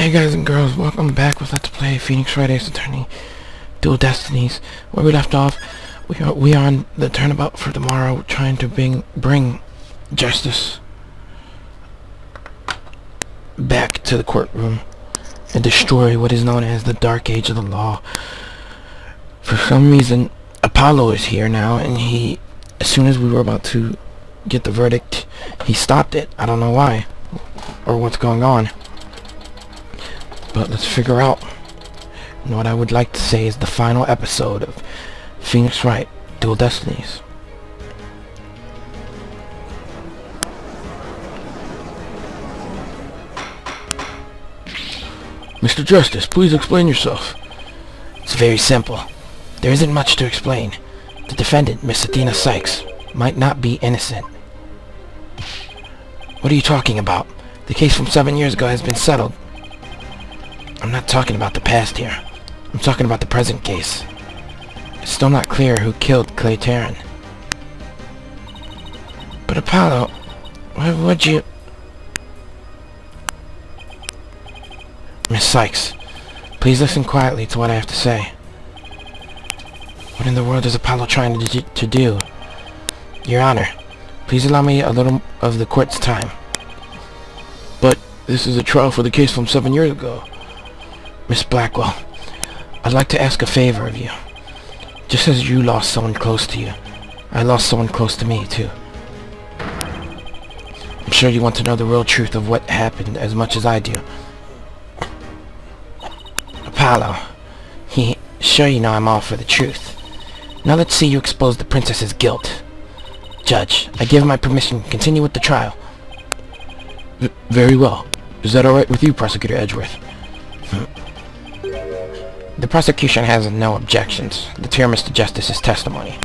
Hey guys and girls, welcome back with Let's Play Phoenix Wright Dual Destinies. Where we left off, we are on the turnabout for tomorrow, trying to bring justice back to the courtroom and destroy what is known as the Dark Age of the Law. For some reason, Apollo is here now, and as soon as we were about to get the verdict, he stopped it. I don't know why, or what's going on. But let's figure out. And what I would like to say is the final episode of Phoenix Wright Dual Destinies. Mr. Justice, please explain yourself. It's very simple. There isn't much to explain. The defendant, Miss Athena Sykes, might not be innocent. What are you talking about? The case from 7 years ago has been settled. I'm not talking about the past here. I'm talking about the present case. It's still not clear who killed Clay Tarrant. But Apollo, why would you... Miss Sykes, please listen quietly to what I have to say. What in the world is Apollo trying to do? Your Honor, please allow me a little of the court's time. But this is a trial for the case from 7 years ago. Miss Blackwell, I'd like to ask a favor of you. Just as you lost someone close to you, I lost someone close to me, too. I'm sure you want to know the real truth of what happened as much as I do. Apollo, sure you know I'm all for the truth. Now let's see you expose the princess's guilt. Judge, I give my permission to continue with the trial. Very well. Is that alright with you, Prosecutor Edgeworth? The prosecution has no objections to Mr. Justice's testimony.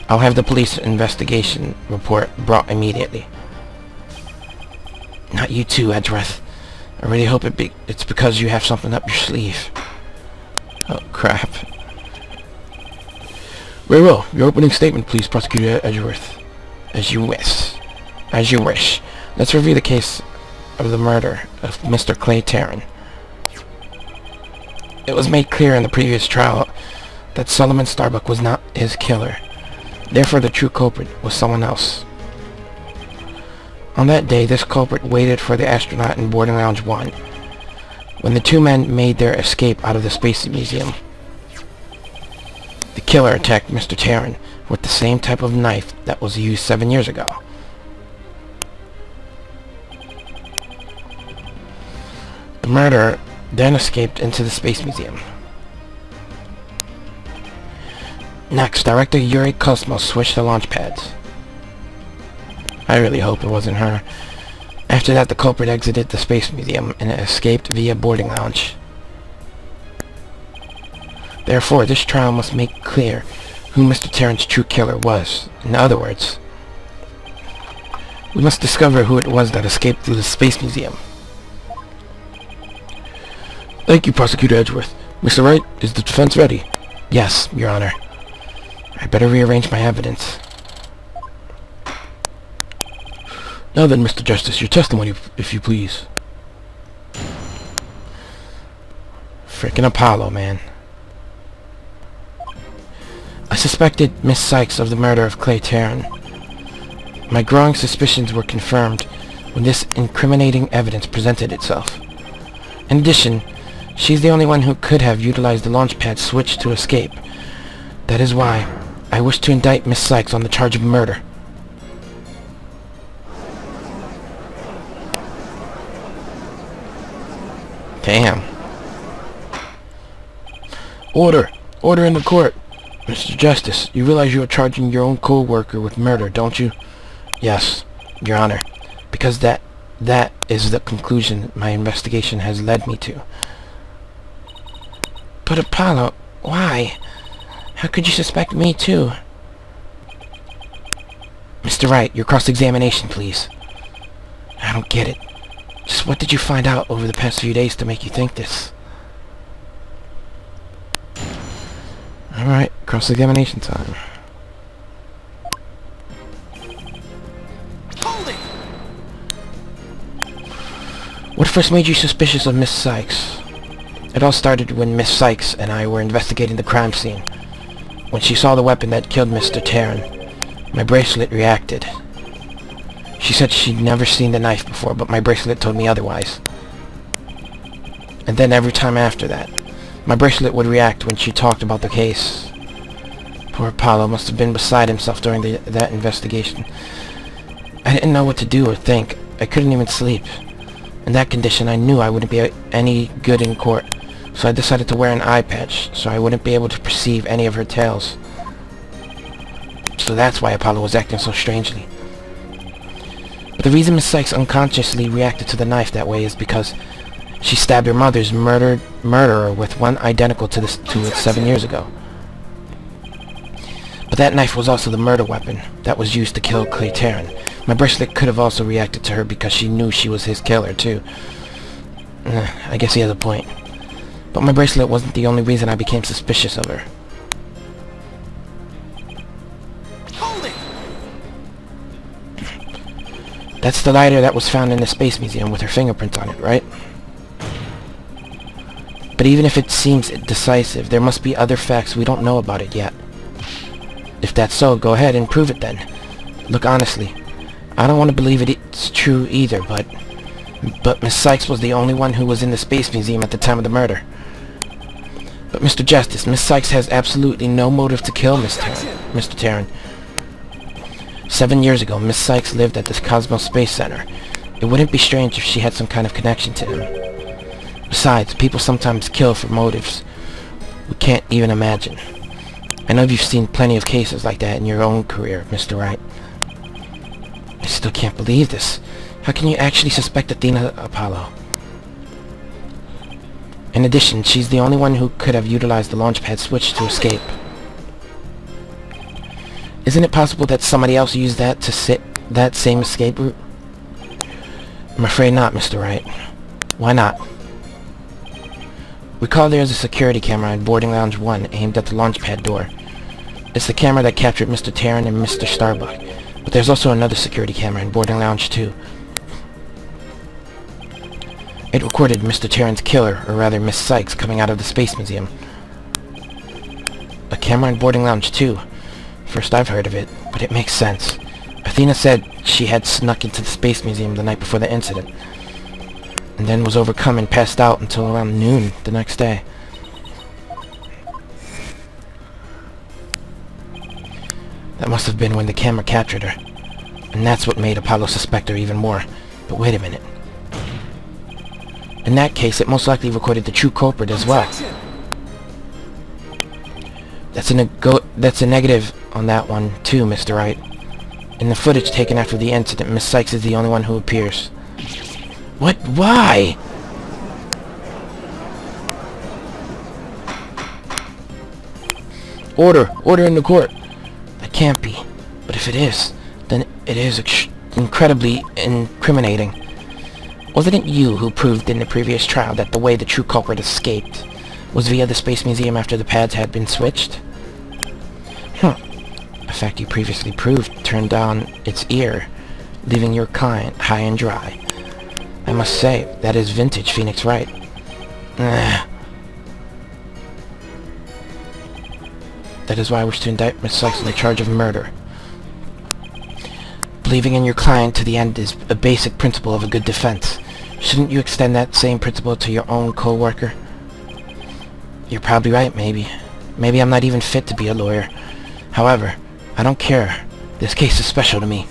I'll have the police investigation report brought immediately. Not you too, Edgeworth. I really hope it's because you have something up your sleeve. Oh, crap. Very well. Your opening statement, please, Prosecutor Edgeworth. As you wish. As you wish. Let's review the case of the murder of Mr. Clay Tarrant. It was made clear in the previous trial that Solomon Starbuck was not his killer. Therefore, the true culprit was someone else. On that day, this culprit waited for the astronaut in Boarding Lounge 1 when the two men made their escape out of the Space Museum. The killer attacked Mr. Tarrant with the same type of knife that was used 7 years ago. The murderer then escaped into the Space Museum. Next, Director Yuri Kosmos switched the launch pads. I really hope it wasn't her. After that, the culprit exited the Space Museum and escaped via Boarding Lounge. Therefore, this trial must make clear who Mr. Tarrant's true killer was. In other words, we must discover who it was that escaped through the Space Museum. Thank you, Prosecutor Edgeworth. Mr. Wright, is the defense ready? Yes, Your Honor. I better rearrange my evidence. Now then, Mr. Justice, your testimony, if you please. Frickin' Apollo, man. I suspected Miss Sykes of the murder of Clay Tarrant. My growing suspicions were confirmed when this incriminating evidence presented itself. In addition, she's the only one who could have utilized the launch pad switch to escape. That is why I wish to indict Miss Sykes on the charge of murder. Damn. Order! Order in the court! Mr. Justice, you realize you are charging your own co-worker with murder, don't you? Yes, Your Honor. Because that is the conclusion my investigation has led me to. But Apollo, why? How could you suspect me too? Mr. Wright, your cross-examination, please. I don't get it. Just what did you find out over the past few days to make you think this? Alright, cross-examination time. What first made you suspicious of Miss Sykes? It all started when Miss Sykes and I were investigating the crime scene. When she saw the weapon that killed Mr. Tarrant, my bracelet reacted. She said she'd never seen the knife before, but my bracelet told me otherwise. And then every time after that, my bracelet would react when she talked about the case. Poor Apollo must have been beside himself during that investigation. I didn't know what to do or think. I couldn't even sleep. In that condition, I knew I wouldn't be any good in court, so I decided to wear an eye patch so I wouldn't be able to perceive any of her tales. So that's why Apollo was acting so strangely. But the reason Miss Sykes unconsciously reacted to the knife that way is because she stabbed her mother's murderer with one identical to it 7 years ago. But that knife was also the murder weapon that was used to kill Clay Tarrant. My bracelet could have also reacted to her because she knew she was his killer, too. I guess he has a point. But my bracelet wasn't the only reason I became suspicious of her. Hold it! That's the lighter that was found in the Space Museum with her fingerprints on it, right? But even if it seems decisive, there must be other facts we don't know about it yet. If that's so, go ahead and prove it then. Look, honestly, I don't want to believe it's true either, but Miss Sykes was the only one who was in the Space Museum at the time of the murder. But Mr. Justice, Miss Sykes has absolutely no motive to kill Mr. Tarrant. 7 years ago, Miss Sykes lived at the Cosmos Space Center. It wouldn't be strange if she had some kind of connection to him. Besides, people sometimes kill for motives we can't even imagine. I know you've seen plenty of cases like that in your own career, Mr. Wright. I still can't believe this. How can you actually suspect Athena, Apollo? In addition, she's the only one who could have utilized the launchpad switch to escape. Isn't it possible that somebody else used that same escape route? I'm afraid not, Mr. Wright. Why not? Recall there's a security camera in boarding lounge 1 aimed at the launchpad door. It's the camera that captured Mr. Tarrant and Mr. Starbuck, but there's also another security camera in boarding lounge 2. It recorded Mr. Tarrant's killer, or rather Miss Sykes, coming out of the Space Museum. A camera in boarding lounge 2. First I've heard of it, but it makes sense. Athena said she had snuck into the Space Museum the night before the incident, and then was overcome and passed out until around noon the next day. That must have been when the camera captured her, and that's what made Apollo suspect her even more. But wait a minute. In that case, it most likely recorded the true culprit as well. That's a negative on that one, too, Mr. Wright. In the footage taken after the incident, Miss Sykes is the only one who appears. What? Why? Order! Order in the court! That can't be. But if it is, then it is incredibly incriminating. Wasn't it you who proved in the previous trial that the way the true culprit escaped was via the Space Museum after the pads had been switched? A fact you previously proved turned on its ear, leaving your client high and dry. I must say, that is vintage Phoenix Wright. That is why I wish to indict Miss Sykes on the charge of murder. Believing in your client to the end is a basic principle of a good defense. Shouldn't you extend that same principle to your own co-worker? You're probably right, maybe. Maybe I'm not even fit to be a lawyer. However, I don't care. This case is special to me.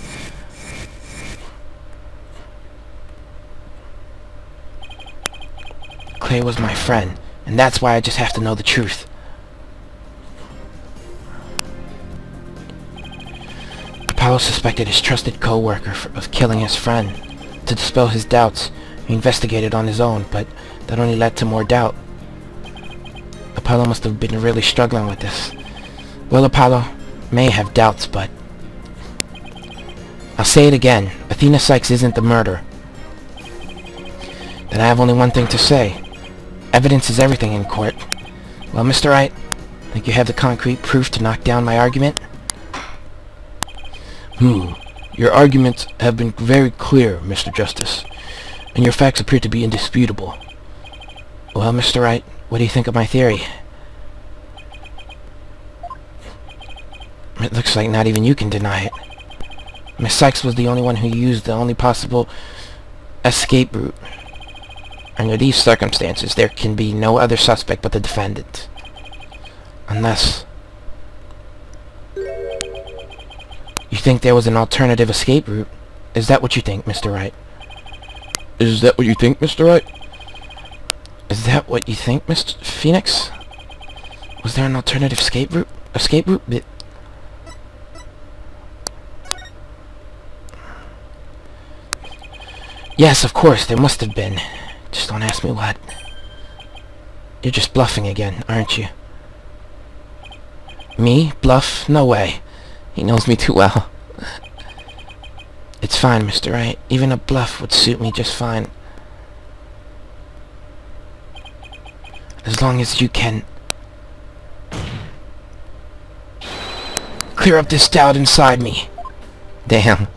Clay was my friend, and that's why I just have to know the truth. Apollo suspected his trusted co-worker of killing his friend. To dispel his doubts, he investigated on his own, but that only led to more doubt. Apollo must have been really struggling with this. Well, Apollo may have doubts, but I'll say it again. Athena Sykes isn't the murderer. Then I have only one thing to say. Evidence is everything in court. Well, Mr. Wright, think you have the concrete proof to knock down my argument? Your arguments have been very clear, Mr. Justice. and your facts appear to be indisputable. Well, Mr. Wright, what do you think of my theory? It looks like not even you can deny it. Miss Sykes was the only one who used the only possible escape route. Under these circumstances, there can be no other suspect but the defendant. Unless... You think there was an alternative escape route? Is that what you think, Mr. Wright? Is that what you think, Mr. Wright? Is that what you think, Mr. Phoenix? Was there an alternative escape route? Yes, of course, there must have been. Just don't ask me what. You're just bluffing again, aren't you? Me? Bluff? No way. He knows me too well. It's fine, Mr. Wright. Even a bluff would suit me just fine. As long as you can clear up this doubt inside me. Damn.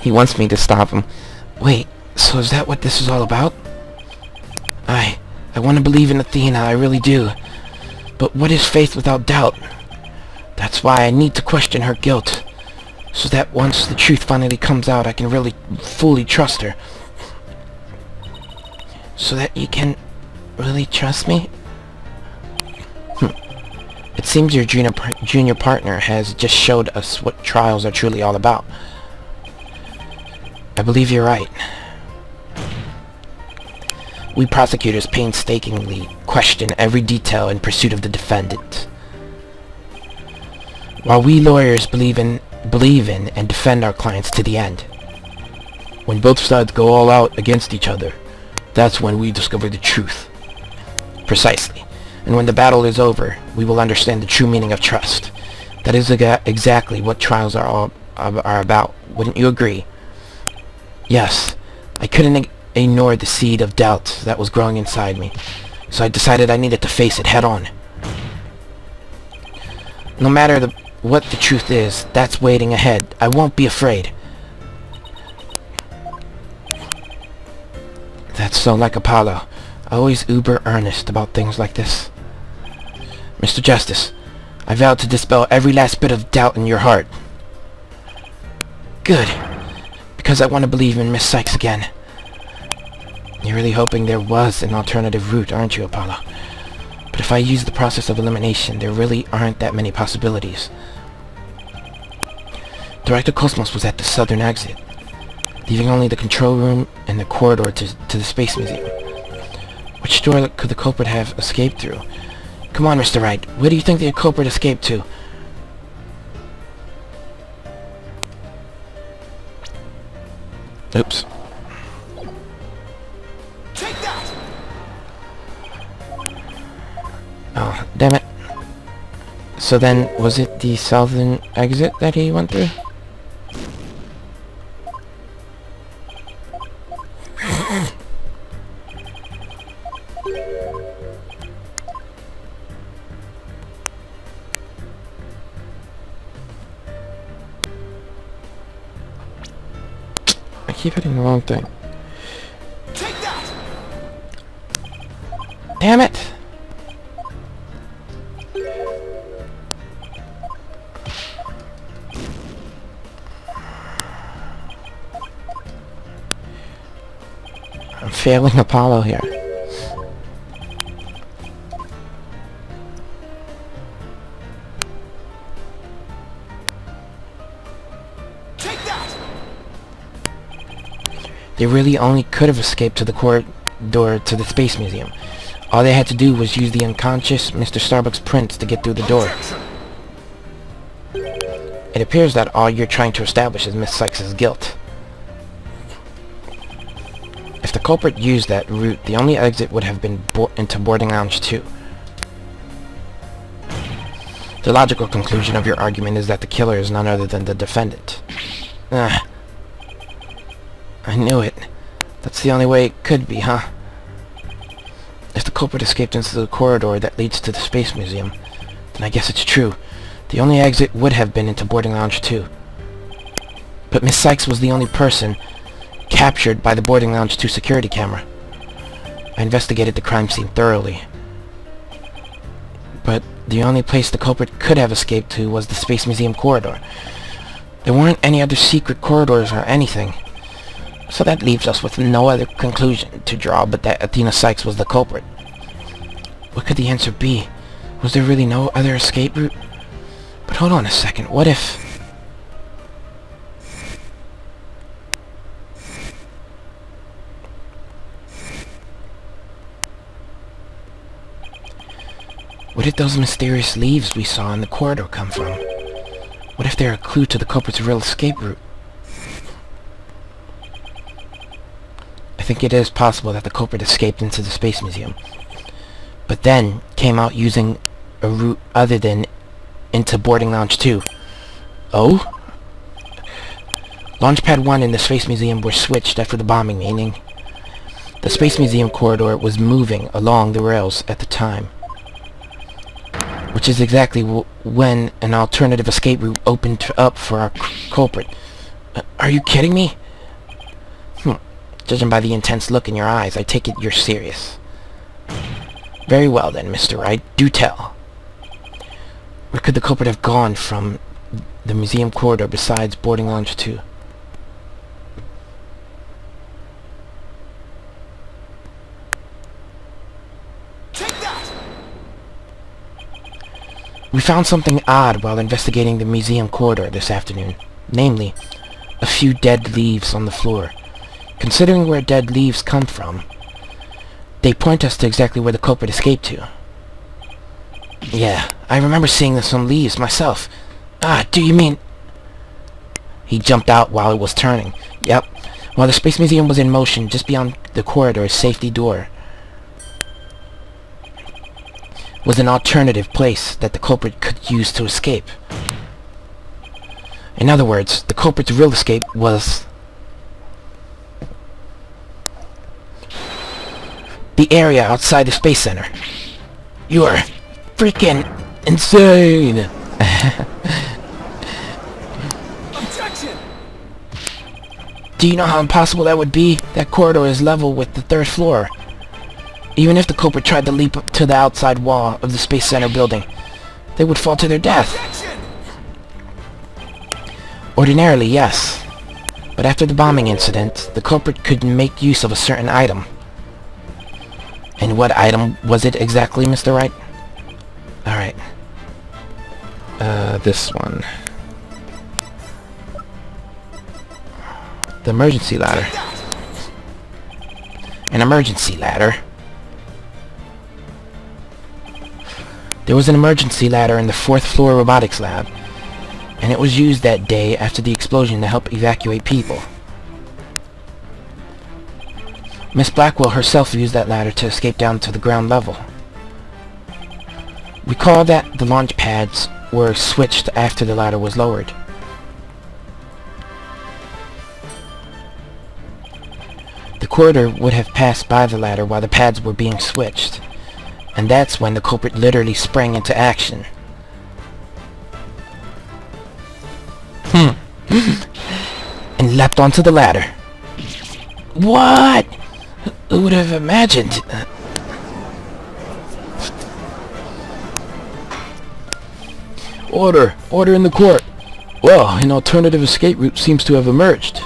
He wants me to stop him. Wait, so is that what this is all about? I want to believe in Athena, I really do. But what is faith without doubt? That's why I need to question her guilt. So that once the truth finally comes out, I can really fully trust her. So that you can really trust me? It seems your junior partner has just showed us what trials are truly all about. I believe you're right. We prosecutors painstakingly question every detail in pursuit of the defendant, while we lawyers believe in and defend our clients to the end. When both sides go all out against each other, that's when we discover the truth. Precisely. And when the battle is over, we will understand the true meaning of trust. That is exactly what trials are about. Wouldn't you agree? Yes. I couldn't ignore the seed of doubt that was growing inside me, so I decided I needed to face it head on. No matter what the truth is, that's waiting ahead. I won't be afraid. That's so like Apollo. Always uber earnest about things like this. Mr. Justice, I vow to dispel every last bit of doubt in your heart. Good. Because I want to believe in Miss Sykes again. You're really hoping there was an alternative route, aren't you, Apollo? But if I use the process of elimination, there really aren't that many possibilities. Director Cosmos was at the southern exit, leaving only the control room and the corridor to the Space Museum. Which door could the culprit have escaped through? Come on, Mr. Wright. Where do you think the culprit escaped to? Oops. Take that! Oh, damn it. So then, was it the southern exit that he went through? I keep hitting the wrong thing. Take that! Damn it! I'm failing Apollo here. Take that! They really only could have escaped to the corridor to the Space Museum. All they had to do was use the unconscious Mr. Starbuck's prints to get through the door. It appears that all you're trying to establish is Miss Sykes' guilt. If the culprit used that route, the only exit would have been into Boarding Lounge 2. The logical conclusion of your argument is that the killer is none other than the defendant. I knew it. That's the only way it could be, huh? If the culprit escaped into the corridor that leads to the Space Museum, then I guess it's true. The only exit would have been into Boarding Lounge 2. But Miss Sykes was the only person captured by the boarding lounge 2 security camera. I investigated the crime scene thoroughly. But the only place the culprit could have escaped to was the Space Museum corridor. There weren't any other secret corridors or anything. So that leaves us with no other conclusion to draw but that Athena Sykes was the culprit. What could the answer be? Was there really no other escape route? But hold on a second, what if... Where did those mysterious leaves we saw in the corridor come from? What if they're a clue to the culprit's real escape route? I think it is possible that the culprit escaped into the Space Museum, but then came out using a route other than into boarding lounge 2. Oh? Launchpad 1 and the Space Museum were switched after the bombing, meaning the Space Museum corridor was moving along the rails at the time, which is exactly when an alternative escape route opened up for our culprit. Are you kidding me? Judging by the intense look in your eyes, I take it you're serious. Very well then, Mr. Wright, do tell. Where could the culprit have gone from the museum corridor besides boarding lounge 2? Take that! We found something odd while investigating the museum corridor this afternoon. Namely, a few dead leaves on the floor. Considering where dead leaves come from, they point us to exactly where the culprit escaped to. Yeah, I remember seeing some leaves myself. Do you mean... He jumped out while it was turning. Yep. While the Space Museum was in motion, just beyond the corridor's safety door was an alternative place that the culprit could use to escape. In other words, the culprit's real escape was... the area outside the Space Center. You are freaking insane! Objection! Do you know how impossible that would be? That corridor is level with the 3rd floor. Even if the culprit tried to leap up to the outside wall of the Space Center building, they would fall to their death. Objection! Ordinarily, yes. But after the bombing incident, the culprit could make use of a certain item. And what item was it exactly, Mr. Wright? Alright. This one. The emergency ladder. An emergency ladder? There was an emergency ladder in the 4th floor robotics lab, and it was used that day after the explosion to help evacuate people. Miss Blackwell herself used that ladder to escape down to the ground level. Recall that the launch pads were switched after the ladder was lowered. The corridor would have passed by the ladder while the pads were being switched, and that's when the culprit literally sprang into action. And leapt onto the ladder. What? Who would have imagined? Order! Order in the court! Well, an alternative escape route seems to have emerged.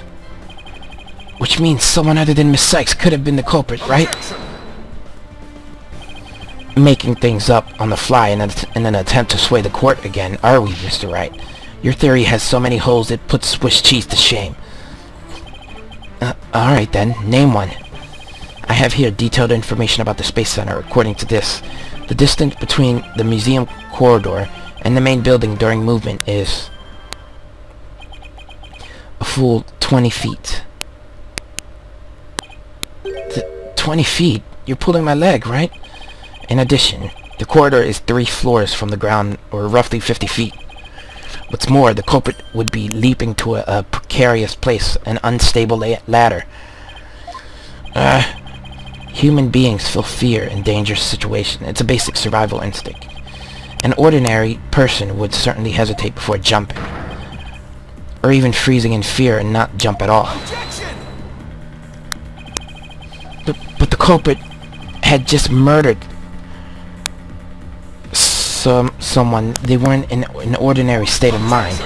Which means someone other than Miss Sykes could have been the culprit, right? Making things up on the fly in an attempt to sway the court again, are we, Mr. Wright? Your theory has so many holes it puts Swiss cheese to shame. Alright then, name one. I have here detailed information about the Space Center. According to this, the distance between the museum corridor and the main building during movement is a full 20 feet. 20 feet? You're pulling my leg, right? In addition, the corridor is 3 floors from the ground, or roughly 50 feet. What's more, the culprit would be leaping to a precarious place, an unstable ladder. Human beings feel fear in dangerous situations. It's a basic survival instinct. An ordinary person would certainly hesitate before jumping, or even freezing in fear and not jump at all. Objection! culprit had just murdered someone. They weren't in an ordinary state of mind.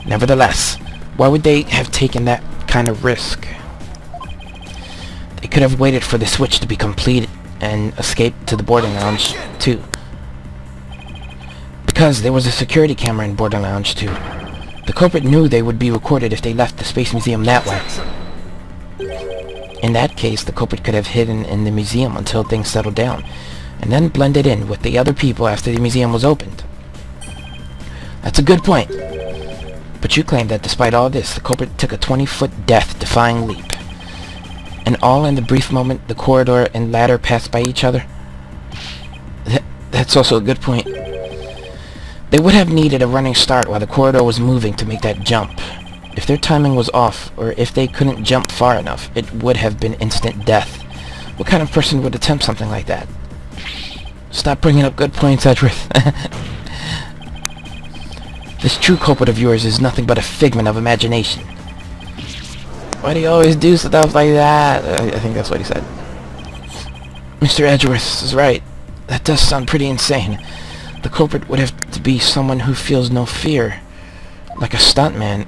Nevertheless, why would they have taken that kind of risk? They could have waited for the switch to be completed and escaped to the boarding lounge too. Because there was a security camera in boarding lounge too. The culprit knew they would be recorded if they left the Space Museum that way. In that case, the culprit could have hidden in the museum until things settled down, and then blended in with the other people after the museum was opened. That's a good point. But you claim that despite all this, the culprit took a 20-foot death-defying leap. And all in the brief moment the corridor and ladder passed by each other? That's also a good point. They would have needed a running start while the corridor was moving to make that jump. If their timing was off, or if they couldn't jump far enough, it would have been instant death. What kind of person would attempt something like that? Stop bringing up good points, Edgeworth. This true culprit of yours is nothing but a figment of imagination. Why do you always do stuff like that? I think that's what he said. Mr. Edgeworth is right. That does sound pretty insane. The culprit would have to be someone who feels no fear. Like a stuntman.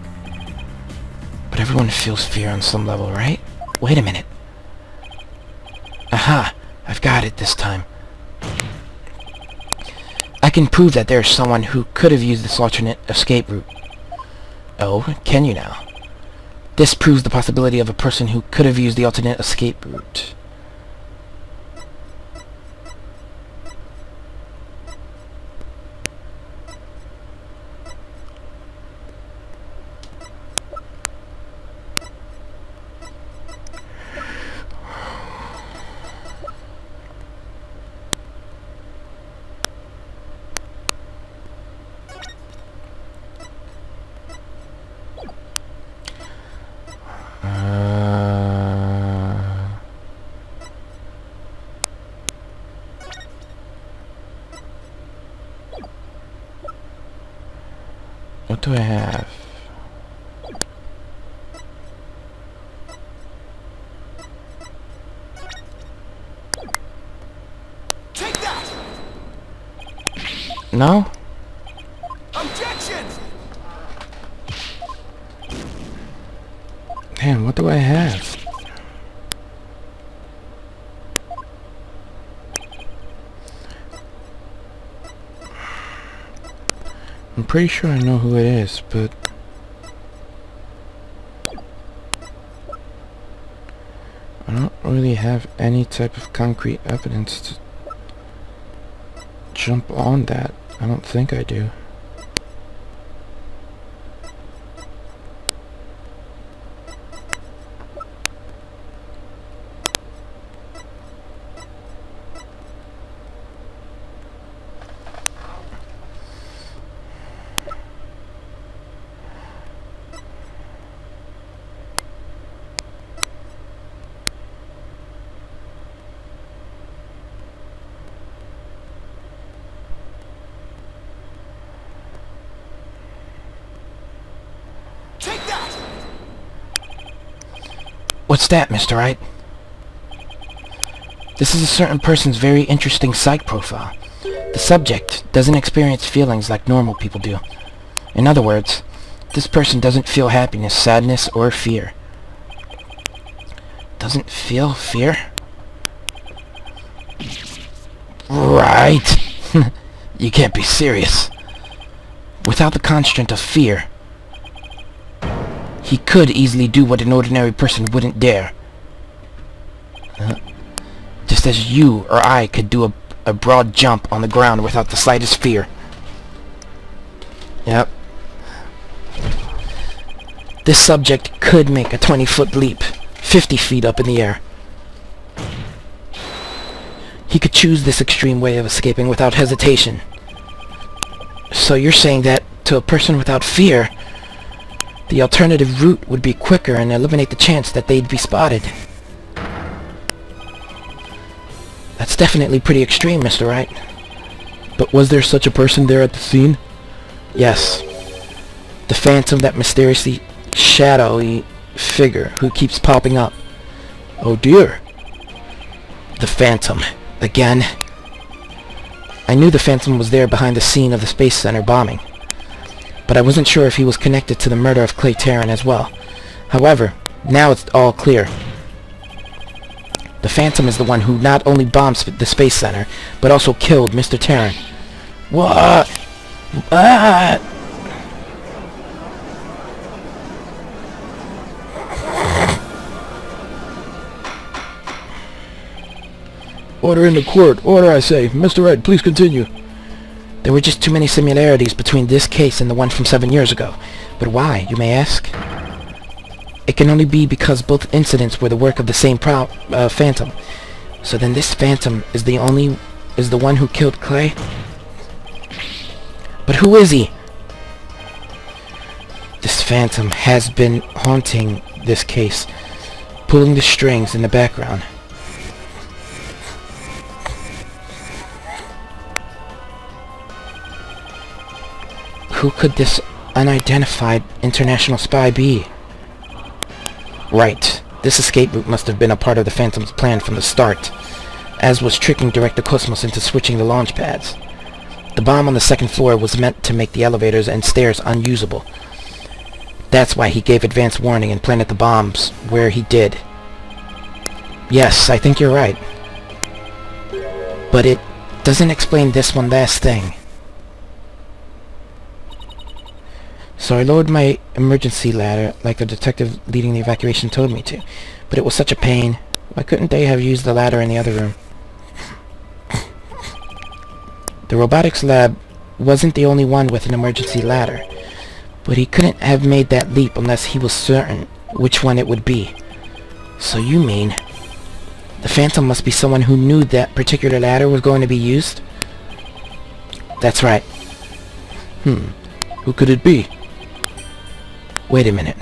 But everyone feels fear on some level, right? Wait a minute. Aha! I've got it this time. I can prove that there's someone who could have used this alternate escape route. Oh, can you now? This proves the possibility of a person who could have used the alternate escape route. What do I have? Take that! No? Objection! Damn, what do I have? I'm pretty sure I know who it is, but I don't really have any type of concrete evidence to jump on that. I don't think I do. What's that, Mr. Wright? This is a certain person's very interesting psych profile. The subject doesn't experience feelings like normal people do. In other words, this person doesn't feel happiness, sadness, or fear. Doesn't feel fear? Right. You can't be serious. Without the constraint of fear, he could easily do what an ordinary person wouldn't dare. Just as you or I could do a broad jump on the ground without the slightest fear. Yep. This subject could make a 20-foot leap, 50 feet up in the air. He could choose this extreme way of escaping without hesitation. So you're saying that, to a person without fear, the alternative route would be quicker and eliminate the chance that they'd be spotted. That's definitely pretty extreme, Mr. Wright. But was there such a person there at the scene? Yes. The Phantom, that mysteriously shadowy figure who keeps popping up. Oh dear. The Phantom. Again. I knew the Phantom was there behind the scene of the Space Center bombing, but I wasn't sure if he was connected to the murder of Clay Terran as well. However, now it's all clear. The Phantom is the one who not only bombed the Space Center, but also killed Mr. Terran. What? What? Order in the court. Order, I say. Mr. Wright, please continue. There were just too many similarities between this case and the one from 7 years ago. But why, you may ask? It can only be because both incidents were the work of the same Phantom. So then this Phantom is the one who killed Clay? But who is he? This Phantom has been haunting this case, pulling the strings in the background. Who could this unidentified international spy be? Right. This escape route must have been a part of the Phantom's plan from the start, as was tricking Direct the Cosmos into switching the launch pads. The bomb on the second floor was meant to make the elevators and stairs unusable. That's why he gave advance warning and planted the bombs where he did. Yes, I think you're right. But it doesn't explain this one last thing. So I lowered my emergency ladder like the detective leading the evacuation told me to. But it was such a pain. Why couldn't they have used the ladder in the other room? The robotics lab wasn't the only one with an emergency ladder. But he couldn't have made that leap unless he was certain which one it would be. So you mean the Phantom must be someone who knew that particular ladder was going to be used? That's right. Who could it be? Wait a minute.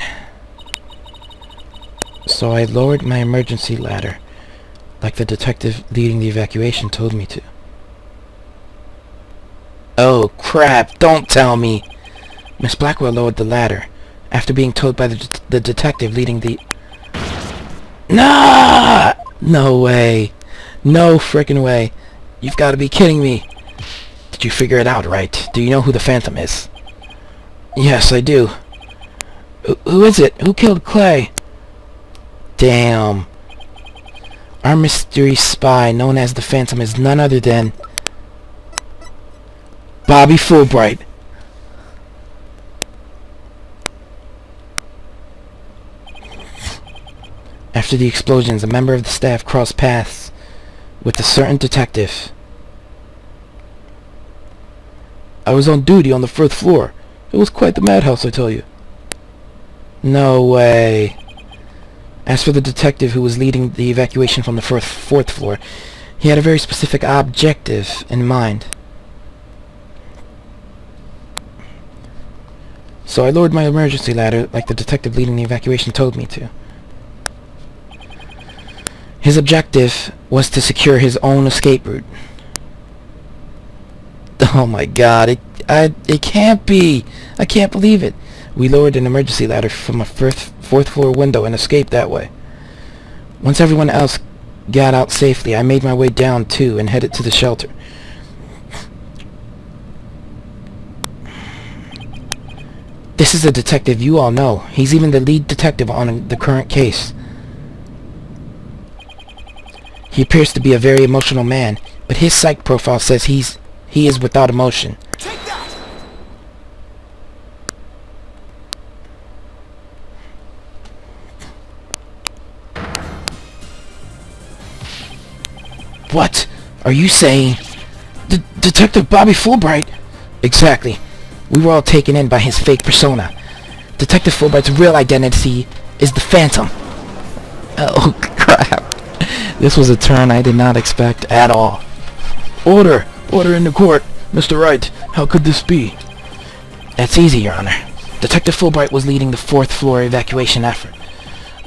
So I lowered my emergency ladder, like the detective leading the evacuation told me to. Oh crap, don't tell me! Miss Blackwell lowered the ladder, after being told by the detective leading the... Nah! No way. No frickin' way. You've got to be kidding me. Did you figure it out, right? Do you know who the Phantom is? Yes, I do. Who is it? Who killed Clay? Damn. Our mystery spy, known as the Phantom, is none other than... Bobby Fullbright. After the explosions, a member of the staff crossed paths with a certain detective. I was on duty on the 4th floor. It was quite the madhouse, I tell you. No way. As for the detective who was leading the evacuation from the 4th floor, he had a very specific objective in mind. So I lowered my emergency ladder like the detective leading the evacuation told me to. His objective was to secure his own escape route. Oh my god, it can't be! I can't believe it! We lowered an emergency ladder from a 4th floor window and escaped that way. Once everyone else got out safely, I made my way down too and headed to the shelter. This is a detective you all know. He's even the lead detective on the current case. He appears to be a very emotional man, but his psych profile says he is without emotion. Take that! What? Are you saying... Detective Bobby Fullbright? Exactly. We were all taken in by his fake persona. Detective Fullbright's real identity is the Phantom. Oh, crap. This was a turn I did not expect at all. Order! Order in the court! Mr. Wright, how could this be? That's easy, Your Honor. Detective Fullbright was leading the 4th floor evacuation effort.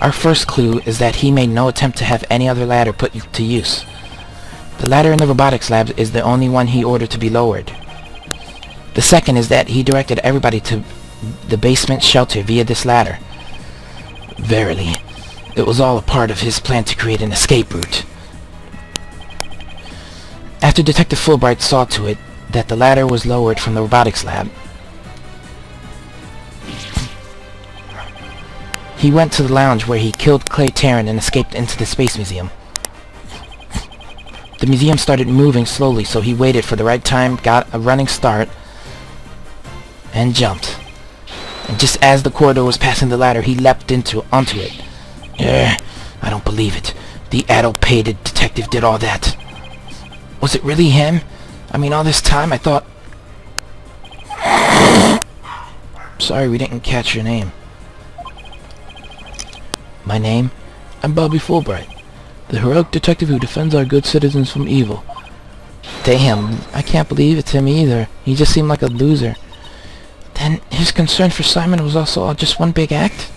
Our first clue is that he made no attempt to have any other ladder put to use. The ladder in the robotics lab is the only one he ordered to be lowered. The second is that he directed everybody to the basement shelter via this ladder. Verily, It was all a part of his plan to create an escape route. After Detective Fullbright saw to it that the ladder was lowered from the robotics lab, he went to the lounge where he killed Clay Tarrant and escaped into the Space Museum. The museum started moving slowly, so he waited for the right time, got a running start, and jumped. And just as the corridor was passing the ladder, he leapt onto it. I don't believe it. The addle-pated detective did all that. Was it really him? I mean, all this time I thought... Sorry, we didn't catch your name. My name? I'm Bobby Fullbright, the heroic detective who defends our good citizens from evil. Damn, I can't believe it's him either. He just seemed like a loser. Then his concern for Simon was also all just one big act?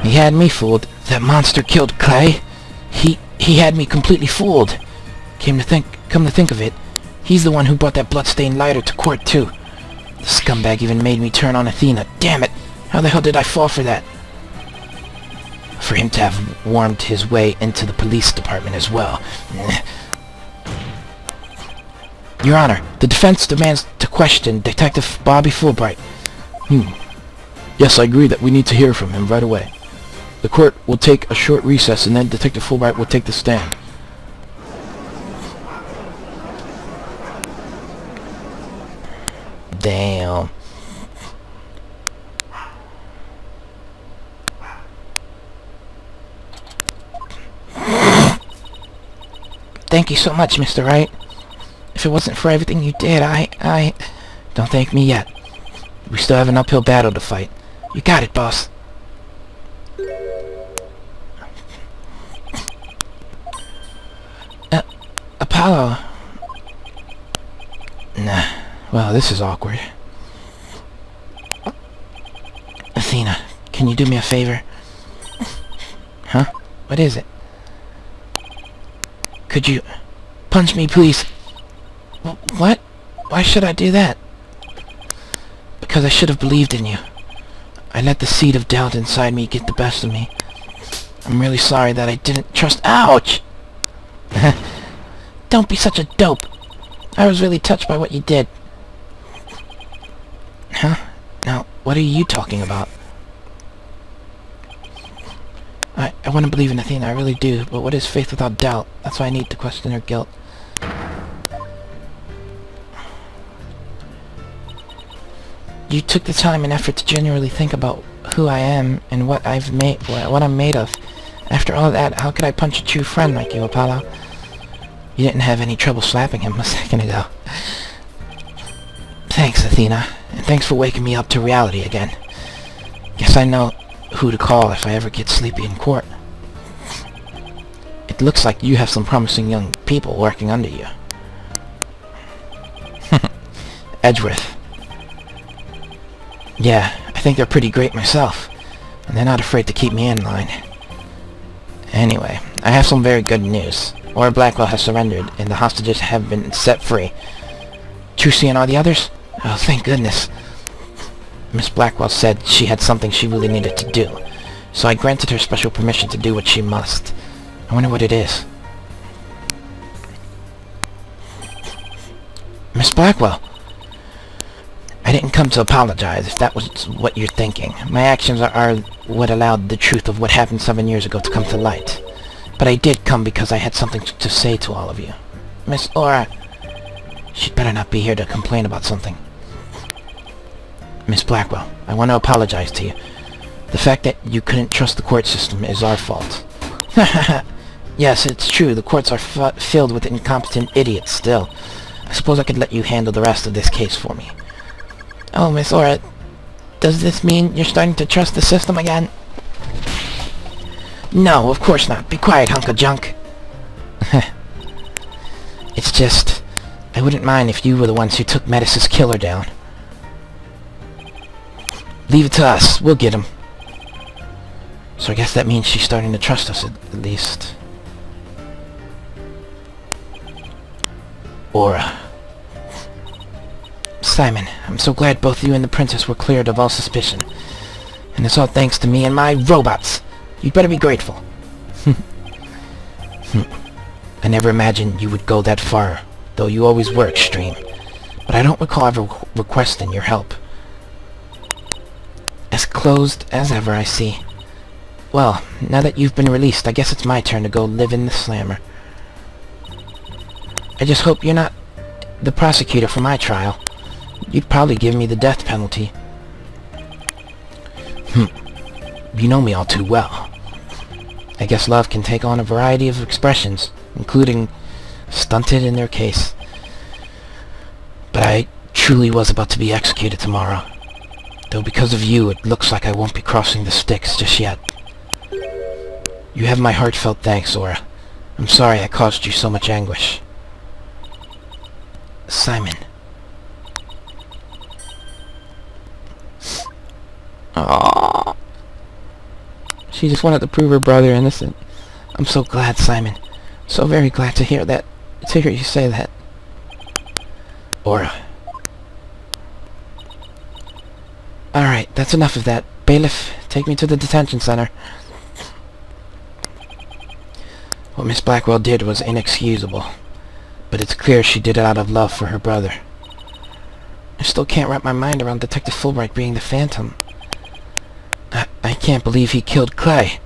He had me fooled. That monster killed Clay. He had me completely fooled. Come to think of it, he's the one who brought that bloodstained lighter to court too. The scumbag even made me turn on Athena. Damn it! How the hell did I fall for that? For him to have wormed his way into the police department as well. Your Honor, the defense demands to question Detective Bobby Fullbright. Yes, I agree that we need to hear from him right away. The court will take a short recess and then Detective Fullbright will take the stand. Damn. Thank you so much, Mr. Wright. If it wasn't for everything you did, I... Don't thank me yet. We still have an uphill battle to fight. You got it, boss. Apollo... Nah. Well, this is awkward. Athena, can you do me a favor? Huh? What is it? Could you... punch me, please? What? Why should I do that? Because I should have believed in you. I let the seed of doubt inside me get the best of me. I'm really sorry that I didn't trust... Ouch! Don't be such a dope. I was really touched by what you did. Huh? Now, what are you talking about? I want to believe in Athena, I really do, but what is faith without doubt? That's why I need to question her guilt. You took the time and effort to genuinely think about who I am and what I'm made of. After all that, how could I punch a true friend like you, Apollo? You didn't have any trouble slapping him a second ago. Thanks, Athena, and thanks for waking me up to reality again. Guess I know who to call if I ever get sleepy in court. It looks like you have some promising young people working under you. Edgeworth. Yeah, I think they're pretty great myself, and they're not afraid to keep me in line. Anyway, I have some very good news. Laura Blackwell has surrendered, and the hostages have been set free. Trucy and all the others? Oh, thank goodness. Miss Blackwell said she had something she really needed to do, so I granted her special permission to do what she must. I wonder what it is. Miss Blackwell! I didn't come to apologize, if that was what you're thinking. My actions are what allowed the truth of what happened 7 years ago to come to light. But I did come because I had something to say to all of you. Miss Laura... She'd better not be here to complain about something. Miss Blackwell, I want to apologize to you. The fact that you couldn't trust the court system is our fault. Yes, it's true, the courts are filled with incompetent idiots still. I suppose I could let you handle the rest of this case for me. Oh, Miss Laura, does this mean you're starting to trust the system again? No, of course not. Be quiet, hunk of junk. It's just... I wouldn't mind if you were the ones who took Metis' killer down. Leave it to us. We'll get him. So I guess that means she's starting to trust us, at least. Aura. Simon, I'm so glad both you and the princess were cleared of all suspicion. And it's all thanks to me and my robots. You'd better be grateful. I never imagined you would go that far, though you always were extreme. But I don't recall ever requesting your help. As closed as ever, I see. Well, now that you've been released, I guess it's my turn to go live in the slammer. I just hope you're not the prosecutor for my trial. You'd probably give me the death penalty. You know me all too well. I guess love can take on a variety of expressions, including stunted in their case. But I truly was about to be executed tomorrow. Though because of you, it looks like I won't be crossing the sticks just yet. You have my heartfelt thanks, Aura. I'm sorry I caused you so much anguish. Simon. Aww. She just wanted to prove her brother innocent. I'm so glad, Simon. So very glad to hear that. To hear you say that. Aura. Alright, that's enough of that. Bailiff, take me to the detention center. What Miss Blackwell did was inexcusable. But it's clear she did it out of love for her brother. I still can't wrap my mind around Detective Fullbright being the Phantom. I can't believe he killed Clay.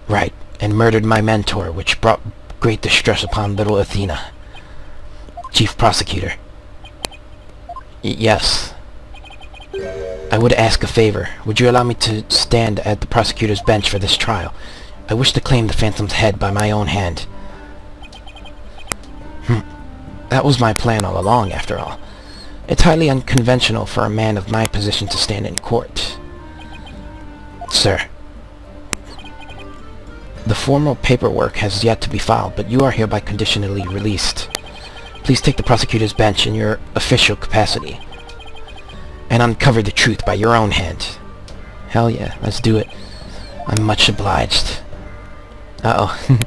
Right, and murdered my mentor, which brought great distress upon little Athena. Chief Prosecutor. Yes. I would ask a favor. Would you allow me to stand at the prosecutor's bench for this trial? I wish to claim the Phantom's head by my own hand. That was my plan all along, after all. It's highly unconventional for a man of my position to stand in court. Sir. The formal paperwork has yet to be filed, but you are hereby conditionally released. Please take the prosecutor's bench in your official capacity. And uncover the truth by your own hand. Hell yeah, let's do it. I'm much obliged. Uh-oh.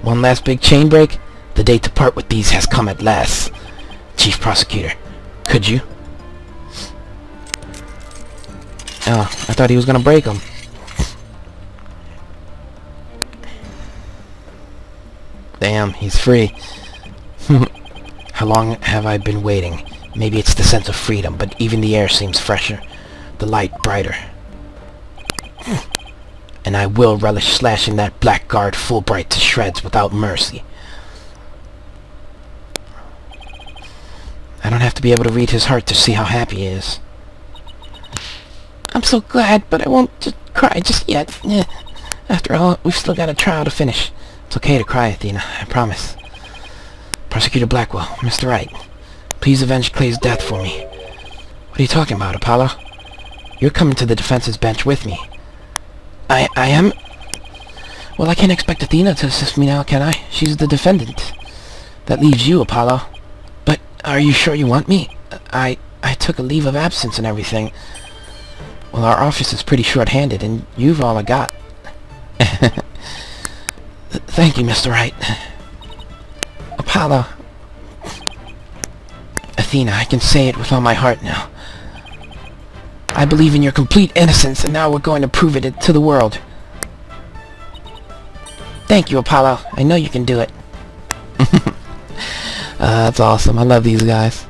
One last big chain break? The day to part with these has come at last. Chief Prosecutor, could you? Oh, I thought he was gonna break them. Damn, he's free. How long have I been waiting? Maybe it's the sense of freedom, but even the air seems fresher, the light brighter. And I will relish slashing that blackguard Fullbright to shreds without mercy. I don't have to be able to read his heart to see how happy he is. I'm so glad, but I won't just cry just yet. After all, we've still got a trial to finish. It's okay to cry, Athena, I promise. Prosecutor Blackwell, Mr. Wright, please avenge Clay's death for me. What are you talking about, Apollo? You're coming to the defense's bench with me. I am? Well, I can't expect Athena to assist me now, can I? She's the defendant. That leaves you, Apollo. But are you sure you want me? I took a leave of absence and everything. Well, our office is pretty short-handed, and you've all I got. Thank you, Mr. Wright. Apollo. Athena, I can say it with all my heart now. I believe in your complete innocence, and now we're going to prove it to the world. Thank you, Apollo. I know you can do it. That's awesome. I love these guys.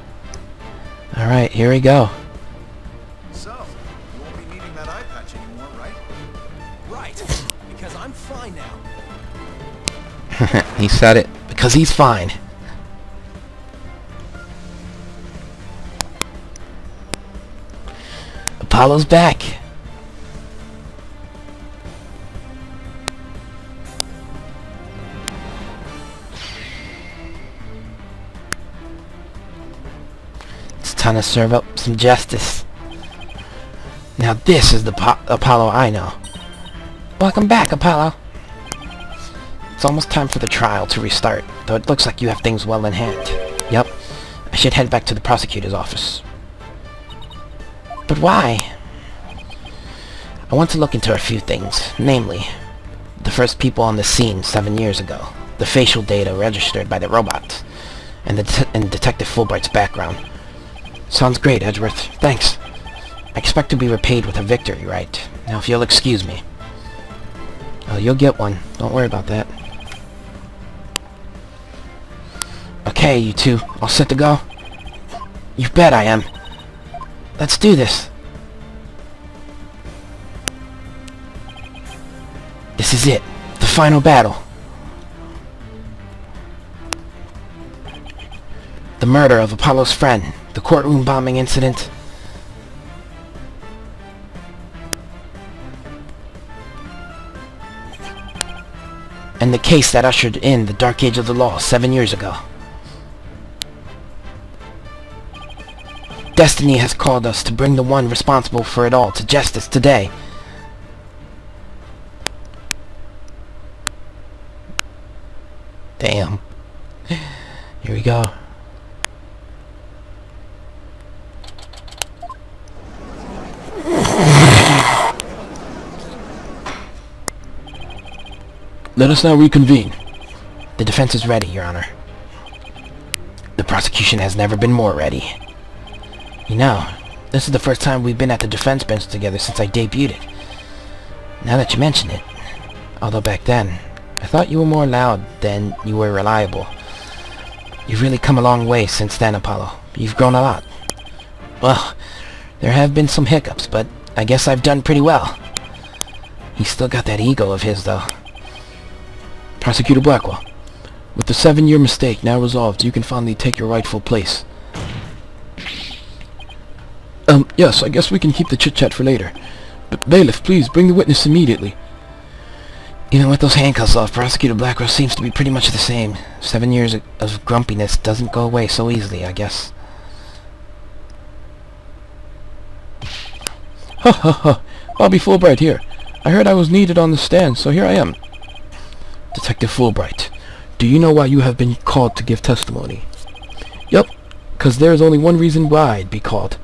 Alright, here we go. So, you won't be needing that eye patch anymore, right? Right, because I'm fine now. He said it. Because he's fine. Apollo's back. It's time to serve up some justice. Now this is the Apollo I know. Welcome back, Apollo. It's almost time for the trial to restart, though it looks like you have things well in hand. Yep, I should head back to the prosecutor's office. But why? I want to look into a few things, namely, the first people on the scene 7 years ago, the facial data registered by the robots, and Detective Fullbright's background. Sounds great, Edgeworth. Thanks. I expect to be repaid with a victory, right? Now, if you'll excuse me. Oh, you'll get one. Don't worry about that. Okay, you two. All set to go? You bet I am. Let's do this. This is it. The final battle. The murder of Apollo's friend. The courtroom bombing incident. And the case that ushered in the Dark Age of the Law 7 years ago. Destiny has called us to bring the one responsible for it all to justice today. Damn. Here we go. Let us now reconvene. The defense is ready, Your Honor. The prosecution has never been more ready. You know, this is the first time we've been at the defense bench together since I debuted it. Now that you mention it, although back then, I thought you were more loud than you were reliable. You've really come a long way since then, Apollo. You've grown a lot. Well, there have been some hiccups, but I guess I've done pretty well. He's still got that ego of his, though. Prosecutor Blackwell, with the 7-year mistake now resolved, you can finally take your rightful place. Yes, I guess we can keep the chit-chat for later. But bailiff, please, bring the witness immediately. Even with those handcuffs off, Prosecutor Blackwell seems to be pretty much the same. 7 years of grumpiness doesn't go away so easily, I guess. Ha ha ha. Bobby Fullbright here. I heard I was needed on the stand, so here I am. Detective Fullbright, do you know why you have been called to give testimony? Yup, because there is only one reason why I'd be called.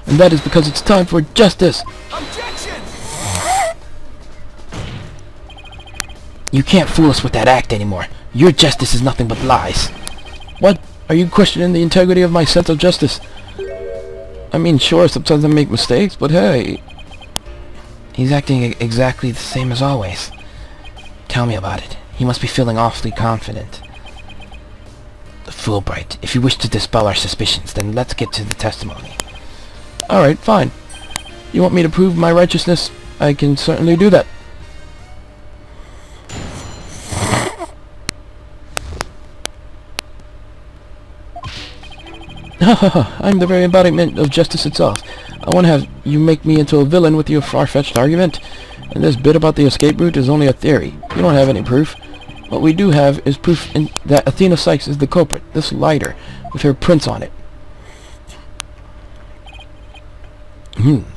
And that is because it's time for justice! Objection! You can't fool us with that act anymore. Your justice is nothing but lies. What? Are you questioning the integrity of my sense of justice? I mean, sure, sometimes I make mistakes, but hey... He's acting exactly the same as always. Tell me about it. He must be feeling awfully confident. Fullbright, if you wish to dispel our suspicions, then let's get to the testimony. Alright, fine. You want me to prove my righteousness? I can certainly do that. I'm the very embodiment of justice itself. I want to have you make me into a villain with your far-fetched argument. And this bit about the escape route is only a theory. You don't have any proof. What we do have is proof that Athena Sykes is the culprit, this lighter, with her prints on it.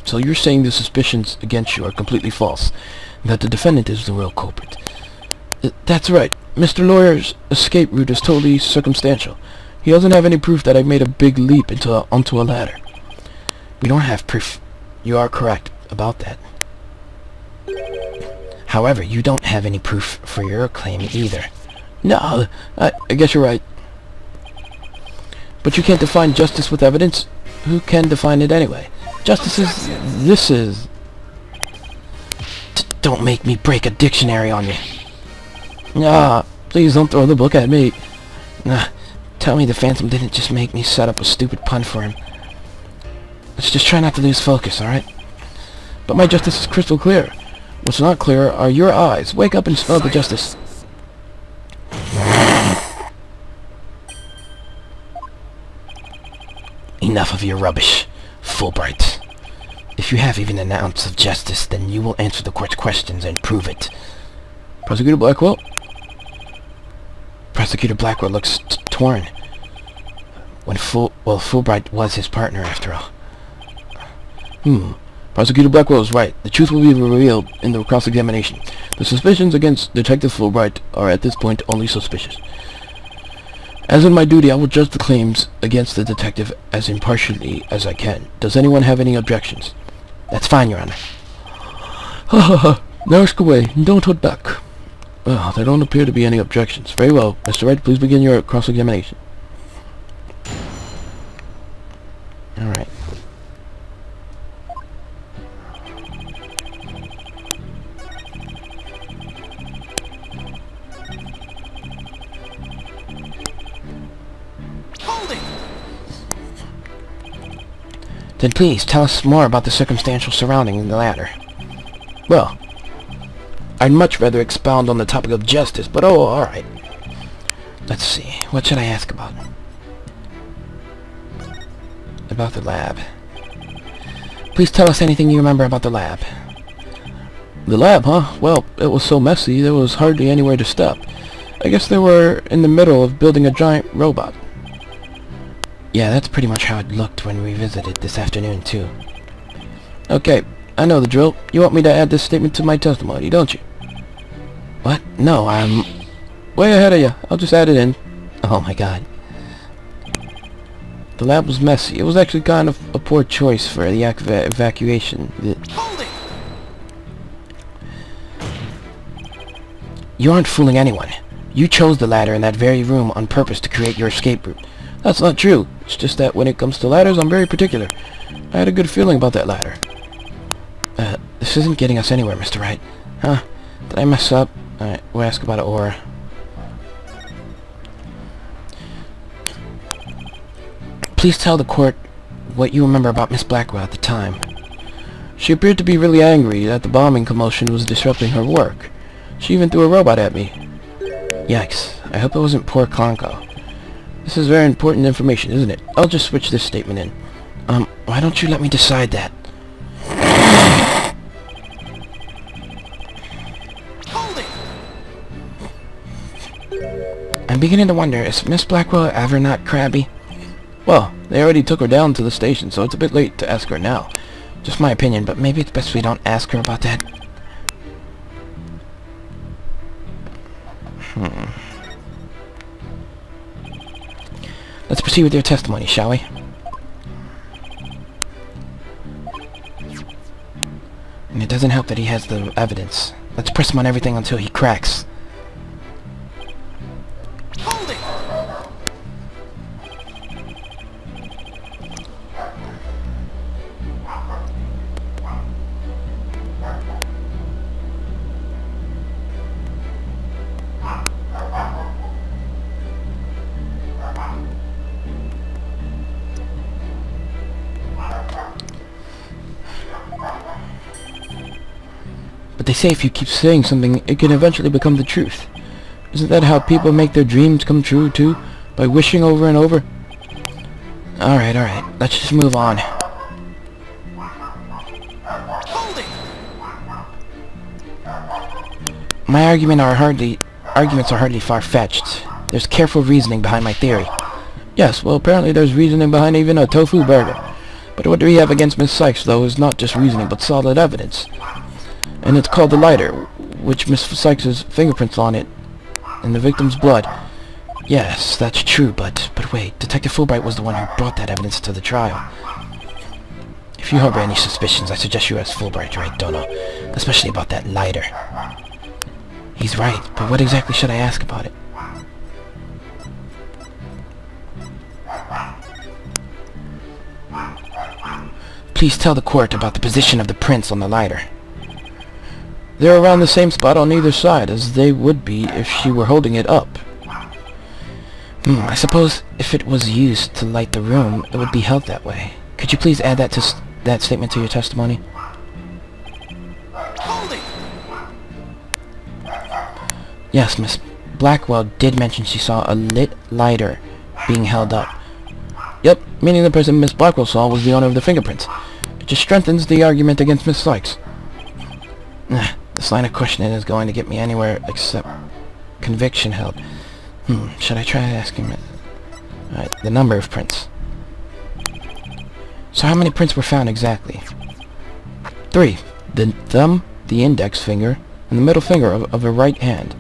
So you're saying the suspicions against you are completely false, and that the defendant is the real culprit. That's right. Mr. Lawyer's escape route is totally circumstantial. He doesn't have any proof that I made a big leap onto a ladder. We don't have proof. You are correct about that. However, you don't have any proof for your claim either. No, I guess you're right. But you can't define justice with evidence. Who can define it anyway? Justice is... this is... Don't make me break a dictionary on you. Ah, please don't throw the book at me. Tell me the Phantom didn't just make me set up a stupid pun for him. Let's just try not to lose focus, alright? But my justice is crystal clear. What's not clear are your eyes. Wake up and smell the justice. Enough of your rubbish, Fullbright. If you have even an ounce of justice, then you will answer the court's questions and prove it. Prosecutor Blackwell? Prosecutor Blackwell looks torn. Fullbright was his partner after all. Prosecutor Blackwell is right. The truth will be revealed in the cross-examination. The suspicions against Detective Fullbright are at this point only suspicious. As in my duty, I will judge the claims against the detective as impartially as I can. Does anyone have any objections? That's fine, Your Honor. Now ask away, and don't hold back. Well, there don't appear to be any objections. Very well. Mr. Wright, please begin your cross-examination. Alright. Holding! Then please, tell us more about the circumstantial surrounding the ladder. Well, I'd much rather expound on the topic of justice, but oh, alright. Let's see, what should I ask about? About the lab. Please tell us anything you remember about the lab. The lab, huh? Well, it was so messy, there was hardly anywhere to step. I guess they were in the middle of building a giant robot. Yeah, that's pretty much how it looked when we visited this afternoon, too. Okay, I know the drill. You want me to add this statement to my testimony, don't you? What? No, I'm... Way ahead of you. I'll just add it in. Oh my god. The lab was messy. It was actually kind of a poor choice for the evacuation. Holding! You aren't fooling anyone. You chose the ladder in that very room on purpose to create your escape route. That's not true. It's just that when it comes to ladders, I'm very particular. I had a good feeling about that ladder. This isn't getting us anywhere, Mr. Wright. Huh? Did I mess up? Alright, we'll ask about it, or... Please tell the court what you remember about Miss Blackwell at the time. She appeared to be really angry that the bombing commotion was disrupting her work. She even threw a robot at me. Yikes. I hope it wasn't poor Clonco. This is very important information, isn't it? I'll just switch this statement in. Why don't you let me decide that? Holding! I'm beginning to wonder, is Miss Blackwell ever not crabby? Well, they already took her down to the station, so it's a bit late to ask her now. Just my opinion, but maybe it's best we don't ask her about that. Let's proceed with your testimony, shall we? And it doesn't help that he has the evidence. Let's press him on everything until he cracks. Holding! But they say if you keep saying something, it can eventually become the truth. Isn't that how people make their dreams come true, too? By wishing over and over? Alright, let's just move on. Holding! My arguments are hardly far-fetched. There's careful reasoning behind my theory. Yes, well, apparently there's reasoning behind even a tofu burger. But what do we have against Miss Sykes, though, is not just reasoning, but solid evidence. And it's called the lighter, which Miss Sykes' fingerprints on it, and the victim's blood. Yes, that's true, but wait, Detective Fullbright was the one who brought that evidence to the trial. If you harbor any suspicions, I suggest you ask Fullbright, right, Dono? Especially about that lighter. He's right, but what exactly should I ask about it? Please tell the court about the position of the prints on the lighter. They're around the same spot on either side as they would be if she were holding it up. I suppose if it was used to light the room, it would be held that way. Could you please add that statement to your testimony? Holding! Yes, Miss Blackwell did mention she saw a lit lighter being held up. Yep, meaning the person Miss Blackwell saw was the owner of the fingerprints. It just strengthens the argument against Miss Sykes. This line of questioning is going to get me anywhere except conviction held. Should I try asking him? Alright, the number of prints. So how many prints were found exactly? 3. The thumb, the index finger, and the middle finger of her right hand.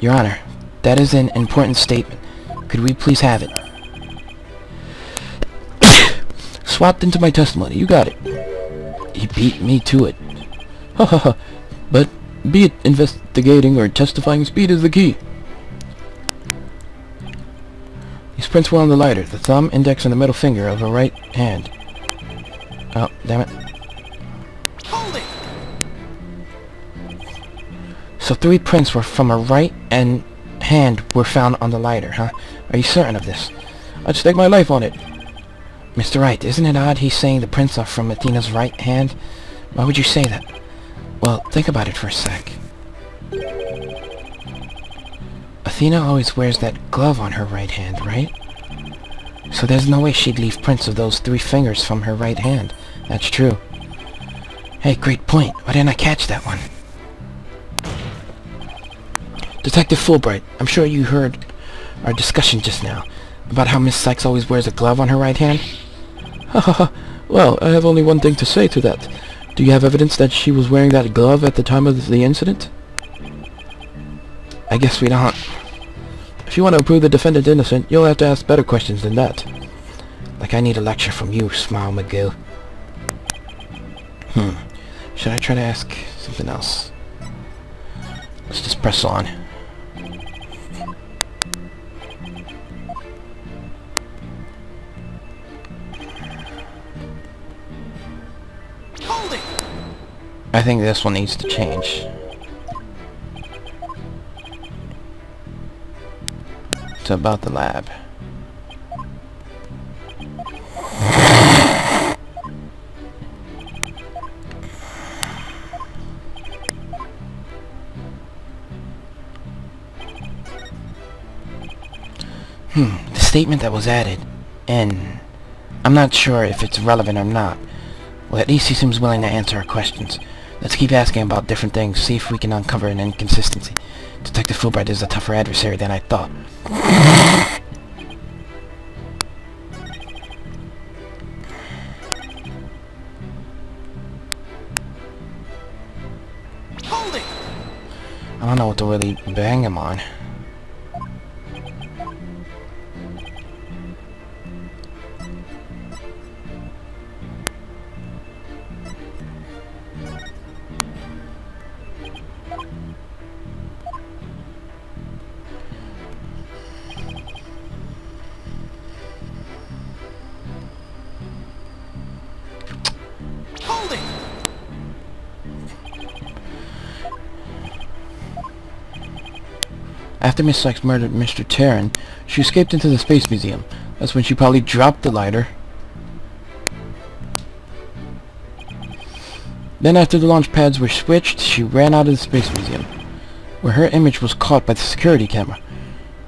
Your Honor, that is an important statement. Could we please have it? Swapped into my testimony. You got it. He beat me to it. Ha ha ha. But Be it investigating or testifying, speed is the key. These prints were on the lighter, the thumb, index, and the middle finger of her right hand. Oh, damn it. Hold it! So 3 prints were from her right and hand were found on the lighter, huh? Are you certain of this? I'd stake my life on it. Mr. Wright, isn't it odd he's saying the prints are from Athena's right hand? Why would you say that? Well, think about it for a sec. Athena always wears that glove on her right hand, right? So there's no way she'd leave prints of those 3 fingers from her right hand. That's true. Hey, great point. Why didn't I catch that one? Detective Fullbright, I'm sure you heard our discussion just now about how Miss Sykes always wears a glove on her right hand. Ha ha ha. Well, I have only one thing to say to that. Do you have evidence that she was wearing that glove at the time of the incident? I guess we don't. If you want to prove the defendant innocent, you'll have to ask better questions than that. Like I need a lecture from you, Smile McGill. Should I try to ask something else? Let's just press on. Hold it! I think this one needs to change. It's about the lab. The statement that was added, and I'm not sure if it's relevant or not. Well, at least he seems willing to answer our questions. Let's keep asking about different things, see if we can uncover an inconsistency. Detective Fullbright is a tougher adversary than I thought. Hold it! I don't know what to really bang him on. Hold it! After Miss Sykes murdered Mr. Terran, she escaped into the Space Museum. That's when she probably dropped the lighter. Then after the launch pads were switched, she ran out of the Space Museum, where her image was caught by the security camera.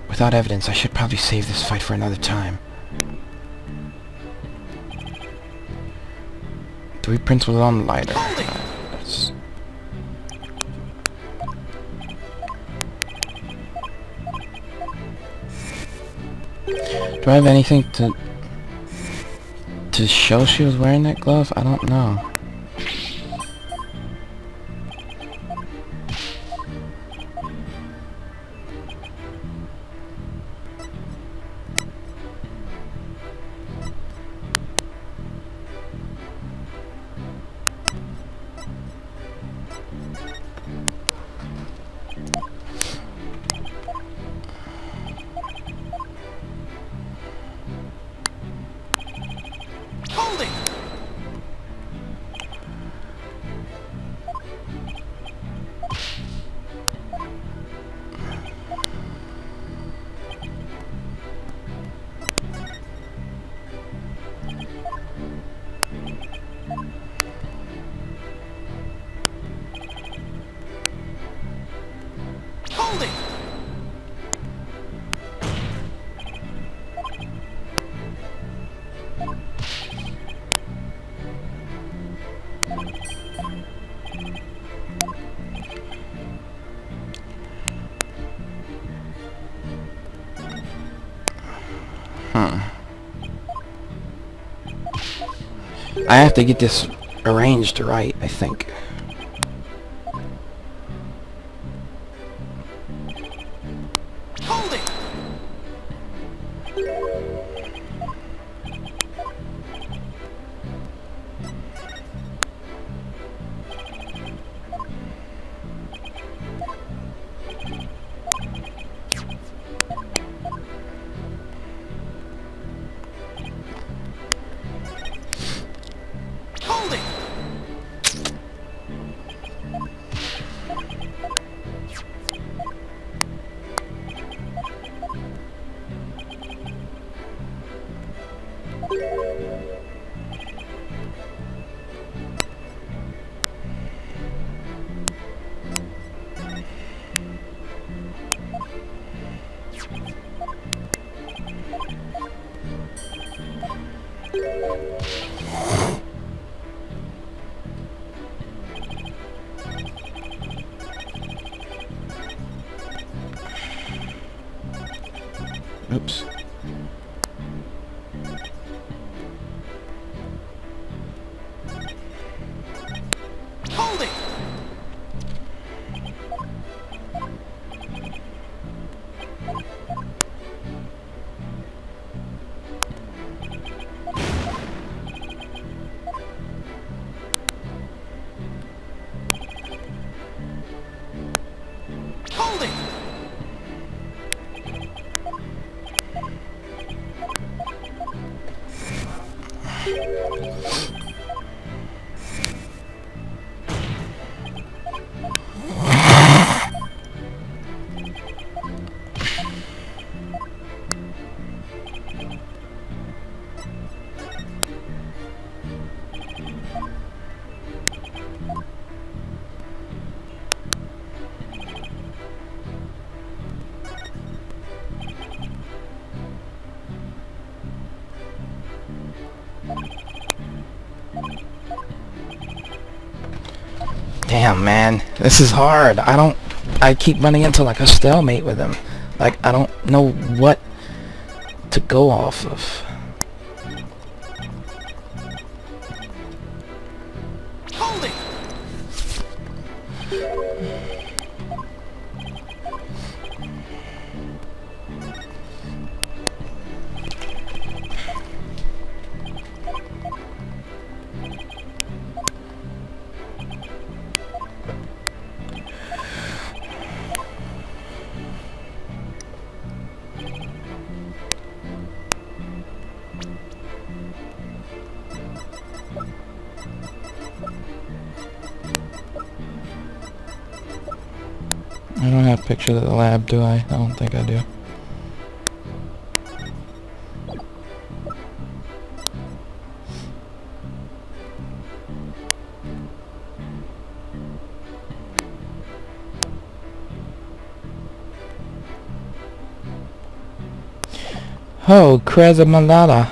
Without evidence, I should probably save this fight for another time. 3 prints were on the lighter. That's... Do I have anything to show she was wearing that glove? I don't know. Hold it! Hold it! I have to get this arranged right, I think. Hold it! Oops. Hold it! Hold it! Damn, man. This is hard. I keep running into like a stalemate with him. Like, I don't know what to go off of. Hold it! I don't have pictures of the lab, do I? I don't think I do. Oh, Kreza Malala.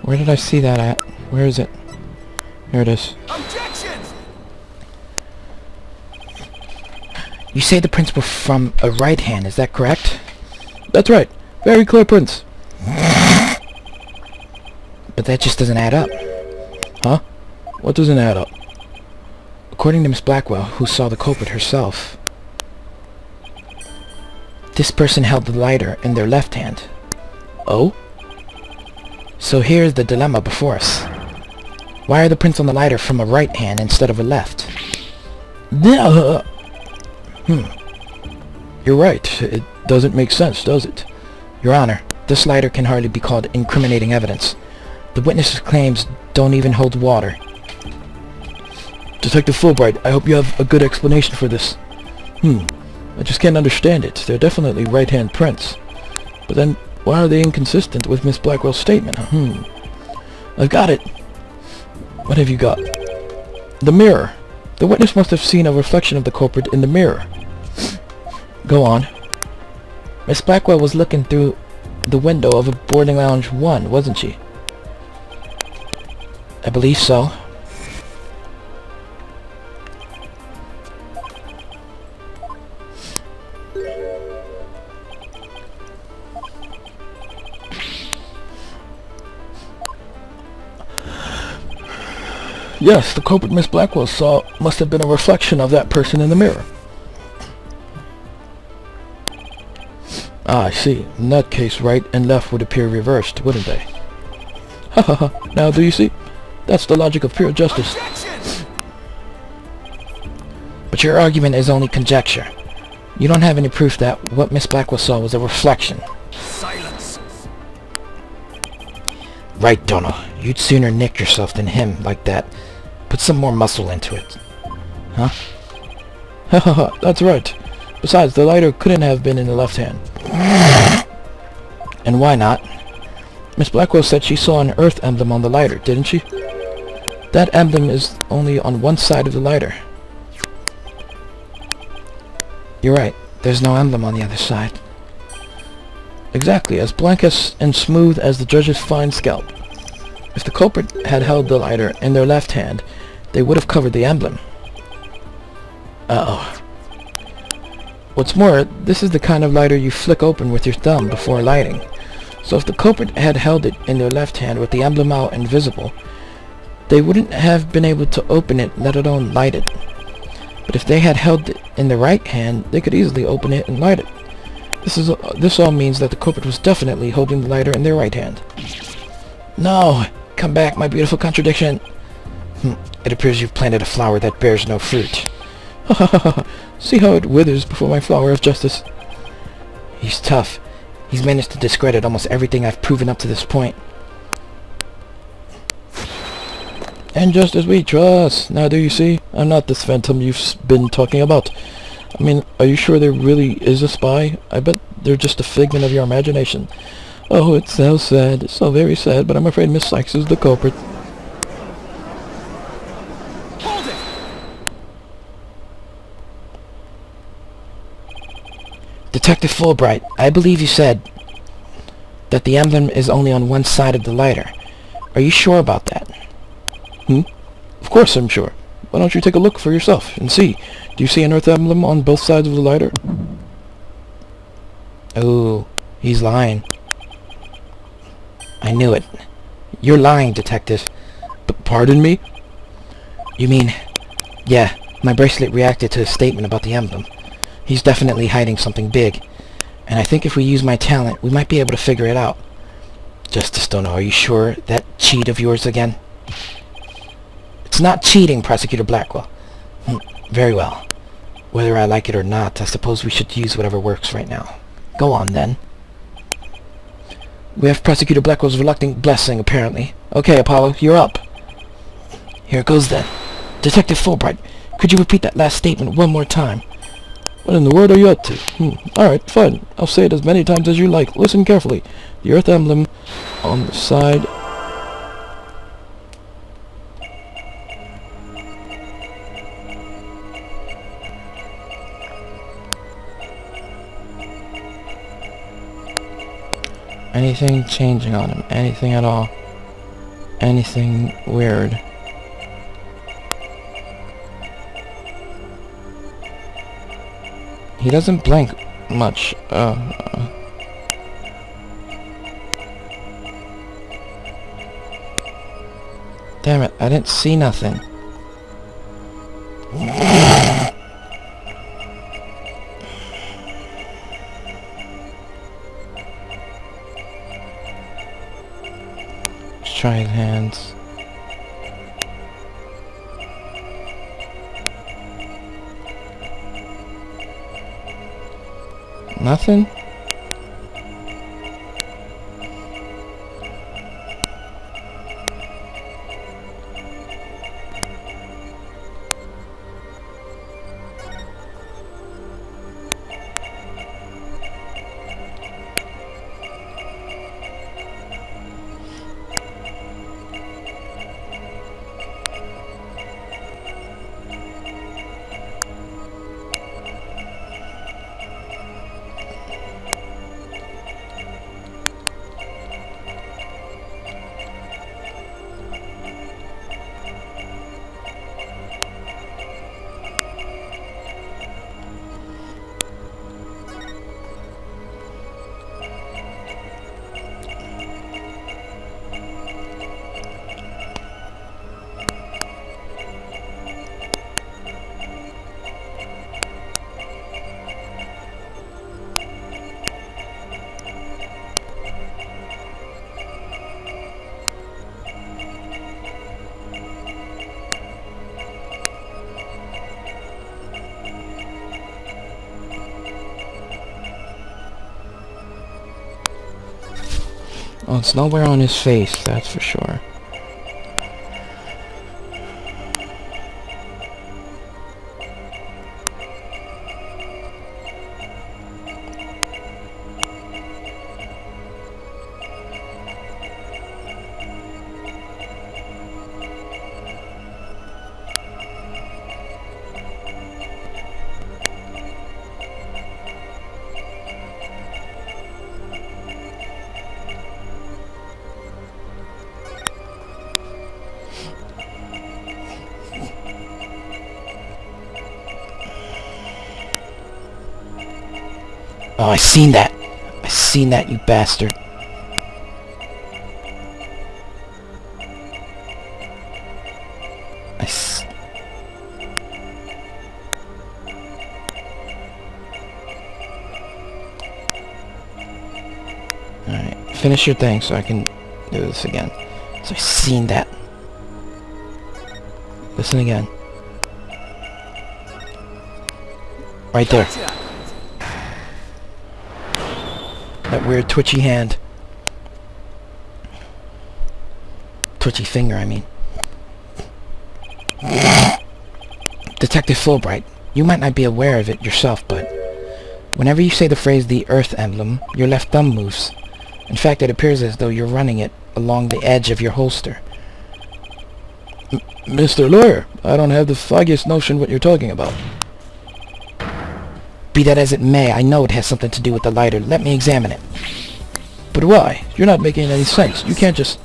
Where did I see that at? Where is it? Here it is. Objections! You say the prints were from a right hand, is that correct? That's right. Very clear prints. But that just doesn't add up. Huh? What doesn't add up? According to Miss Blackwell, who saw the culprit herself, this person held the lighter in their left hand. Oh? So here's the dilemma before us. Why are the prints on the lighter from a right hand instead of a left? You're right. It doesn't make sense, does it? Your Honor, this lighter can hardly be called incriminating evidence. The witness's claims don't even hold water. Detective Fullbright, I hope you have a good explanation for this. I just can't understand it. They're definitely right-hand prints. But then, why are they inconsistent with Miss Blackwell's statement? I've got it. What have you got? The mirror. The witness must have seen a reflection of the culprit in the mirror. Go on. Miss Blackwell was looking through the window of a boarding lounge 1, wasn't she? I believe so. Yes, the culprit Miss Blackwell saw must have been a reflection of that person in the mirror. Ah, I see. In that case, right and left would appear reversed, wouldn't they? Ha ha ha. Now do you see? That's the logic of pure justice. Objections! But your argument is only conjecture. You don't have any proof that what Miss Blackwell saw was a reflection. Silence! Right, Donald. You'd sooner nick yourself than him like that. Put some more muscle into it. Huh? Ha ha ha. That's right. Besides, the lighter couldn't have been in the left hand. And why not? Miss Blackwell said she saw an Earth emblem on the lighter, didn't she? That emblem is only on one side of the lighter. You're right. There's no emblem on the other side. Exactly, as blank and smooth as the judge's fine scalp. If the culprit had held the lighter in their left hand, they would have covered the emblem. Uh-oh. What's more, this is the kind of lighter you flick open with your thumb before lighting. So if the culprit had held it in their left hand with the emblem out and visible, they wouldn't have been able to open it, let alone light it. But if they had held it in the right hand, they could easily open it and light it. This all means that the culprit was definitely holding the lighter in their right hand. No! Come back, my beautiful contradiction! It appears you've planted a flower that bears no fruit. Ha ha ha ha! See how it withers before my flower of justice. He's tough. He's managed to discredit almost everything I've proven up to this point. And just as we trust. Now do you see? I'm not this phantom you've been talking about. I mean, are you sure there really is a spy? I bet they're just a figment of your imagination. Oh, it's so sad. So very sad, but I'm afraid Miss Sykes is the culprit. Hold it! Detective Fullbright, I believe you said that the emblem is only on one side of the lighter. Are you sure about that? Of course I'm sure. Why don't you take a look for yourself and see? Do you see an earth emblem on both sides of the lighter? Oh, he's lying. I knew it. You're lying, Detective. Pardon me? You mean... Yeah, my bracelet reacted to his statement about the emblem. He's definitely hiding something big. And I think if we use my talent, we might be able to figure it out. Justice Stoner, are you sure that cheat of yours again? It's not cheating, Prosecutor Blackwell. Very well. Whether I like it or not, I suppose we should use whatever works right now. Go on, then. We have Prosecutor Blackwell's reluctant blessing, apparently. Okay, Apollo, you're up. Here it goes, then. Detective Fullbright, could you repeat that last statement one more time? What in the world are you up to? Alright, fine. I'll say it as many times as you like. Listen carefully. The earth emblem on the side... Anything changing on him? Anything at all? Anything weird? He doesn't blink much. Damn it, I didn't see nothing. Let's try his hands. Nothing? Oh, it's nowhere on his face, that's for sure. Oh, I seen that. I seen that, you bastard. Alright, finish your thing so I can do this again. So I seen that. Listen again. Right there. That weird twitchy hand. Twitchy finger, I mean. Detective Fullbright, you might not be aware of it yourself, but whenever you say the phrase the Earth emblem, your left thumb moves. In fact, it appears as though you're running it along the edge of your holster. Mr. Lawyer, I don't have the foggiest notion what you're talking about. Be that as it may, I know it has something to do with the lighter. Let me examine it. But why? You're not making any sense. You can't just...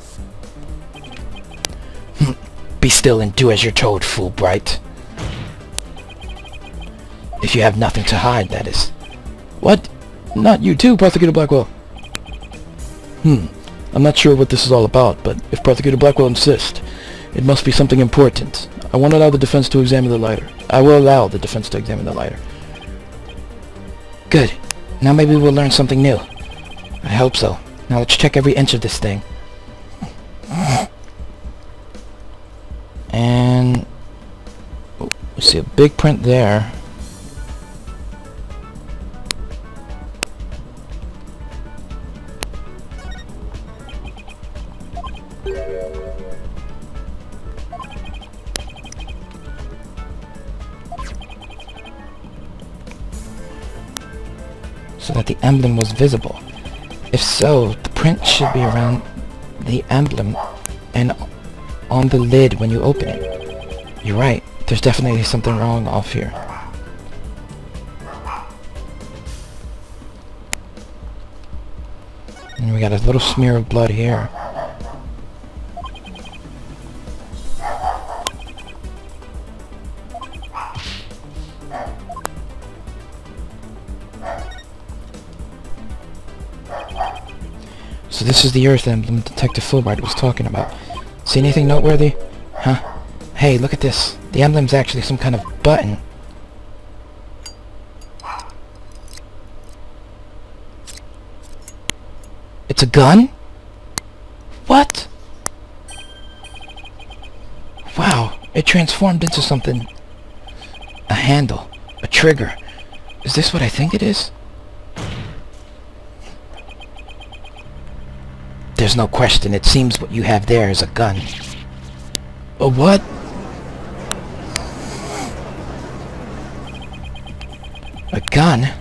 Be still and do as you're told, Fullbright. If you have nothing to hide, that is. What? Not you too, Prosecutor Blackwell. I'm not sure what this is all about, but if Prosecutor Blackwell insists, it must be something important. I won't allow the defense to examine the lighter. I will allow the defense to examine the lighter. Good. Now maybe we'll learn something new. I hope so. Now let's check every inch of this thing. And... oh, we see a big print there. So that the emblem was visible. If so, the print should be around the emblem and on the lid when you open it. You're right, there's definitely something wrong off here. And we got a little smear of blood here. So this is the Earth emblem Detective Fullbright was talking about. See anything noteworthy? Huh? Hey, look at this. The emblem's actually some kind of button. It's a gun? What? Wow, it transformed into something. A handle. A trigger. Is this what I think it is? There's no question. It seems what you have there is a gun. A what? A gun?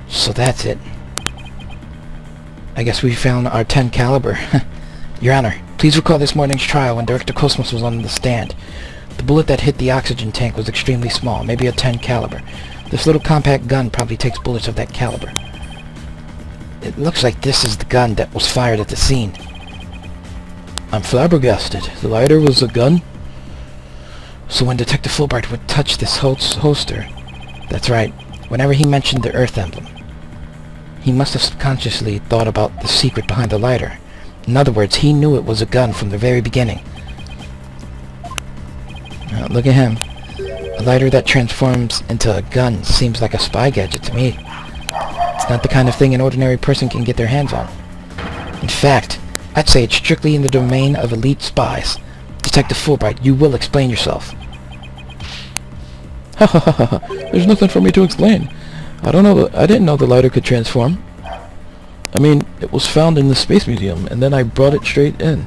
So that's it. I guess we found our 10 caliber. Your Honor, please recall this morning's trial when Director Cosmos was on the stand. The bullet that hit the oxygen tank was extremely small, maybe a 10 caliber. This little compact gun probably takes bullets of that caliber. It looks like this is the gun that was fired at the scene. I'm flabbergasted. The lighter was a gun? So when Detective Fullbright would touch this holster... That's right. Whenever he mentioned the Earth emblem, he must have subconsciously thought about the secret behind the lighter. In other words, he knew it was a gun from the very beginning. Now, look at him. A lighter that transforms into a gun seems like a spy gadget to me. It's not the kind of thing an ordinary person can get their hands on. In fact, I'd say it's strictly in the domain of elite spies. Detective Fullbright, you will explain yourself. Ha ha ha ha. There's nothing for me to explain. I didn't know the lighter could transform. I mean, it was found in the Space Museum, and then I brought it straight in.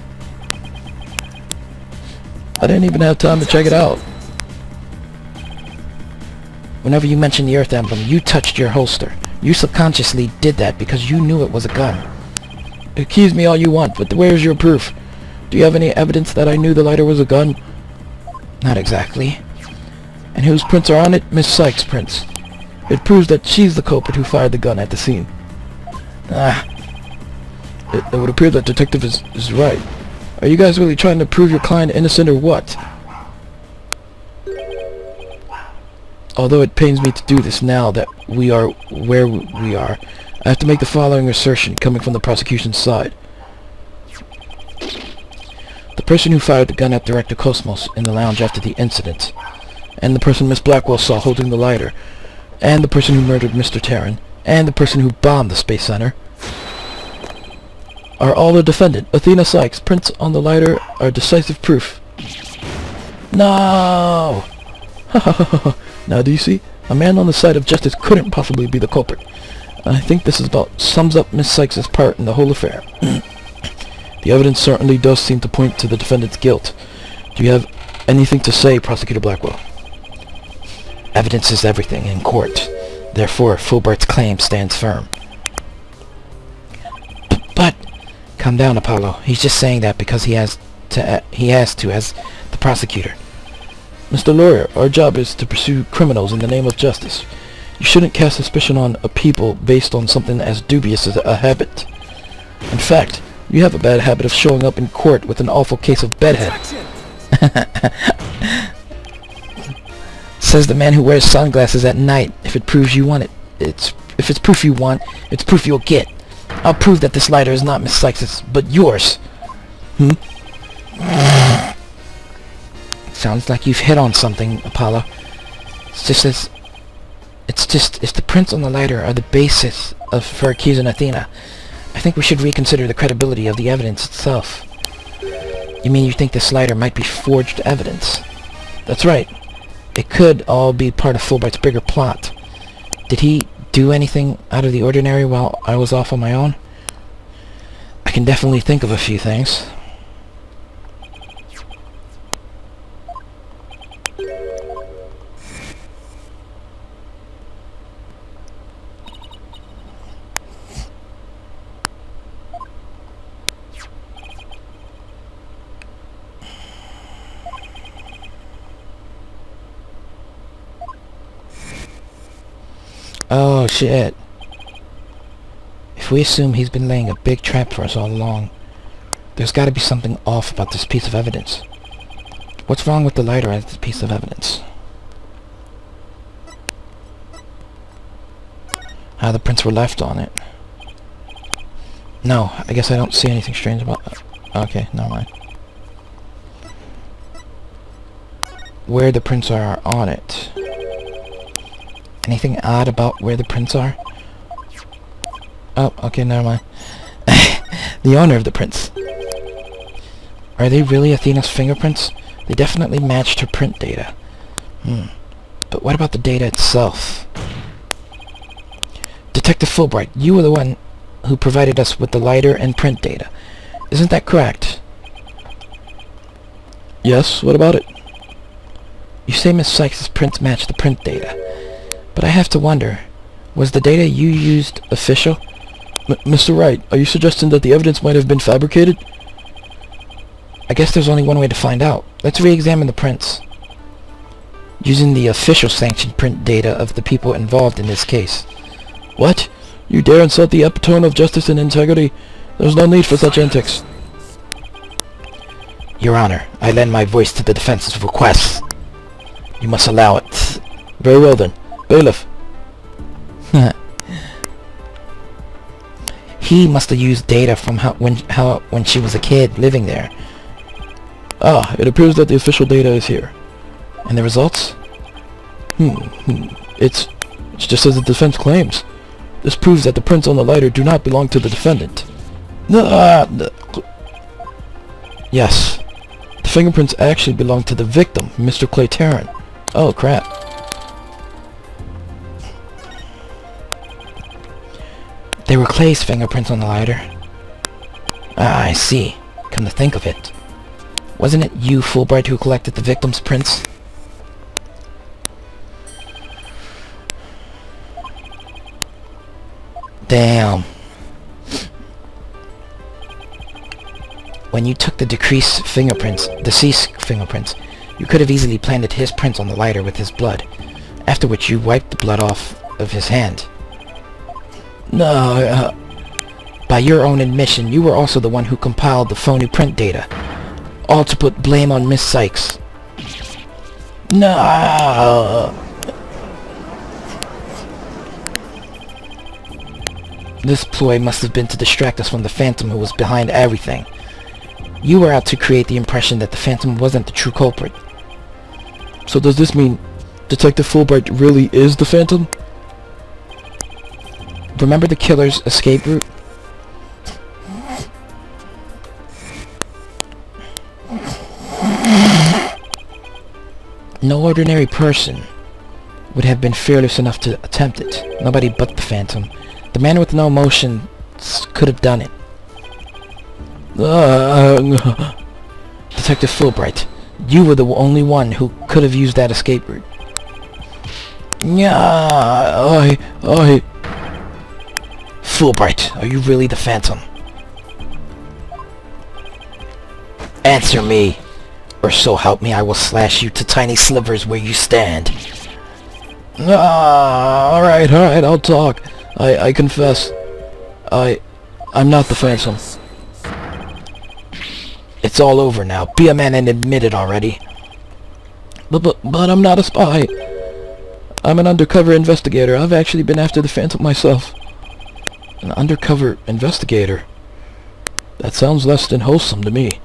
I didn't even have time to check it out. Whenever you mentioned the Earth emblem, you touched your holster. You subconsciously did that because you knew it was a gun. Accuse me all you want, but where's your proof? Do you have any evidence that I knew the lighter was a gun? Not exactly. And whose prints are on it? Miss Sykes' prints. It proves that she's the culprit who fired the gun at the scene. It would appear that Detective is right. Are you guys really trying to prove your client innocent or what? Although it pains me to do this now that we are where we are, I have to make the following assertion coming from the prosecution's side. The person who fired the gun at Director Cosmos in the lounge after the incident, and the person Miss Blackwell saw holding the lighter, and the person who murdered Mr. Terran, and the person who bombed the Space Center, are all the defendant. Athena Sykes' prints on the lighter are decisive proof. No! Now do you see? A man on the side of justice couldn't possibly be the culprit. I think this sums up Miss Sykes' part in the whole affair. The evidence certainly does seem to point to the defendant's guilt. Do you have anything to say, Prosecutor Blackwell? Evidence is everything in court. Therefore, Fullbright's claim stands firm. But... Calm down, Apollo. He's just saying that because he has to as the prosecutor. Mr. Lawyer, our job is to pursue criminals in the name of justice. You shouldn't cast suspicion on a people based on something as dubious as a habit. In fact, you have a bad habit of showing up in court with an awful case of bedhead. Says the man who wears sunglasses at night. If it proves you want it, if it's proof you want, it's proof you'll get. I'll prove that this lighter is not Miss Sykes', but yours. Sounds like you've hit on something, Apollo. It's just if the prints on the lighter are the basis for accusing Athena, I think we should reconsider the credibility of the evidence itself. You mean you think this lighter might be forged evidence? That's right. It could all be part of Fullbright's bigger plot. Did he do anything out of the ordinary while I was off on my own? I can definitely think of a few things. Oh, shit. If we assume he's been laying a big trap for us all along, there's gotta be something off about this piece of evidence. What's wrong with the lighter as a piece of evidence? How the prints were left on it. No, I guess I don't see anything strange about that. Okay, never mind. Where the prints are on it. Anything odd about where the prints are? Oh, okay, never mind. The owner of the prints. Are they really Athena's fingerprints? They definitely matched her print data. But what about the data itself? Detective Fullbright, you were the one who provided us with the lighter and print data. Isn't that correct? Yes, what about it? You say Miss Sykes' prints match the print data. But I have to wonder, was the data you used official? Mr. Wright, are you suggesting that the evidence might have been fabricated? I guess there's only one way to find out. Let's re-examine the prints. Using the official sanctioned print data of the people involved in this case. What? You dare insult the epitome of justice and integrity? There's no need for such antics. Your Honor, I lend my voice to the defense's requests. You must allow it. Very well then. Bailiff. He must have used data from when she was a kid living there. Ah, it appears that the official data is here. And the results? It's just as the defense claims. This proves that the prints on the lighter do not belong to the defendant. Yes. The fingerprints actually belong to the victim, Mr. Clay Terran. Oh, crap. They were Clay's fingerprints on the lighter. Ah, I see. Come to think of it. Wasn't it you, Fullbright, who collected the victim's prints? Damn. When you took the deceased fingerprints, you could have easily planted his prints on the lighter with his blood, after which you wiped the blood off of his hand. No, by your own admission, you were also the one who compiled the phony print data, all to put blame on Miss Sykes. No! This ploy must have been to distract us from the Phantom who was behind everything. You were out to create the impression that the Phantom wasn't the true culprit. So does this mean Detective Fullbright really is the Phantom? Remember the killer's escape route? No ordinary person would have been fearless enough to attempt it. Nobody but the Phantom. The man with no emotions could have done it. Detective Fullbright, you were the only one who could have used that escape route. Fullbright, are you really the Phantom? Answer me, or so help me I will slash you to tiny slivers where you stand. Alright, I'll talk. I confess. I'm not the Phantom. It's all over now. Be a man and admit it already. But I'm not a spy. I'm an undercover investigator. I've actually been after the Phantom myself. An undercover investigator? That sounds less than wholesome to me.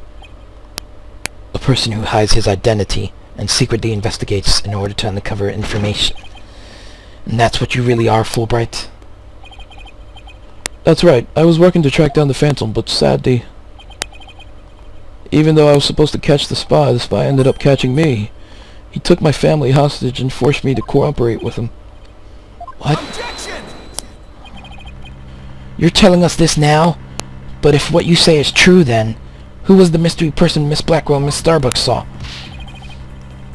A person who hides his identity and secretly investigates in order to uncover information. And that's what you really are, Fullbright? That's right. I was working to track down the Phantom, but sadly, even though I was supposed to catch the spy ended up catching me. He took my family hostage and forced me to cooperate with him. What? Objection! You're telling us this now? But if what you say is true, then who was the mystery person Miss Blackwell and Miss Starbucks saw?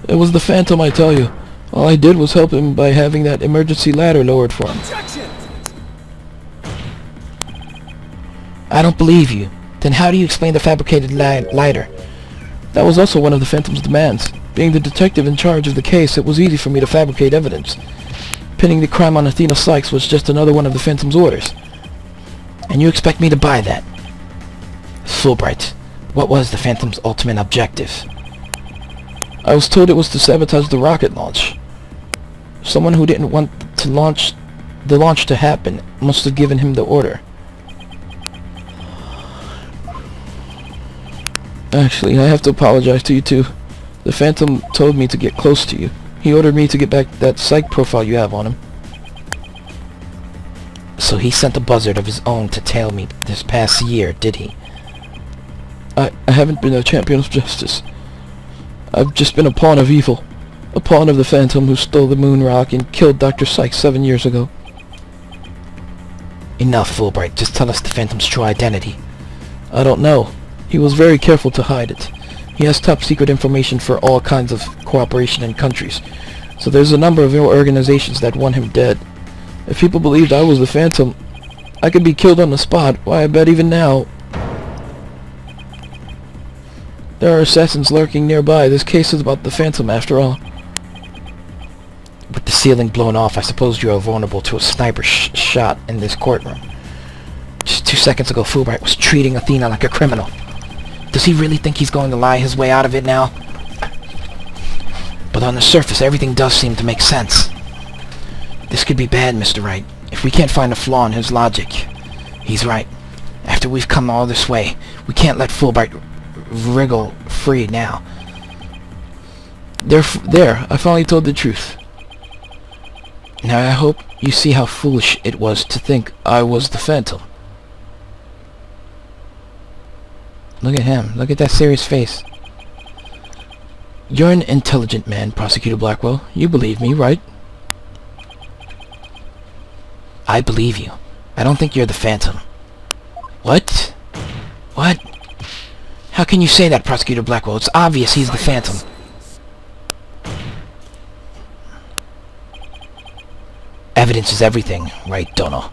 It was the Phantom, I tell you. All I did was help him by having that emergency ladder lowered for him. Objection! I don't believe you. Then how do you explain the fabricated lighter? That was also one of the Phantom's demands. Being the detective in charge of the case, it was easy for me to fabricate evidence. Pinning the crime on Athena Sykes was just another one of the Phantom's orders. And you expect me to buy that? Fullbright, what was the Phantom's ultimate objective? I was told it was to sabotage the rocket launch. Someone who didn't want the launch to happen must have given him the order. Actually, I have to apologize to you too. The Phantom told me to get close to you. He ordered me to get back that psych profile you have on him. So he sent a buzzard of his own to tail me this past year, did he? I haven't been a champion of justice. I've just been a pawn of evil. A pawn of the Phantom who stole the moon rock and killed Dr. Sykes 7 years ago. Enough, Fullbright. Just tell us the Phantom's true identity. I don't know. He was very careful to hide it. He has top secret information for all kinds of cooperation in countries. So there's a number of organizations that want him dead. If people believed I was the Phantom, I could be killed on the spot. Why, I bet even now there are assassins lurking nearby. This case is about the Phantom after all. With the ceiling blown off, I suppose you are vulnerable to a sniper shot in this courtroom. Just 2 seconds ago, Fullbright was treating Athena like a criminal. Does he really think he's going to lie his way out of it now? But on the surface, everything does seem to make sense. This could be bad, Mr. Wright. If we can't find a flaw in his logic. He's right. After we've come all this way, we can't let Fullbright wriggle free now. There, I finally told the truth. Now I hope you see how foolish it was to think I was the Phantom. Look at him. Look at that serious face. You're an intelligent man, Prosecutor Blackwell. You believe me, right? I believe you. I don't think you're the Phantom. What? What? How can you say that, Prosecutor Blackwell? It's obvious he's the Phantom. Evidence is everything, right, Dono?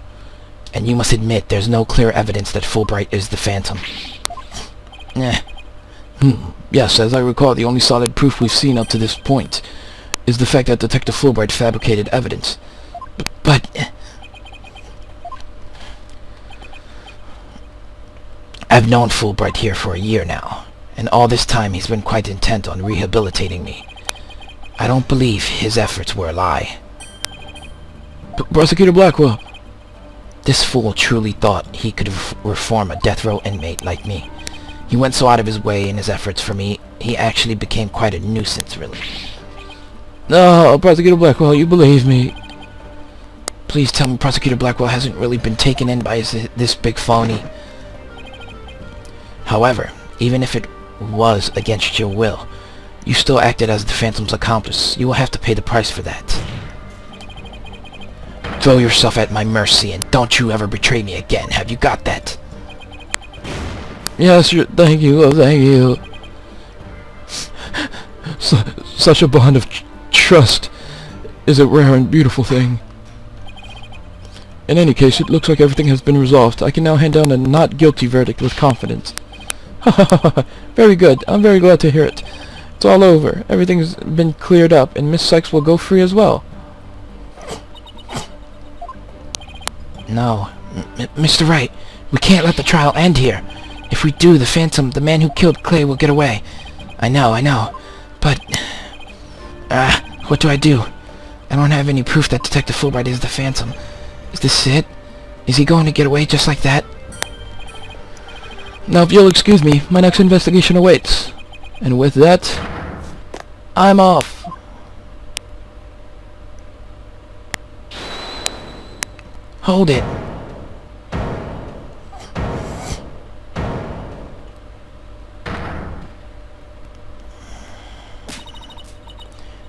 And you must admit there's no clear evidence that Fullbright is the Phantom. Yes, as I recall, the only solid proof we've seen up to this point is the fact that Detective Fullbright fabricated evidence. But I've known Fullbright here for a year now, and all this time he's been quite intent on rehabilitating me. I don't believe his efforts were a lie. Prosecutor Blackwell. This fool truly thought he could reform a death row inmate like me. He went so out of his way in his efforts for me, he actually became quite a nuisance, really. No, Prosecutor Blackwell, you believe me. Please tell me Prosecutor Blackwell hasn't really been taken in by this big phony. However, even if it was against your will, you still acted as the Phantom's accomplice. You will have to pay the price for that. Throw yourself at my mercy, and don't you ever betray me again. Have you got that? Yes, thank you, oh, thank you. Such a bond of trust is a rare and beautiful thing. In any case, it looks like everything has been resolved. I can now hand down a not guilty verdict with confidence. Very good. I'm very glad to hear it. It's all over. Everything's been cleared up, and Miss Sykes will go free as well. No, Mr. Wright, we can't let the trial end here. If we do, the Phantom, the man who killed Clay, will get away. I know. But, what do I do? I don't have any proof that Detective Fullbright is the Phantom. Is this it? Is he going to get away just like that? Now, if you'll excuse me, my next investigation awaits. And with that, I'm off. Hold it.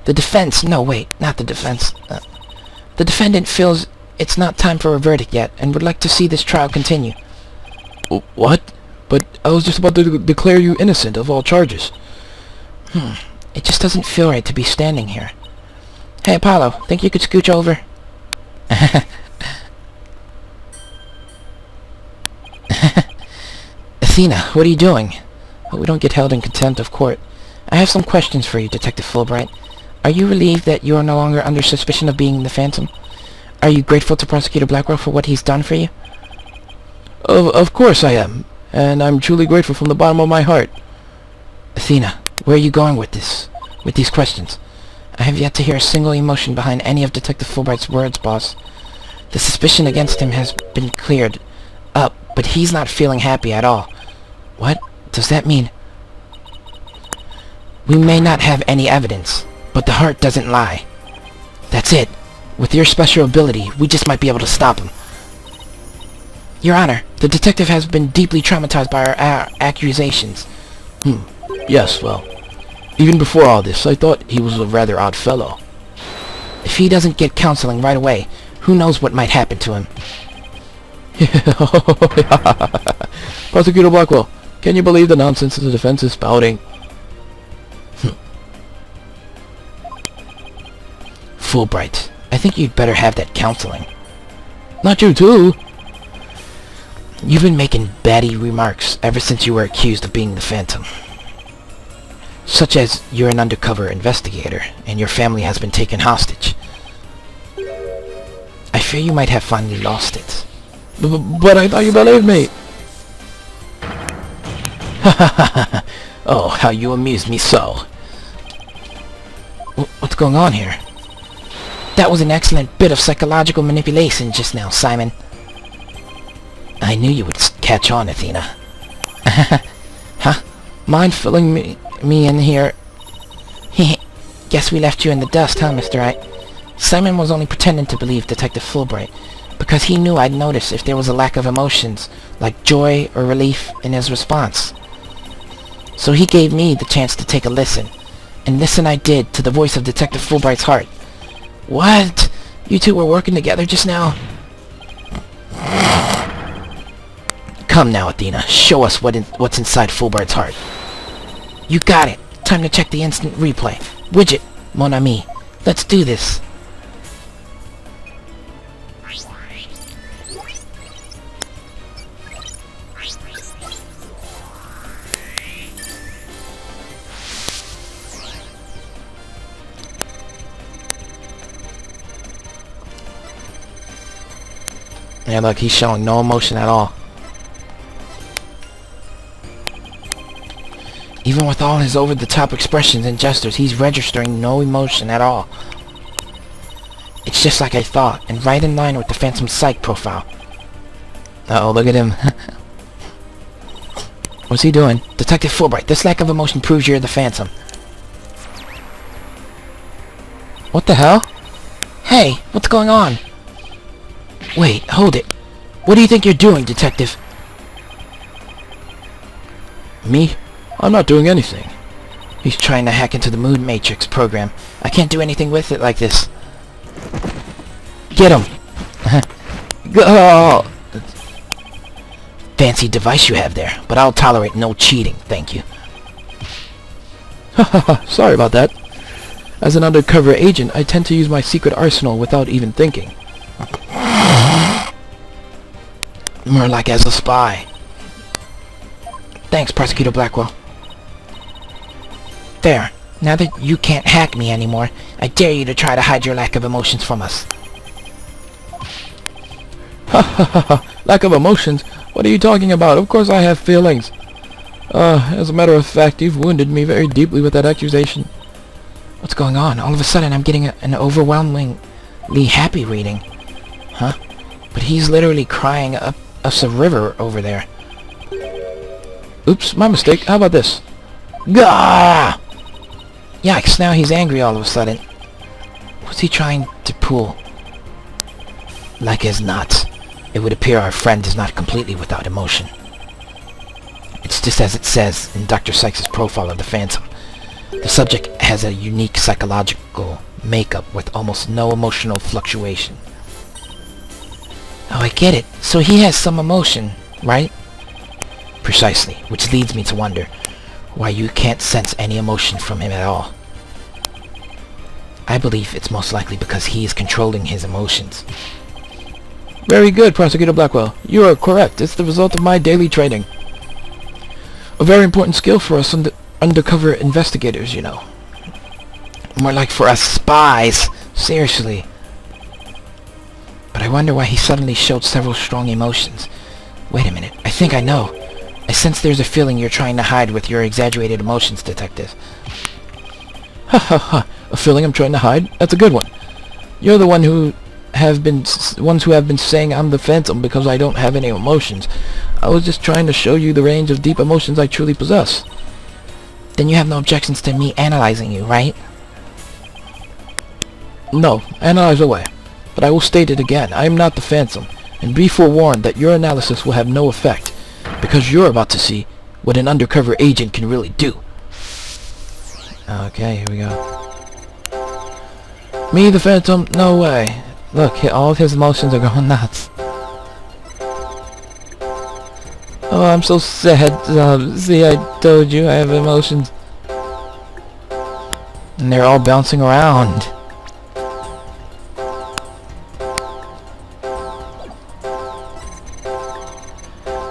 The defense... No, wait, not the defense. The defendant feels it's not time for a verdict yet, and would like to see this trial continue. What? But I was just about to declare you innocent of all charges. It just doesn't feel right to be standing here. Hey, Apollo, think you could scooch over? Athena, what are you doing? Hope we don't get held in contempt of court. I have some questions for you, Detective Fullbright. Are you relieved that you are no longer under suspicion of being the Phantom? Are you grateful to Prosecutor Blackwell for what he's done for you? Of course I am. And I'm truly grateful from the bottom of my heart. Athena, where are you going with this? With these questions? I have yet to hear a single emotion behind any of Detective Fullbright's words, boss. The suspicion against him has been cleared up, but he's not feeling happy at all. What? Does that mean? We may not have any evidence, but the heart doesn't lie. That's it. With your special ability, we just might be able to stop him. Your Honor, the detective has been deeply traumatized by our accusations. Yes, well, even before all this, I thought he was a rather odd fellow. If he doesn't get counseling right away, who knows what might happen to him. Prosecutor Blackwell, can you believe the nonsense the defense is spouting? Fullbright, I think you'd better have that counseling. Not you too. You've been making batty remarks ever since you were accused of being the Phantom. Such as you're an undercover investigator, and your family has been taken hostage. I fear you might have finally lost it. But I thought you believed me. Oh, how you amuse me so. What's going on here? That was an excellent bit of psychological manipulation just now, Simon. I knew you would catch on, Athena. Huh? Mind filling me in here? Guess we left you in the dust, huh, Mr. Wright? Simon was only pretending to believe Detective Fullbright, because he knew I'd notice if there was a lack of emotions, like joy or relief, in his response. So he gave me the chance to take a listen. And listen I did to the voice of Detective Fullbright's heart. What? You two were working together just now? Come now, Athena. Show us what's inside Fullbright's heart. You got it. Time to check the instant replay. Widget, mon ami. Let's do this. Yeah, look, he's showing no emotion at all. Even with all his over-the-top expressions and gestures, he's registering no emotion at all. It's just like I thought, and right in line with the Phantom Psych profile. Uh-oh, look at him. What's he doing? Detective Fullbright, this lack of emotion proves you're the Phantom. What the hell? Hey, what's going on? Wait, hold it. What do you think you're doing, Detective? Me? I'm not doing anything. He's trying to hack into the Moon Matrix program. I can't do anything with it like this. Get him! Go! Fancy device you have there, but I'll tolerate no cheating, thank you. Hahaha, sorry about that. As an undercover agent, I tend to use my secret arsenal without even thinking. More like as a spy. Thanks, Prosecutor Blackwell. There. Now that you can't hack me anymore, I dare you to try to hide your lack of emotions from us. Ha ha ha ha. Lack of emotions? What are you talking about? Of course I have feelings. As a matter of fact, you've wounded me very deeply with that accusation. What's going on? All of a sudden I'm getting an overwhelmingly happy reading. Huh? But he's literally crying up us a river over there. Oops, my mistake. How about this? Gah! Yikes, now he's angry all of a sudden. What's he trying to pull? Like as not, it would appear our friend is not completely without emotion. It's just as it says in Dr. Sykes' profile of the Phantom. The subject has a unique psychological makeup with almost no emotional fluctuation. Oh, I get it. So he has some emotion, right? Precisely, which leads me to wonder why you can't sense any emotion from him at all. I believe it's most likely because he is controlling his emotions. Very good, Prosecutor Blackwell. You are correct. It's the result of my daily training. A very important skill for us undercover investigators, you know. More like for us spies. Seriously. But I wonder why he suddenly showed several strong emotions. Wait a minute. I think I know. I sense there's a feeling you're trying to hide with your exaggerated emotions, Detective. Ha ha ha. A feeling I'm trying to hide? That's a good one. You're the ones who have been saying I'm the Phantom because I don't have any emotions. I was just trying to show you the range of deep emotions I truly possess. Then you have no objections to me analyzing you, right? No, analyze away. But I will state it again. I am not the Phantom. And be forewarned that your analysis will have no effect, because you're about to see what an undercover agent can really do. Okay, here we go. Me, the Phantom? No way. Look, all of his emotions are going nuts. Oh, I'm so sad. See, I told you I have emotions. And they're all bouncing around.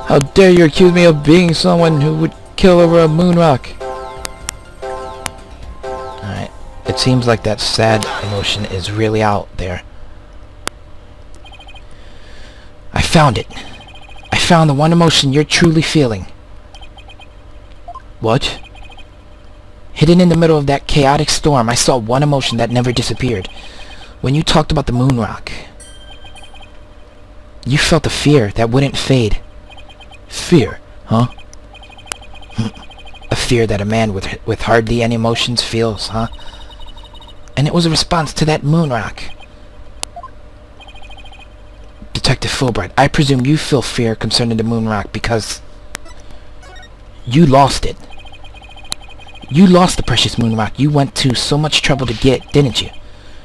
How dare you accuse me of being someone who would kill over a moon rock? Alright. It seems like that sad emotion is really out there. I found it. I found the one emotion you're truly feeling. What? Hidden in the middle of that chaotic storm, I saw one emotion that never disappeared. When you talked about the moon rock, you felt a fear that wouldn't fade. Fear, huh? A fear that a man with hardly any emotions feels, huh? And it was a response to that moon rock. Detective Fullbright, I presume you feel fear concerning the moon rock because you lost it. You lost the precious moon rock you went to so much trouble to get, didn't you?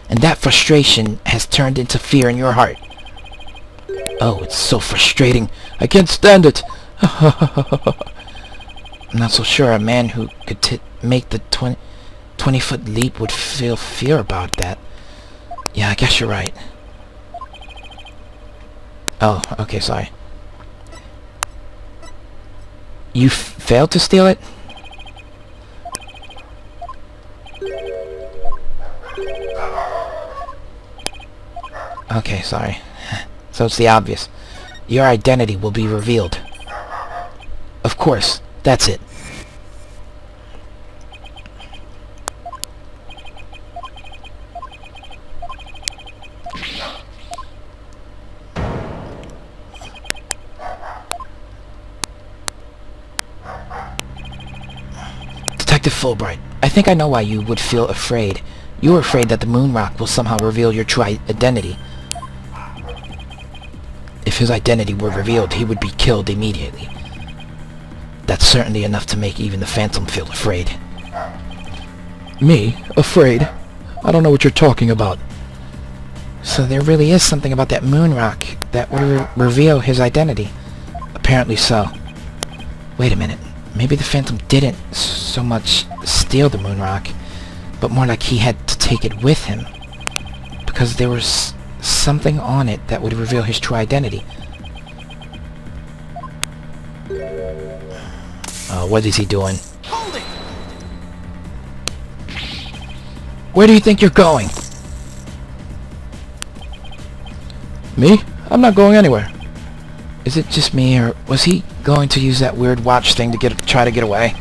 And that frustration has turned into fear in your heart. Oh, it's so frustrating. I can't stand it. I'm not so sure a man who could make the 20-foot leap would feel fear about that. Yeah, I guess you're right. Oh, okay, sorry. You failed to steal it? Okay, sorry. So it's the obvious. Your identity will be revealed. Of course, that's it. Fullbright. I think I know why you would feel afraid. You are afraid that the moon rock will somehow reveal your true identity. If his identity were revealed, he would be killed immediately. That's certainly enough to make even the Phantom feel afraid. Me? Afraid? I don't know what you're talking about. So there really is something about that moon rock that would reveal his identity. Apparently so. Wait a minute. Maybe the Phantom didn't so much steal the moon rock, but more like he had to take it with him. Because there was something on it that would reveal his true identity. What is he doing? Hold it! Where do you think you're going? Me? I'm not going anywhere. Is it just me, or was he going to use that weird watch thing to try to get away?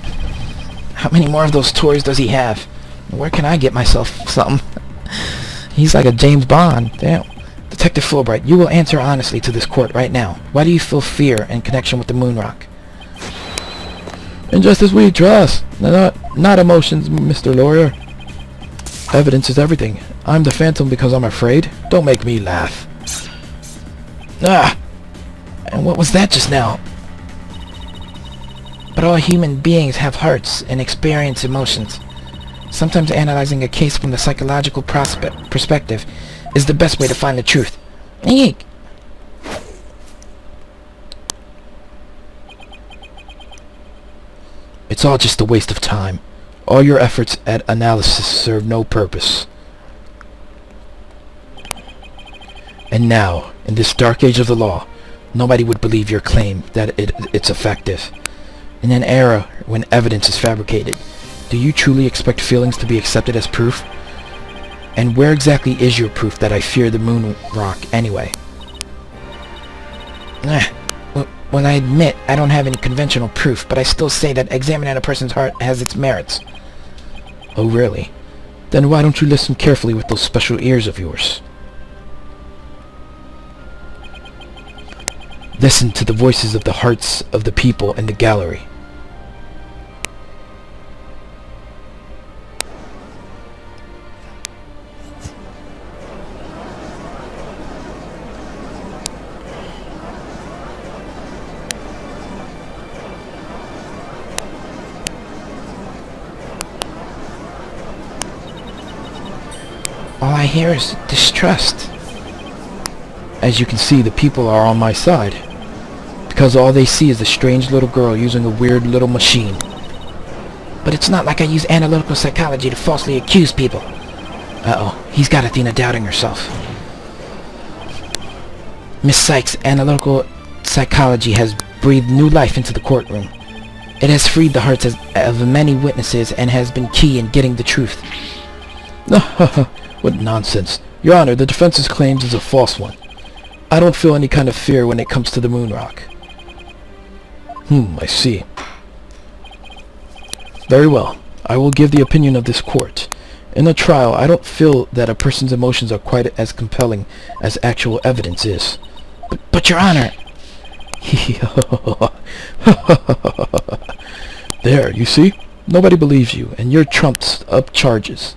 How many more of those toys does he have? Where can I get myself something? He's like a James Bond. Damn. Detective Fullbright, you will answer honestly to this court right now. Why do you feel fear in connection with the moon rock? And just as we trust, not emotions, Mr. Lawyer. Evidence is everything. I'm the Phantom because I'm afraid. Don't make me laugh. Ah! And what was that just now? But all human beings have hearts and experience emotions. Sometimes analyzing a case from the psychological perspective is the best way to find the truth. Eek! It's all just a waste of time. All your efforts at analysis serve no purpose. And now, in this dark age of the law, nobody would believe your claim that it's effective. In an era when evidence is fabricated, do you truly expect feelings to be accepted as proof? And where exactly is your proof that I fear the moon rock anyway? Well, I admit I don't have any conventional proof, but I still say that examining a person's heart has its merits. Oh, really? Then why don't you listen carefully with those special ears of yours? Listen to the voices of the hearts of the people in the gallery. All I hear is distrust. As you can see, the people are on my side, because all they see is a strange little girl using a weird little machine. But it's not like I use analytical psychology to falsely accuse people. Uh-oh, he's got Athena doubting herself. Miss Sykes' analytical psychology has breathed new life into the courtroom. It has freed the hearts of many witnesses and has been key in getting the truth. What nonsense. Your Honor, the defense's claims is a false one. I don't feel any kind of fear when it comes to the moon rock. I see. Very well. I will give the opinion of this court. In a trial, I don't feel that a person's emotions are quite as compelling as actual evidence is. But Your Honor... There, you see? Nobody believes you, and you're trumped up charges.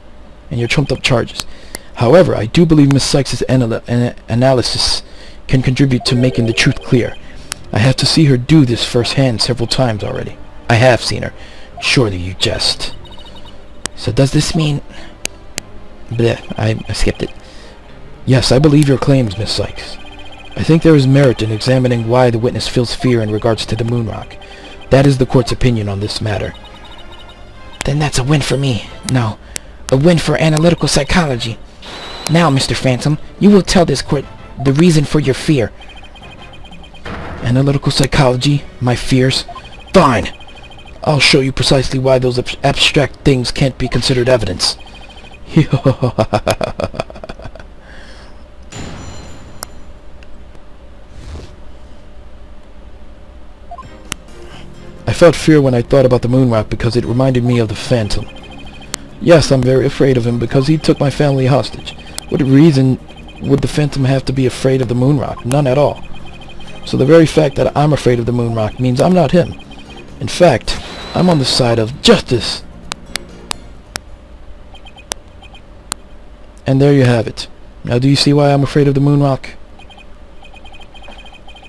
However, I do believe Miss Sykes' analysis can contribute to making the truth clear. I have to see her do this firsthand several times already. I have seen her. Surely you jest. So does this mean... Bleh, I skipped it. Yes, I believe your claims, Miss Sykes. I think there is merit in examining why the witness feels fear in regards to the moon rock. That is the court's opinion on this matter. Then that's a win for me. No, a win for analytical psychology. Now, Mr. Phantom, you will tell this court the reason for your fear. Analytical psychology? My fears? Fine! I'll show you precisely why those abstract things can't be considered evidence. I felt fear when I thought about the moon rock because it reminded me of the Phantom. Yes, I'm very afraid of him because he took my family hostage. What reason would the Phantom have to be afraid of the moon rock? None at all. So the very fact that I'm afraid of the moon rock means I'm not him. In fact, I'm on the side of justice. And there you have it. Now do you see why I'm afraid of the moon rock?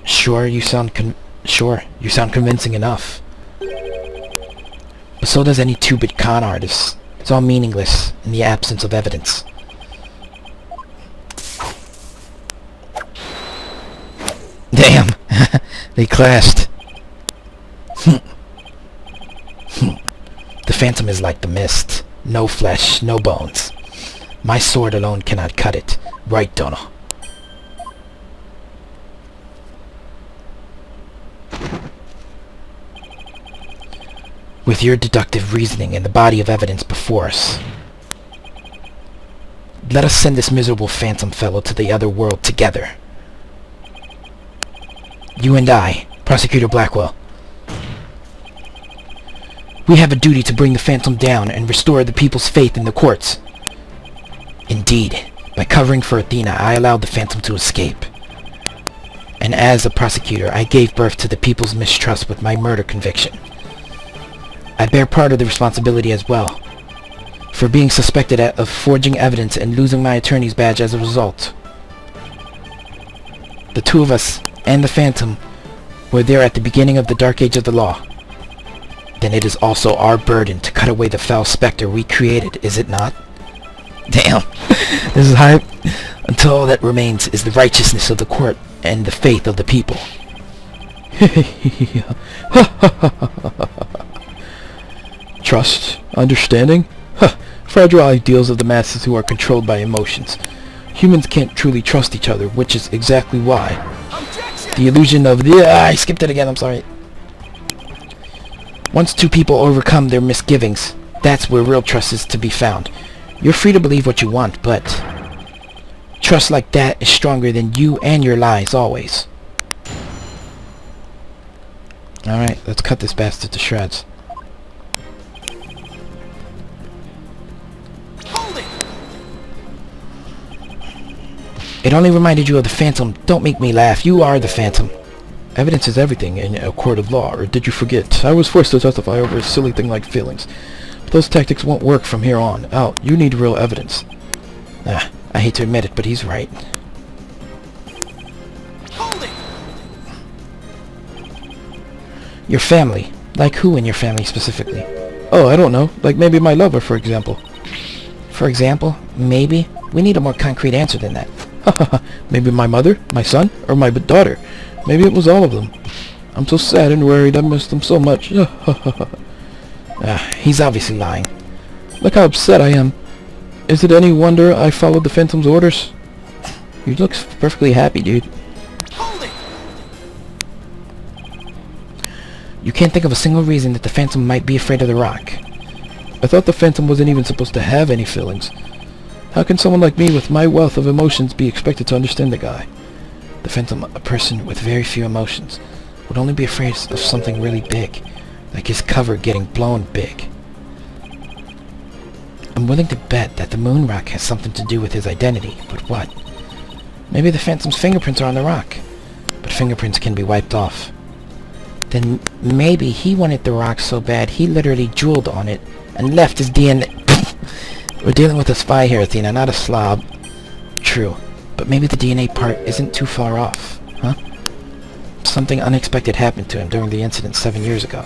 Sure, you sound convincing enough. But so does any two-bit con artist. It's all meaningless in the absence of evidence. Damn! They clashed. The Phantom is like the mist. No flesh, no bones. My sword alone cannot cut it. Right, Dono? With your deductive reasoning and the body of evidence before us, let us send this miserable Phantom fellow to the other world together. You and I, Prosecutor Blackwell. We have a duty to bring the Phantom down and restore the people's faith in the courts. Indeed, by covering for Athena, I allowed the Phantom to escape. And as a prosecutor, I gave birth to the people's mistrust with my murder conviction. I bear part of the responsibility as well, for being suspected of forging evidence and losing my attorney's badge as a result. The two of us and the Phantom were there at the beginning of the Dark Age of the law. Then it is also our burden to cut away the foul specter we created, is it not? Damn, this is hype. Until all that remains is the righteousness of the court and the faith of the people. Trust? Understanding? Fragile ideals of the masses who are controlled by emotions. Humans can't truly trust each other, which is exactly why. The illusion of I skipped it again, I'm sorry. Once two people overcome their misgivings, that's where real trust is to be found. You're free to believe what you want, but trust like that is stronger than you and your lies, always. Alright, let's cut this bastard to shreds. Hold it! It only reminded you of the Phantom. Don't make me laugh. You are the Phantom. Evidence is everything in a court of law, or did you forget? I was forced to testify over a silly thing like feelings. But those tactics won't work from here on out. You need real evidence. I hate to admit it, but he's right. Hold it! Your family. Like who in your family specifically? Oh, I don't know. Like maybe my lover, for example. For example? Maybe? We need a more concrete answer than that. Maybe my mother, my son, or my daughter. Maybe it was all of them. I'm so sad and worried. I missed them so much. He's obviously lying. Look how upset I am. Is it any wonder I followed the Phantom's orders? You look perfectly happy, dude. Hold it! You can't think of a single reason that the Phantom might be afraid of the rock. I thought the Phantom wasn't even supposed to have any feelings. How can someone like me with my wealth of emotions be expected to understand the guy? The Phantom, a person with very few emotions, would only be afraid of something really big, like his cover getting blown big. I'm willing to bet that the moon rock has something to do with his identity, but what? Maybe the Phantom's fingerprints are on the rock, but fingerprints can be wiped off. Then maybe he wanted the rock so bad he literally drooled on it and left his DNA. We're dealing with a spy here, Athena, not a slob. True, but maybe the DNA part isn't too far off, huh? Something unexpected happened to him during the incident 7 years ago.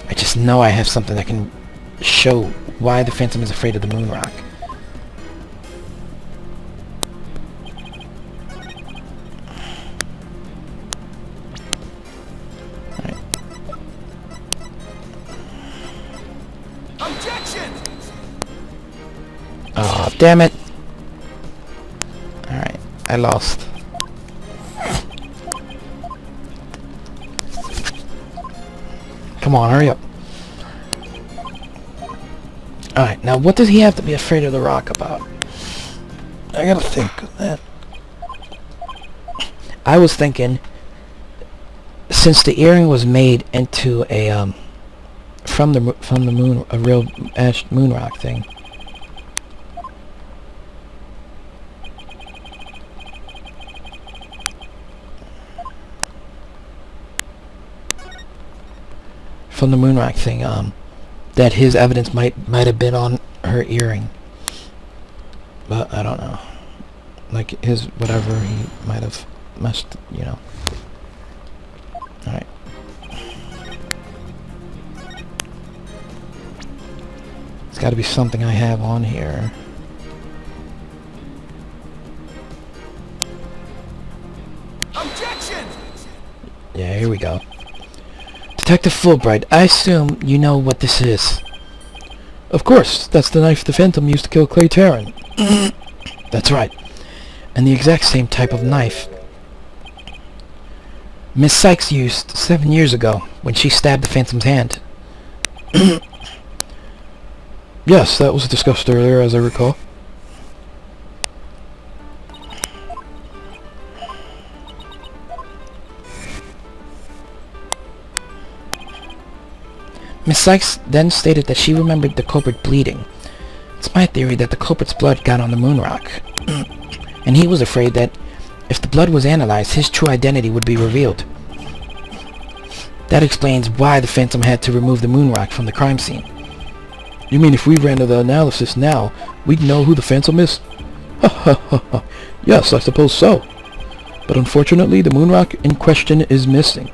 I just know I have something that can show why the Phantom is afraid of the moon rock. Objection! Oh, damn it. Alright, I lost. Come on, hurry up. Alright, now what does he have to be afraid of the rock about? I gotta think of that. I was thinking, since the earring was made into a, from the moon, a real ash moon rock thing. from the moon rock thing, that his evidence might have been on her earring. But I don't know. Like his whatever he might have messed, you know. Alright. It's gotta be something I have on here. Objection! Yeah, here we go. Detective Fullbright, I assume you know what this is. Of course, that's the knife the Phantom used to kill Clay Tarrant. That's right. And the exact same type of knife Miss Sykes used 7 years ago when she stabbed the Phantom's hand. Yes, that was discussed earlier, as I recall. Miss Sykes then stated that she remembered the culprit bleeding. It's my theory that the culprit's blood got on the moon rock. And he was afraid that if the blood was analyzed, his true identity would be revealed. That explains why the Phantom had to remove the moon rock from the crime scene. You mean if we ran the analysis now, we'd know who the Phantom is? Ha ha ha ha. Yes, I suppose so. But unfortunately, the moon rock in question is missing.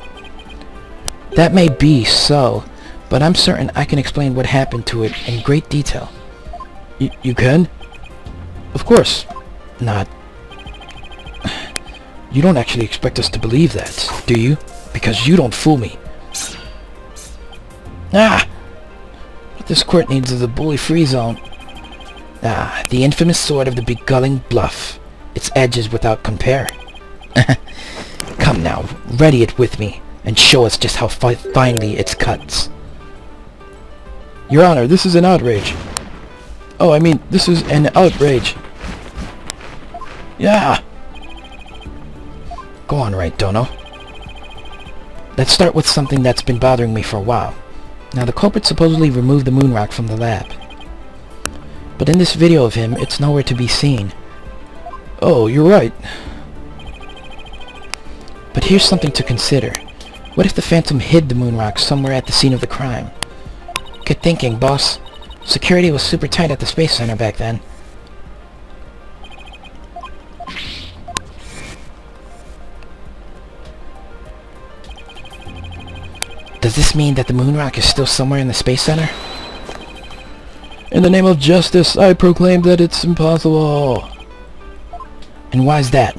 That may be so, but I'm certain I can explain what happened to it in great detail. You can? Of course. Not. You don't actually expect us to believe that, do you? Because you don't fool me. Ah! What this court needs is a bully-free zone. Ah, the infamous sword of the begulling bluff. Its edge is without compare. Come now, ready it with me, and show us just how finely it cuts. Your Honor, this is an outrage. Oh, I mean, this is an outrage. Yeah! Go on, right, Dono. Let's start with something that's been bothering me for a while. Now, the culprit supposedly removed the moon rock from the lab. But in this video of him, it's nowhere to be seen. Oh, you're right. But here's something to consider. What if the Phantom hid the moon rock somewhere at the scene of the crime? Good thinking, boss. Security was super tight at the Space Center back then. Does this mean that the moon rock is still somewhere in the Space Center? In the name of justice, I proclaim that it's impossible. And why's that?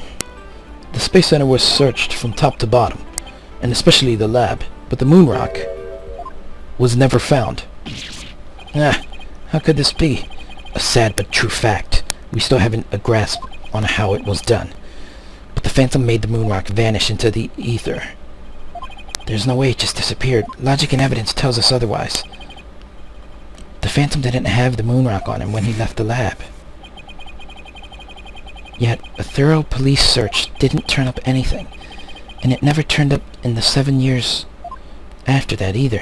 The Space Center was searched from top to bottom, and especially the lab, but the moon rock was never found. Ah, how could this be? A sad but true fact. We still haven't a grasp on how it was done. But the Phantom made the moon rock vanish into the ether. There's no way it just disappeared. Logic and evidence tells us otherwise. The Phantom didn't have the moon rock on him when he left the lab. Yet, a thorough police search didn't turn up anything, and it never turned up in the 7 years after that either.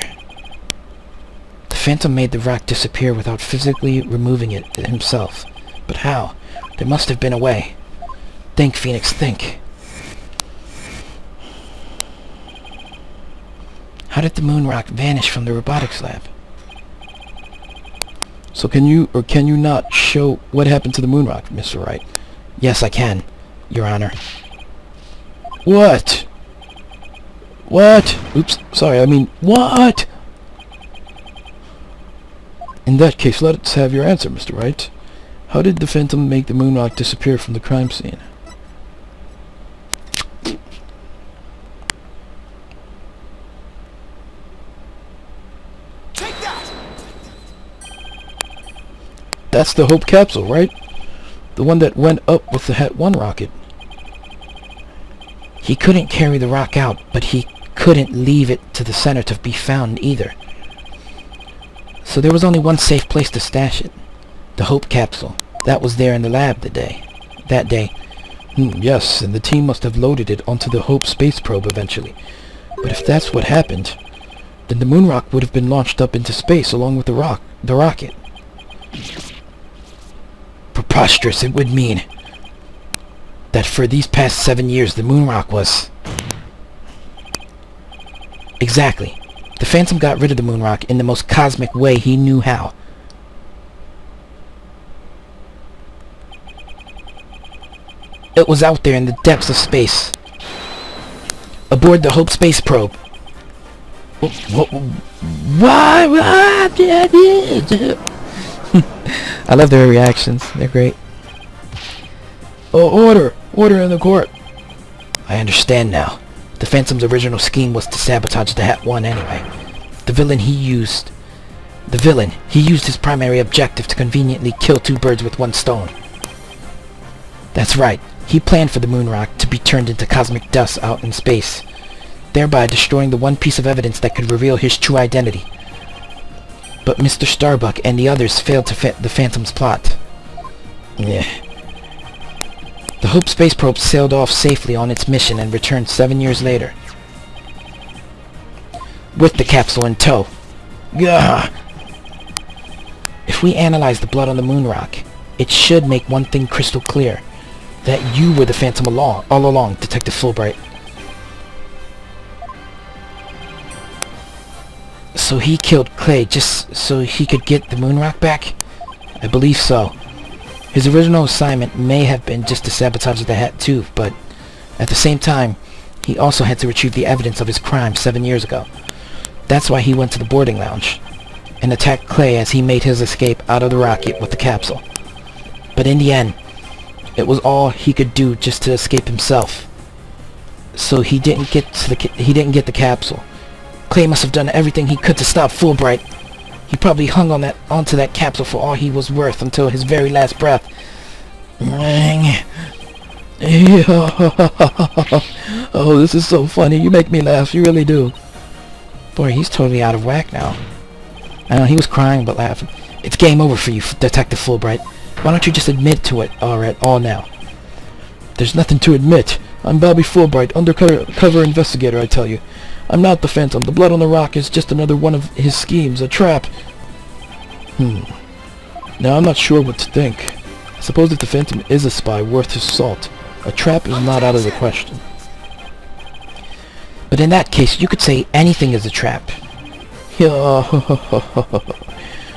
The Phantom made the rock disappear without physically removing it himself. But how? There must have been a way. Think, Phoenix, think. How did the moon rock vanish from the robotics lab? So can you or can you not show what happened to the moon rock, Mr. Wright? Yes, I can, Your Honor. What? What? Oops, sorry, I mean, what? In that case, let's have your answer, Mr. Wright. How did the Phantom make the moon rock disappear from the crime scene? Take that! That's the Hope capsule, right? The one that went up with the Het-1 rocket. He couldn't carry the rock out, but he couldn't leave it to the center to be found either. So there was only one safe place to stash it. The Hope capsule. That was there in the lab that day. Yes, and the team must have loaded it onto the Hope space probe eventually. But if that's what happened, then the moon rock would have been launched up into space along with the rocket. Preposterous. It would mean that for these past 7 years the moon rock was... Exactly. The Phantom got rid of the moon rock in the most cosmic way he knew how. It was out there in the depths of space, aboard the Hope space probe. What? I love their reactions. They're great. Oh, order in the court. I understand now. The Phantom's original scheme was to sabotage the Hat 1 anyway. The villain, he used his primary objective to conveniently kill two birds with one stone. That's right. He planned for the moon rock to be turned into cosmic dust out in space, thereby destroying the one piece of evidence that could reveal his true identity. But Mr. Starbuck and the others failed to fit the Phantom's plot. Yeah. The Hope space probe sailed off safely on its mission and returned 7 years later, with the capsule in tow. Gah! If we analyze the blood on the moon rock, it should make one thing crystal clear. That you were the Phantom all along, Detective Fullbright. So he killed Clay just so he could get the moon rock back? I believe so. His original assignment may have been just to sabotage the Hat too, but at the same time, he also had to retrieve the evidence of his crime 7 years ago. That's why he went to the boarding lounge and attacked Clay as he made his escape out of the rocket with the capsule. But in the end, it was all he could do just to escape himself. So he didn't get the capsule. Clay must have done everything he could to stop Fullbright. He probably hung onto that capsule for all he was worth until his very last breath. Oh, this is so funny. You make me laugh. You really do. Boy, he's totally out of whack now. I know, he was crying but laughing. It's game over for you, Detective Fullbright. Why don't you just admit to it all now? There's nothing to admit. I'm Bobby Fullbright, undercover investigator, I tell you. I'm not the Phantom. The blood on the rock is just another one of his schemes, a trap. Now, I'm not sure what to think. I suppose if the Phantom is a spy worth his salt, a trap is not out of the question. But in that case, you could say anything is a trap. Yeah,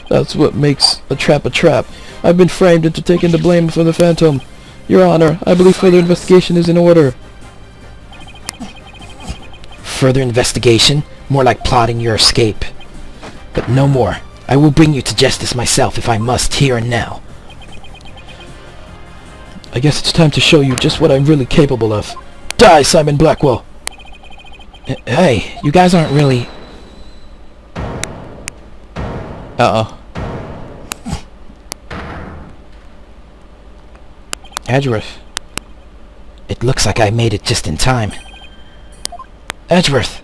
that's what makes a trap a trap. I've been framed into taking the blame for the Phantom. Your Honor, I believe further investigation is in order. Further investigation? More like plotting your escape. But no more. I will bring you to justice myself if I must, here and now. I guess it's time to show you just what I'm really capable of. Die, Simon Blackwell! Hey, you guys aren't really... Uh-oh. Edgeworth. It looks like I made it just in time. Edgeworth!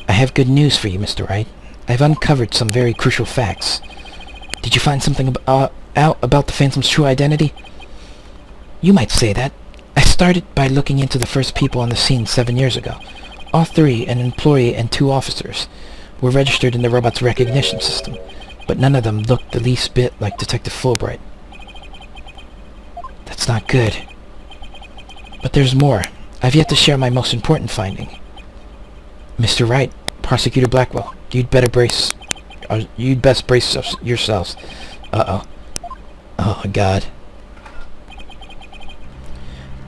I have good news for you, Mr. Wright. I've uncovered some very crucial facts. Did you find something out about the Phantom's true identity? You might say that. I started by looking into the first people on the scene 7 years ago. All three, an employee and 2 officers, were registered in the robot's recognition system, but none of them looked the least bit like Detective Fullbright. That's not good. But there's more. I've yet to share my most important finding. Mr. Wright, Prosecutor Blackwell, you'd best brace yourselves. Uh-oh. Oh, God.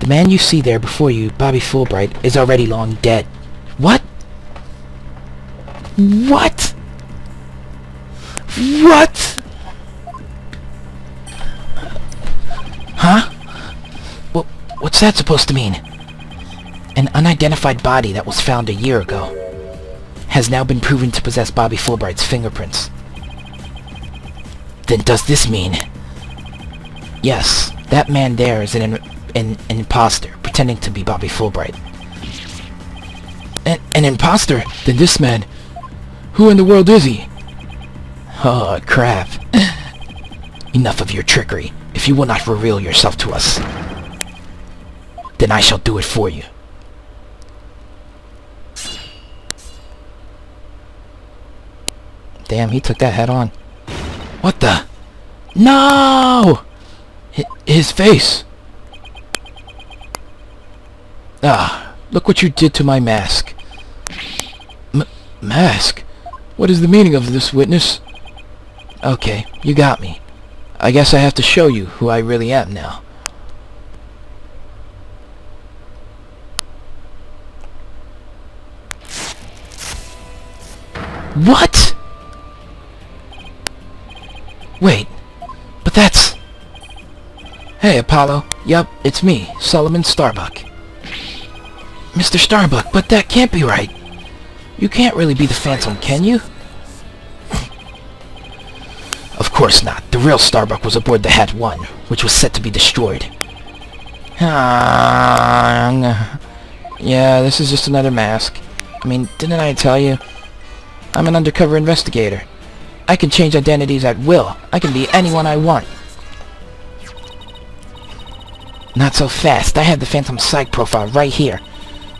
The man you see there before you, Bobby Fullbright, is already long dead. What? What? What? Huh? What's that supposed to mean? An unidentified body that was found a year ago has now been proven to possess Bobby Fullbright's fingerprints. Then does this mean... Yes, that man there is an imposter, pretending to be Bobby Fullbright. An imposter? Then this man... Who in the world is he? Oh, crap. Enough of your trickery. If you will not reveal yourself to us, then I shall do it for you. Damn, he took that head on. What the? No! His face! Ah, look what you did to my mask. Mask? What is the meaning of this, witness? Okay, you got me. I guess I have to show you who I really am now. What? Wait, but that's... Hey, Apollo. Yup, it's me, Solomon Starbuck. Mr. Starbuck, but that can't be right. You can't really be the Phantom, can you? Of course not. The real Starbuck was aboard the Hat 1, which was set to be destroyed. Yeah, this is just another mask. I mean, didn't I tell you? I'm an undercover investigator. I can change identities at will. I can be anyone I want. Not so fast. I have the Phantom psych profile right here.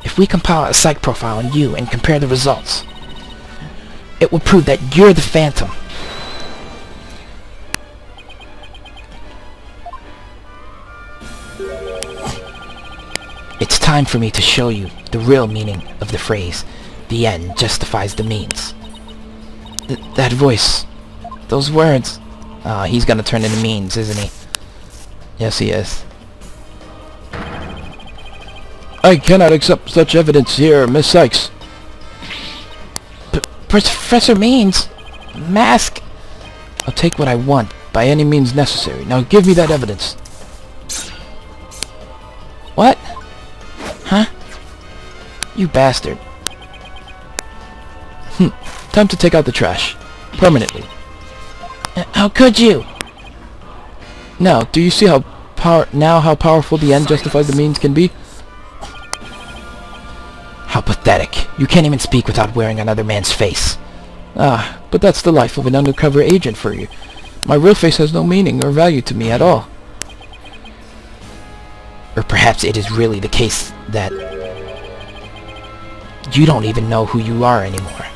If we compile a psych profile on you and compare the results, it will prove that you're the Phantom. It's time for me to show you the real meaning of the phrase, the end justifies the means. That voice, those words. He's gonna turn into means, isn't he? Yes, he is. I cannot accept such evidence here, Miss Sykes. Professor Means? Mask? I'll take what I want, by any means necessary. Now give me that evidence. What? Huh? You bastard. Time to take out the trash. Permanently. How could you? Now, do you see how powerful the end justifies the means can be? How pathetic. You can't even speak without wearing another man's face. Ah, but that's the life of an undercover agent for you. My real face has no meaning or value to me at all. Or perhaps it is really the case that you don't even know who you are anymore.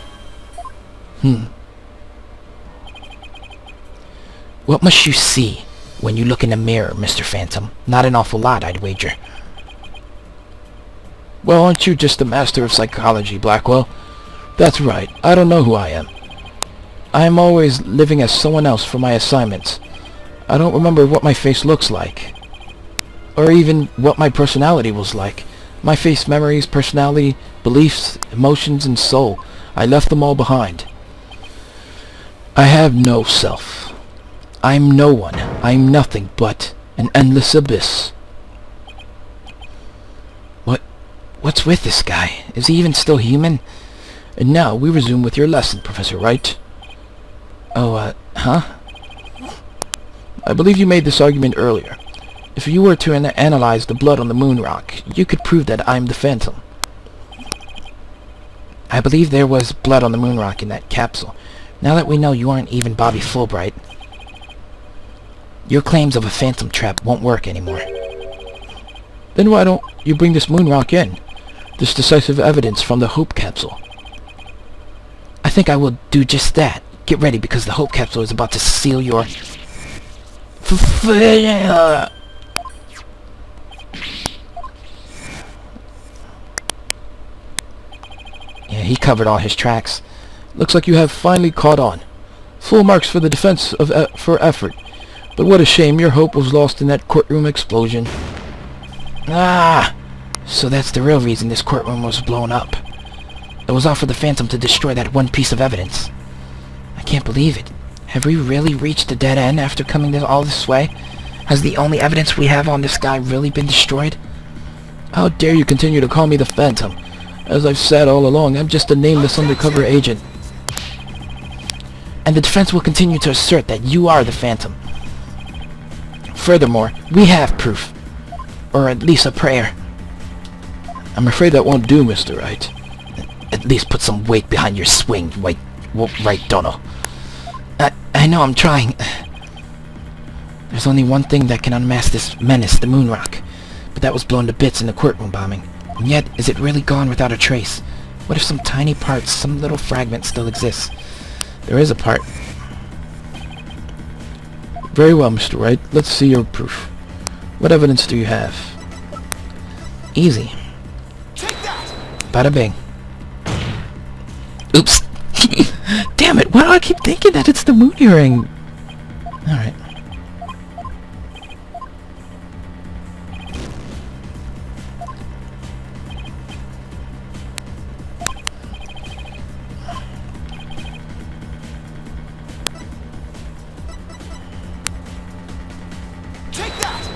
What must you see when you look in the mirror, Mr. Phantom? Not an awful lot, I'd wager. Well, aren't you just the master of psychology, Blackwell? That's right. I don't know who I am. I am always living as someone else for my assignments. I don't remember what my face looks like. Or even what my personality was like. My face, memories, personality, beliefs, emotions, and soul. I left them all behind. I have no self. I'm no one. I'm nothing but an endless abyss. What's with this guy? Is he even still human? And now we resume with your lesson, Professor Wright. Oh, huh? I believe you made this argument earlier. If you were to analyze the blood on the moon rock, you could prove that I'm the Phantom. I believe there was blood on the moon rock in that capsule. Now that we know you aren't even Bobby Fullbright, your claims of a Phantom trap won't work anymore. Then why don't you bring this moon rock in? This decisive evidence from the Hope Capsule. I think I will do just that. Get ready, because the Hope Capsule is about to seal your... Yeah, he covered all his tracks. Looks like you have finally caught on. Full marks for the defense for effort. But what a shame your hope was lost in that courtroom explosion. Ah! So that's the real reason this courtroom was blown up. It was all for the Phantom to destroy that one piece of evidence. I can't believe it. Have we really reached a dead end after coming all this way? Has the only evidence we have on this guy really been destroyed? How dare you continue to call me the Phantom? As I've said all along, I'm just a nameless undercover agent. And the defense will continue to assert that you are the Phantom. Furthermore, we have proof. Or at least a prayer. I'm afraid that won't do, Mr. Wright. At least put some weight behind your swing, Right, Donald. I know I'm trying. There's only one thing that can unmask this menace, the moon rock. But that was blown to bits in the courtroom bombing. And yet, is it really gone without a trace? What if some tiny parts, some little fragment still exists? There is a part. Very well, Mr. Wright. Let's see your proof. What evidence do you have? Easy. Bada bing. Oops. Damn it! Why do I keep thinking that it's the moon earring? Alright. Take that!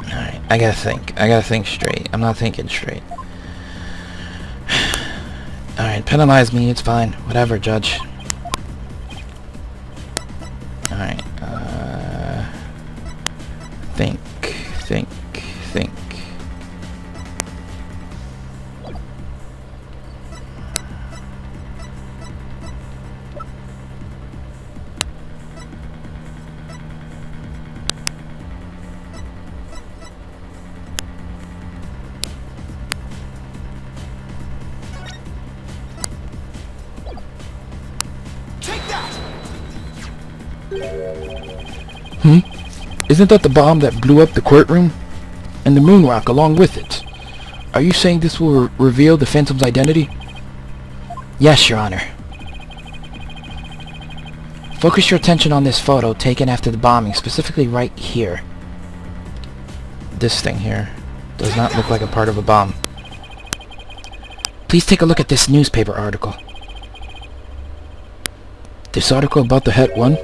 Alright, I gotta think. I gotta think straight. I'm not thinking straight. Alright, penalize me, it's fine. Whatever, Judge. Alright, think. Take that! Isn't that the bomb that blew up the courtroom? And the moon rock along with it? Are you saying this will reveal the Phantom's identity? Yes, Your Honor. Focus your attention on this photo taken after the bombing, specifically right here. This thing here does not look like a part of a bomb. Please take a look at this newspaper article. This article about the Het one?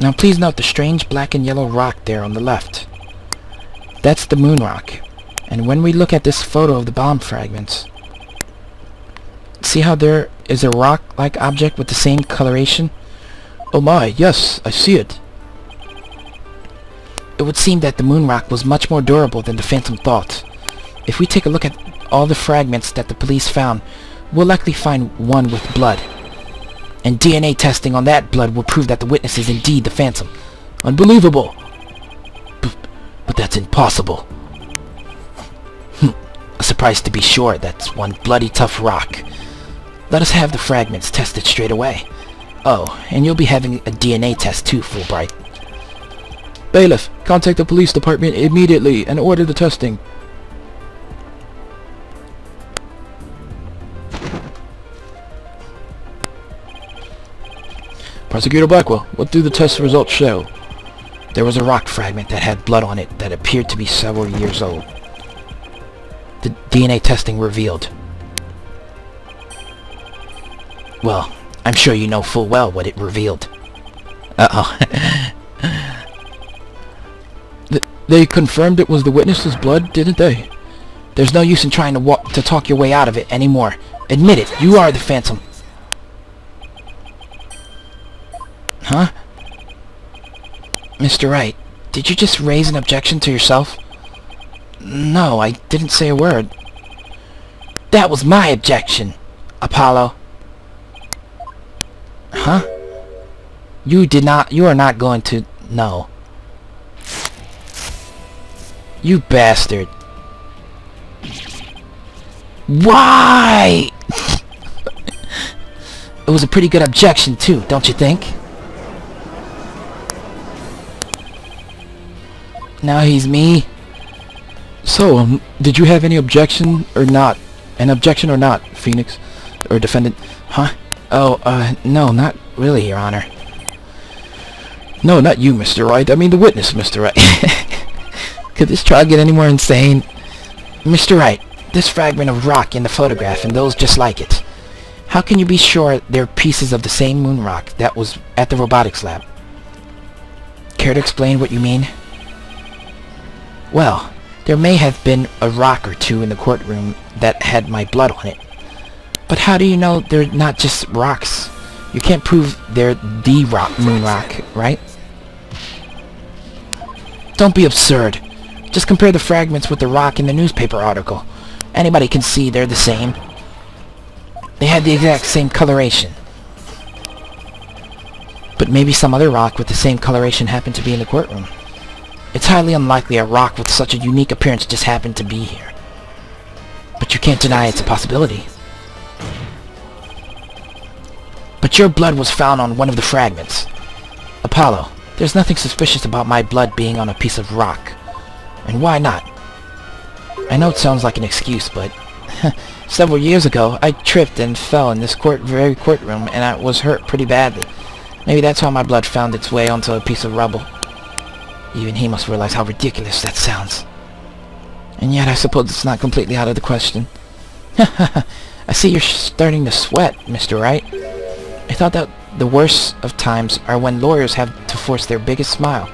Now please note the strange black and yellow rock there on the left. That's the moon rock. And when we look at this photo of the bomb fragments, see how there is a rock-like object with the same coloration? Oh my, yes, I see it. It would seem that the moon rock was much more durable than the Phantom thought. If we take a look at all the fragments that the police found, we'll likely find one with blood. And DNA testing on that blood will prove that the witness is indeed the Phantom. Unbelievable! But that's impossible. A surprise to be sure, that's one bloody tough rock. Let us have the fragments tested straight away. Oh, and you'll be having a DNA test too, Fullbright. Bailiff, contact the police department immediately and order the testing. Prosecutor Blackwell, what do the test results show? There was a rock fragment that had blood on it that appeared to be several years old. The DNA testing revealed. Well, I'm sure you know full well what it revealed. Uh-oh. They confirmed it was the witness's blood, didn't they? There's no use in trying to talk your way out of it anymore. Admit it, you are the Phantom. Huh? Mr. Wright, did you just raise an objection to yourself? No, I didn't say a word. That was my objection, Apollo. Huh? You are not going to... No. You bastard. Why? It was a pretty good objection too, don't you think? Now he's me. So, did you have any objection or not? An objection or not, Phoenix? Or defendant? Huh? Oh, no, not really, Your Honor. No, not you, Mr. Wright. I mean the witness, Mr. Wright. Could this trial get any more insane? Mr. Wright, this fragment of rock in the photograph and those just like it. How can you be sure they're pieces of the same moon rock that was at the robotics lab? Care to explain what you mean? Well, there may have been a rock or two in the courtroom that had my blood on it. But how do you know they're not just rocks? You can't prove they're the moon rock, right? Don't be absurd. Just compare the fragments with the rock in the newspaper article. Anybody can see they're the same. They had the exact same coloration. But maybe some other rock with the same coloration happened to be in the courtroom. It's highly unlikely a rock with such a unique appearance just happened to be here. But you can't deny it's a possibility. But your blood was found on one of the fragments. Apollo, there's nothing suspicious about my blood being on a piece of rock. And why not? I know it sounds like an excuse, but several years ago, I tripped and fell in this very courtroom, and I was hurt pretty badly. Maybe that's how my blood found its way onto a piece of rubble. Even he must realize how ridiculous that sounds. And yet I suppose it's not completely out of the question. I see you're starting to sweat, Mr. Wright. I thought that the worst of times are when lawyers have to force their biggest smile.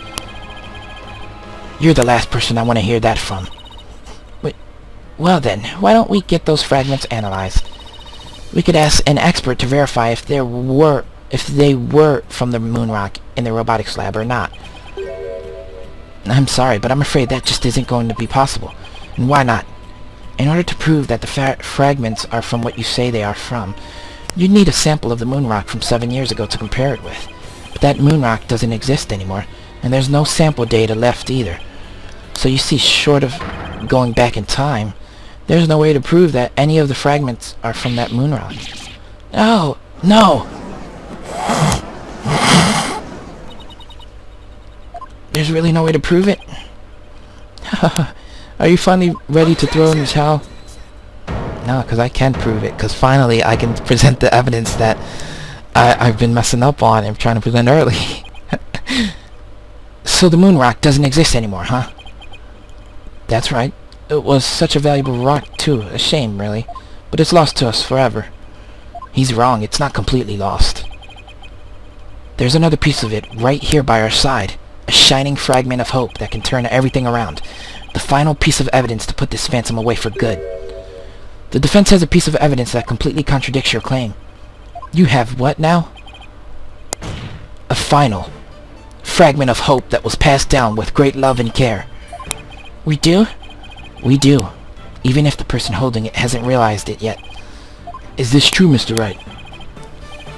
You're the last person I want to hear that from. Well then, why don't we get those fragments analyzed? We could ask an expert to verify if they were from the moon rock in the robotics lab or not. I'm sorry, but I'm afraid that just isn't going to be possible. And why not? In order to prove that the fragments are from what you say they are from, you'd need a sample of the moon rock from 7 years ago to compare it with. But that moon rock doesn't exist anymore, and there's no sample data left either. So you see, short of going back in time, there's no way to prove that any of the fragments are from that moon rock. Oh, no! There's really no way to prove it? Are you finally ready to throw in the towel? No, because I can prove it, because finally I can present the evidence that I've been messing up on and trying to present early. So the moon rock doesn't exist anymore, huh? That's right. It was such a valuable rock, too. A shame, really. But it's lost to us forever. He's wrong. It's not completely lost. There's another piece of it right here by our side. A shining fragment of hope that can turn everything around. The final piece of evidence to put this phantom away for good. The defense has a piece of evidence that completely contradicts your claim. You have what now? A final fragment of hope that was passed down with great love and care. We do? We do. Even if the person holding it hasn't realized it yet. Is this true, Mr. Wright?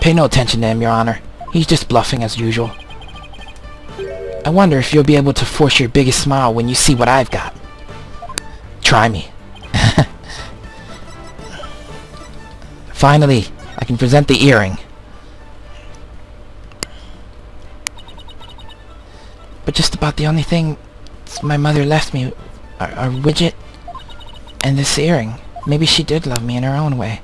Pay no attention to him, Your Honor. He's just bluffing as usual. I wonder if you'll be able to force your biggest smile when you see what I've got. Try me. Finally, I can present the earring. But just about the only thing my mother left me are Widget and this earring. Maybe she did love me in her own way.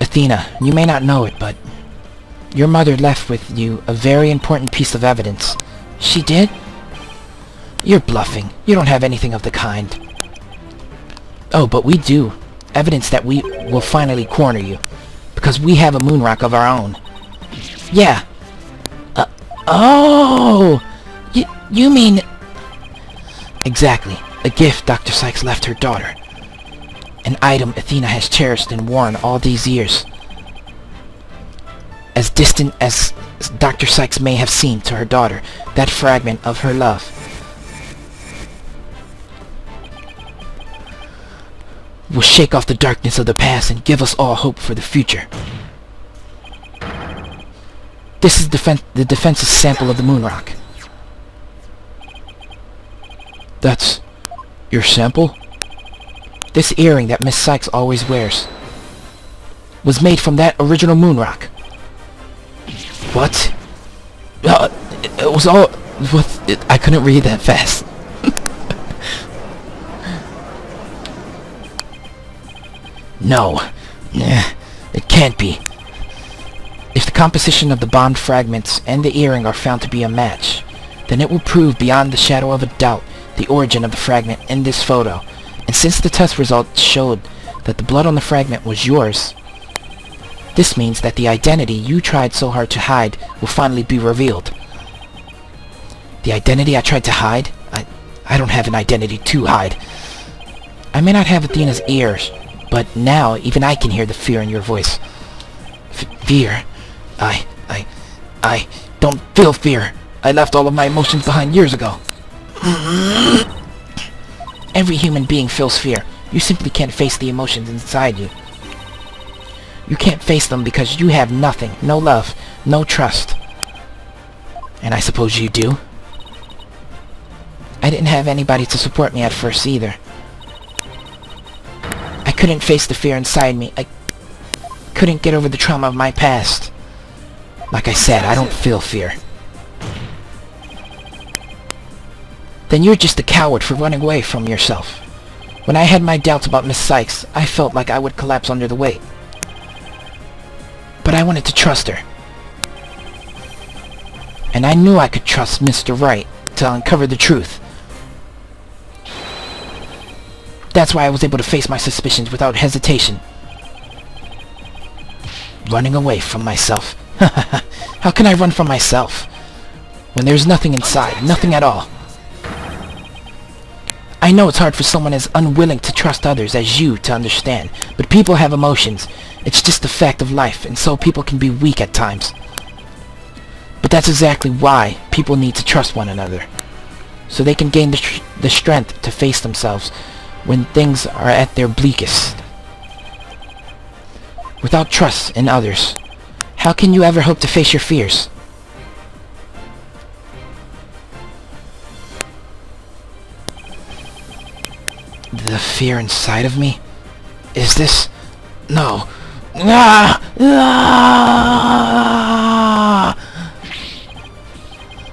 Athena, you may not know it, but your mother left with you a very important piece of evidence. She did? You're bluffing. You don't have anything of the kind. Oh, but we do. Evidence that we will finally corner you. Because we have a moon rock of our own. Yeah. Oh! You mean... Exactly. A gift Dr. Sykes left her daughter. An item Athena has cherished and worn all these years. As distant as Dr. Sykes may have seemed to her daughter, that fragment of her love will shake off the darkness of the past and give us all hope for the future. This is the defense's sample of the moon rock. That's your sample? This earring that Miss Sykes always wears was made from that original moon rock. What? It was all... I couldn't read that fast. No. It can't be. If the composition of the bond fragments and the earring are found to be a match, then it will prove beyond the shadow of a doubt the origin of the fragment in this photo. And since the test results showed that the blood on the fragment was yours, this means that the identity you tried so hard to hide will finally be revealed. The identity I tried to hide? I don't have an identity to hide. I may not have Athena's ears, but now even I can hear the fear in your voice. Fear? I don't feel fear. I left all of my emotions behind years ago. Every human being feels fear. You simply can't face the emotions inside you. You can't face them because you have nothing, no love, no trust. And I suppose you do? I didn't have anybody to support me at first either. I couldn't face the fear inside me. I couldn't get over the trauma of my past. Like I said, I don't feel fear. Then you're just a coward for running away from yourself. When I had my doubts about Miss Sykes, I felt like I would collapse under the weight. But I wanted to trust her. And I knew I could trust Mr. Wright to uncover the truth. That's why I was able to face my suspicions without hesitation. Running away from myself. How can I run from myself when there's nothing inside, nothing at all? I know it's hard for someone as unwilling to trust others as you to understand, but people have emotions. It's just a fact of life, and so people can be weak at times. But that's exactly why people need to trust one another, so they can gain the strength to face themselves when things are at their bleakest. Without trust in others, how can you ever hope to face your fears? The fear inside of me? Is this... No.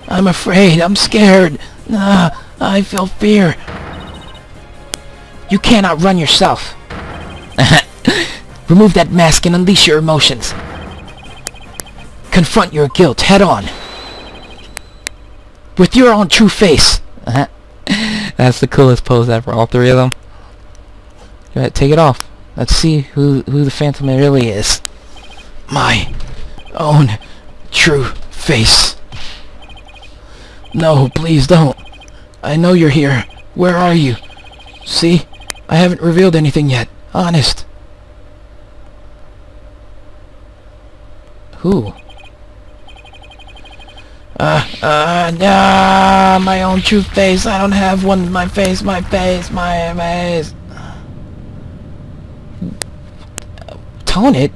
I'm afraid. I'm scared. I feel fear. You cannot run yourself. Remove that mask and unleash your emotions. Confront your guilt head on. With your own true face. That's the coolest pose ever, all three of them. Go ahead, take it off. Let's see who the Phantom really is. My own true face. No, please don't. I know you're here. Where are you? See? I haven't revealed anything yet. Honest. Who? My own true face. I don't have one. My face. Tone it.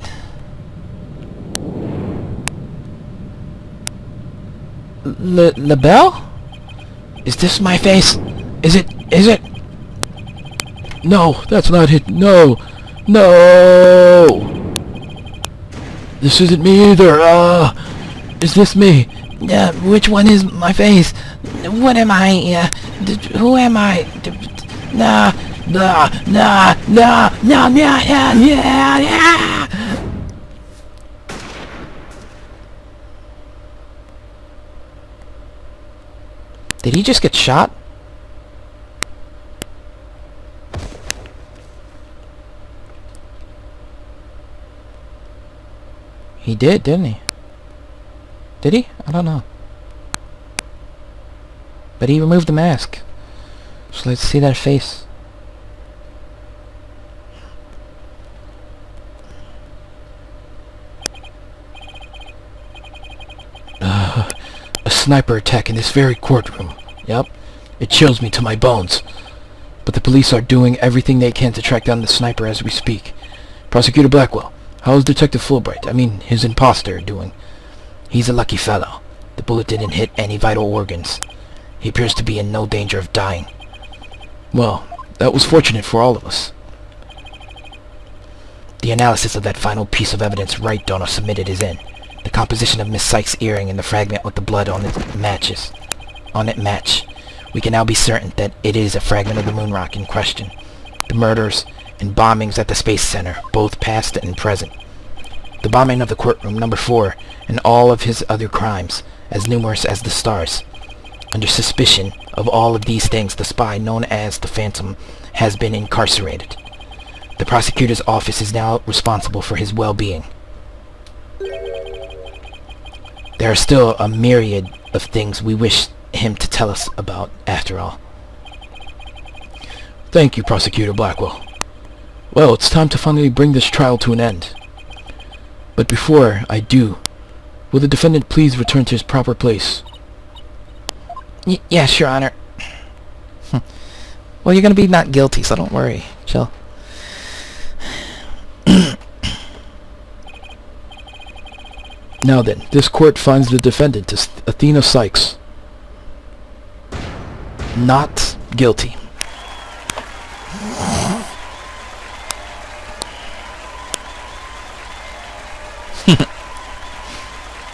LaBelle? Is this my face? Is it? No, that's not it. No. This isn't me either. Is this me? Which one is my face? What am I? Who am I? Nah. Did he just get shot? He did, didn't he? Did he? I don't know. But he removed the mask. So let's see that face. A sniper attack in this very courtroom. Yep. It chills me to my bones. But the police are doing everything they can to track down the sniper as we speak. Prosecutor Blackwell, how is Detective Fullbright, his imposter, doing? He's a lucky fellow. The bullet didn't hit any vital organs. He appears to be in no danger of dying. Well, that was fortunate for all of us. The analysis of that final piece of evidence Wright Donor submitted is in. The composition of Miss Sykes' earring and the fragment with the blood on it match. We can now be certain that it is a fragment of the moon rock in question. The murders and bombings at the Space Center, both past and present. The bombing of the courtroom number 4 and all of his other crimes, as numerous as the stars. Under suspicion of all of these things, the spy known as the Phantom has been incarcerated. The prosecutor's office is now responsible for his well-being. There are still a myriad of things we wish him to tell us about, after all. Thank you, Prosecutor Blackwell. Well, it's time to finally bring this trial to an end. But before I do, will the defendant please return to his proper place? Yes, Your Honor. Well, you're gonna be not guilty, so don't worry. Chill. Now then, this court finds the defendant, Athena Sykes, not guilty.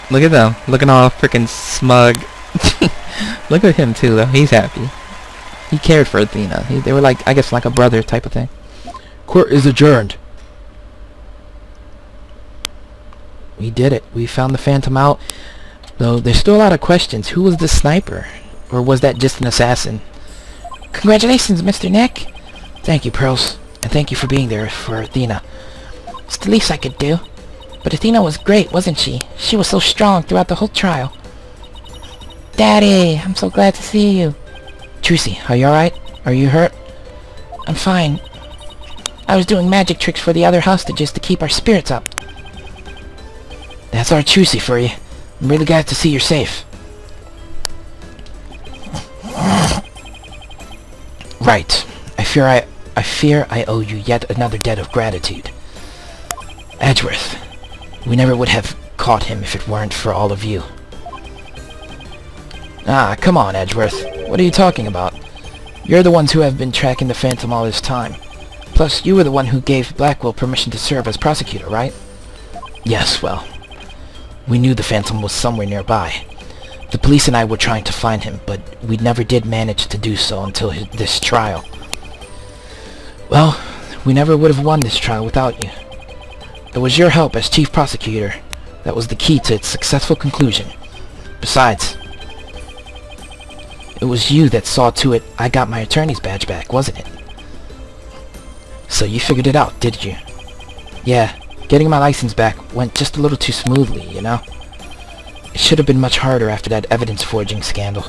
Look at them, looking all freaking smug. Look at him too, though. He's happy. He cared for Athena. They were like, I guess, like a brother type of thing. Court is adjourned. We did it. We found the Phantom out. Though there's still a lot of questions. Who was the sniper? Or was that just an assassin? Congratulations, Mr. Nick. Thank you, Pearls. And thank you for being there for Athena. It's the least I could do. But Athena was great, wasn't she? She was so strong throughout the whole trial. Daddy, I'm so glad to see you. Trucy, are you alright? Are you hurt? I'm fine. I was doing magic tricks for the other hostages to keep our spirits up. That's our Trucy for you. I'm really glad to see you're safe. Right. I fear I owe you yet another debt of gratitude. Edgeworth, we never would have caught him if it weren't for all of you. Ah, come on, Edgeworth. What are you talking about? You're the ones who have been tracking the Phantom all this time. Plus, you were the one who gave Blackwell permission to serve as prosecutor, right? Yes, well, we knew the Phantom was somewhere nearby. The police and I were trying to find him, but we never did manage to do so until this trial. Well, we never would have won this trial without you. It was your help as chief prosecutor that was the key to its successful conclusion. Besides, it was you that saw to it I got my attorney's badge back, wasn't it? So you figured it out, did you? Yeah, getting my license back went just a little too smoothly, you know? It should have been much harder after that evidence forging scandal.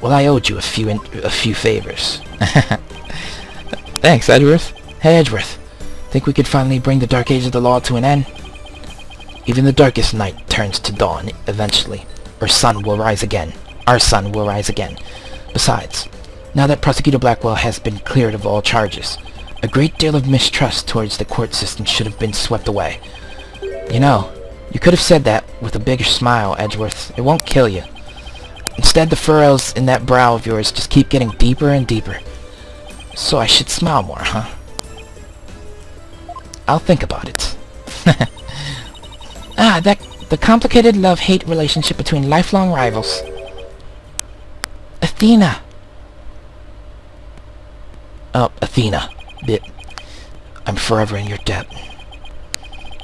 Well, I owed you a few favors. Thanks, Edgeworth. Hey, Edgeworth. Think we could finally bring the Dark Age of the Law to an end? Even the darkest night turns to dawn eventually. Our sun will rise again. Our sun will rise again. Besides, now that Prosecutor Blackwell has been cleared of all charges, a great deal of mistrust towards the court system should have been swept away. You know, you could have said that with a bigger smile, Edgeworth. It won't kill you. Instead, the furrows in that brow of yours just keep getting deeper and deeper. So I should smile more, huh? I'll think about it. The complicated love-hate relationship between lifelong rivals. Athena. Oh, Athena. I'm forever in your debt.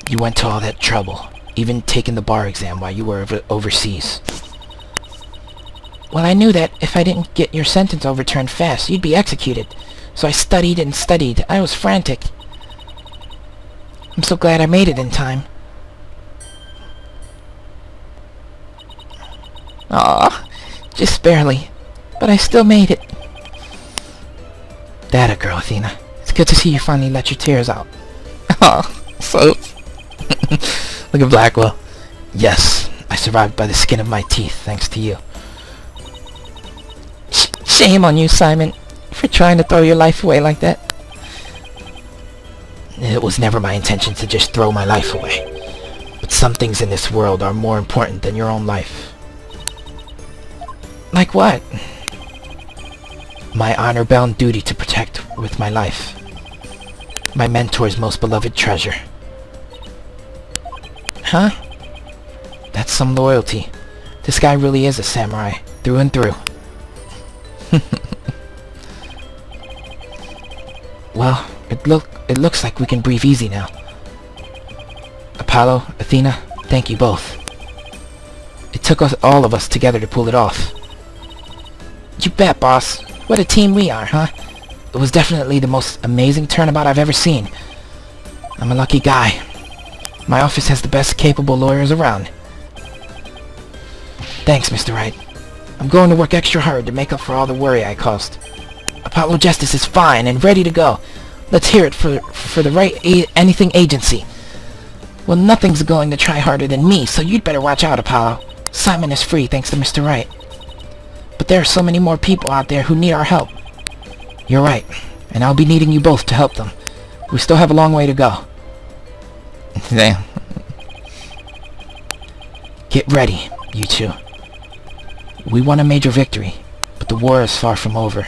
You went to all that trouble, even taking the bar exam while you were overseas. Well, I knew that if I didn't get your sentence overturned fast, you'd be executed. So I studied and studied. I was frantic. I'm so glad I made it in time. Aw, just barely. But I still made it. That a girl, Athena. It's good to see you finally let your tears out. Aw, so... Look at Blackwell. Yes, I survived by the skin of my teeth, thanks to you. Shame on you, Simon, for trying to throw your life away like that. It was never my intention to just throw my life away. But some things in this world are more important than your own life. Like what? My honor-bound duty to protect with my life. My mentor's most beloved treasure. Huh? That's some loyalty. This guy really is a samurai, through and through. Well, it looks like we can breathe easy now. Apollo, Athena, thank you both. It took all of us together to pull it off. You bet, boss. What a team we are, huh? It was definitely the most amazing turnabout I've ever seen. I'm a lucky guy. My office has the best capable lawyers around. Thanks, Mr. Wright. I'm going to work extra hard to make up for all the worry I caused. Apollo Justice is fine and ready to go. Let's hear it for the Right Anything Agency. Well, nothing's going to try harder than me, so you'd better watch out, Apollo. Simon is free thanks to Mr. Wright. But there are so many more people out there who need our help. You're right, and I'll be needing you both to help them. We still have a long way to go. Damn. Get ready, you two. We won a major victory, but the war is far from over.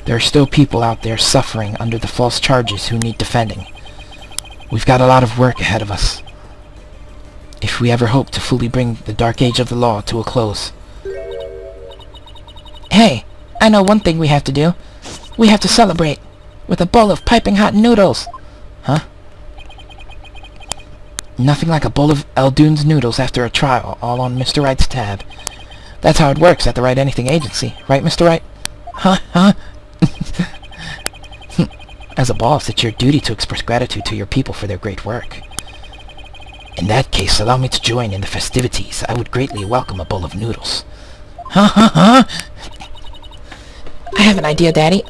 There are still people out there suffering under the false charges who need defending. We've got a lot of work ahead of us. If we ever hope to fully bring the Dark Age of the Law to a close. Hey, I know one thing we have to do. We have to celebrate with a bowl of piping hot noodles. Huh? Nothing like a bowl of Eldoon's noodles after a trial, all on Mr. Wright's tab. That's how it works at the Write Anything agency, right, Mr. Wright? Huh? As a boss, it's your duty to express gratitude to your people for their great work. In that case, allow me to join in the festivities. I would greatly welcome a bowl of noodles. I have an idea, Daddy.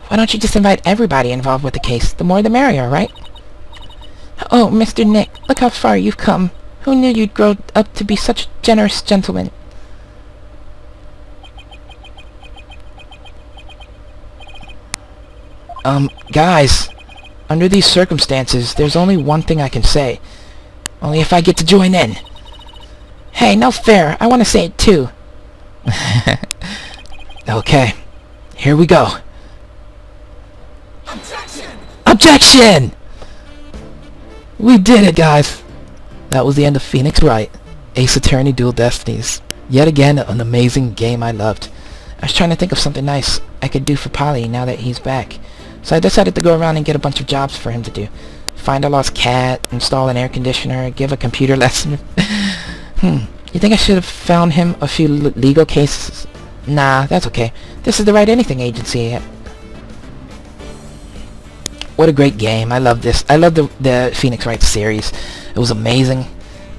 Why don't you just invite everybody involved with the case? The more the merrier, right? Oh, Mr. Nick, look how far you've come. Who knew you'd grow up to be such a generous gentleman? Guys, under these circumstances, there's only one thing I can say. Only if I get to join in. Hey, no fair. I want to say it too. Okay, here we go. Objection! Objection! We did it, guys. That was the end of Phoenix Wright, Ace Attorney Dual Destinies. Yet again, an amazing game I loved. I was trying to think of something nice I could do for Polly now that he's back. So I decided to go around and get a bunch of jobs for him to do. Find a lost cat, install an air conditioner, give a computer lesson. You think I should have found him a few legal cases? Nah, that's okay. This is the Write Anything agency. What a great game. I love this. I love the Phoenix Wright series. It was amazing.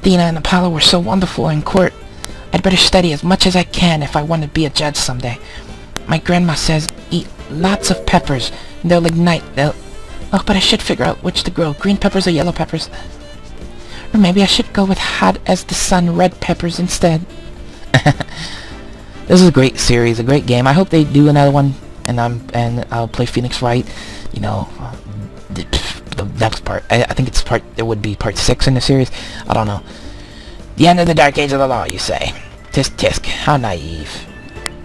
Dina and Apollo were so wonderful in court. I'd better study as much as I can if I want to be a judge someday. My grandma says eat lots of peppers. They'll ignite. Oh, but I should figure out which to grow. Green peppers or yellow peppers. Or maybe I should go with hot as the sun red peppers instead. This is a great series, a great game. I hope they do another one, and I'll play Phoenix Wright. You know, the next part. I think it would be part 6 in the series. I don't know. The end of the dark age of the law, you say? Tisk tisk, how naive.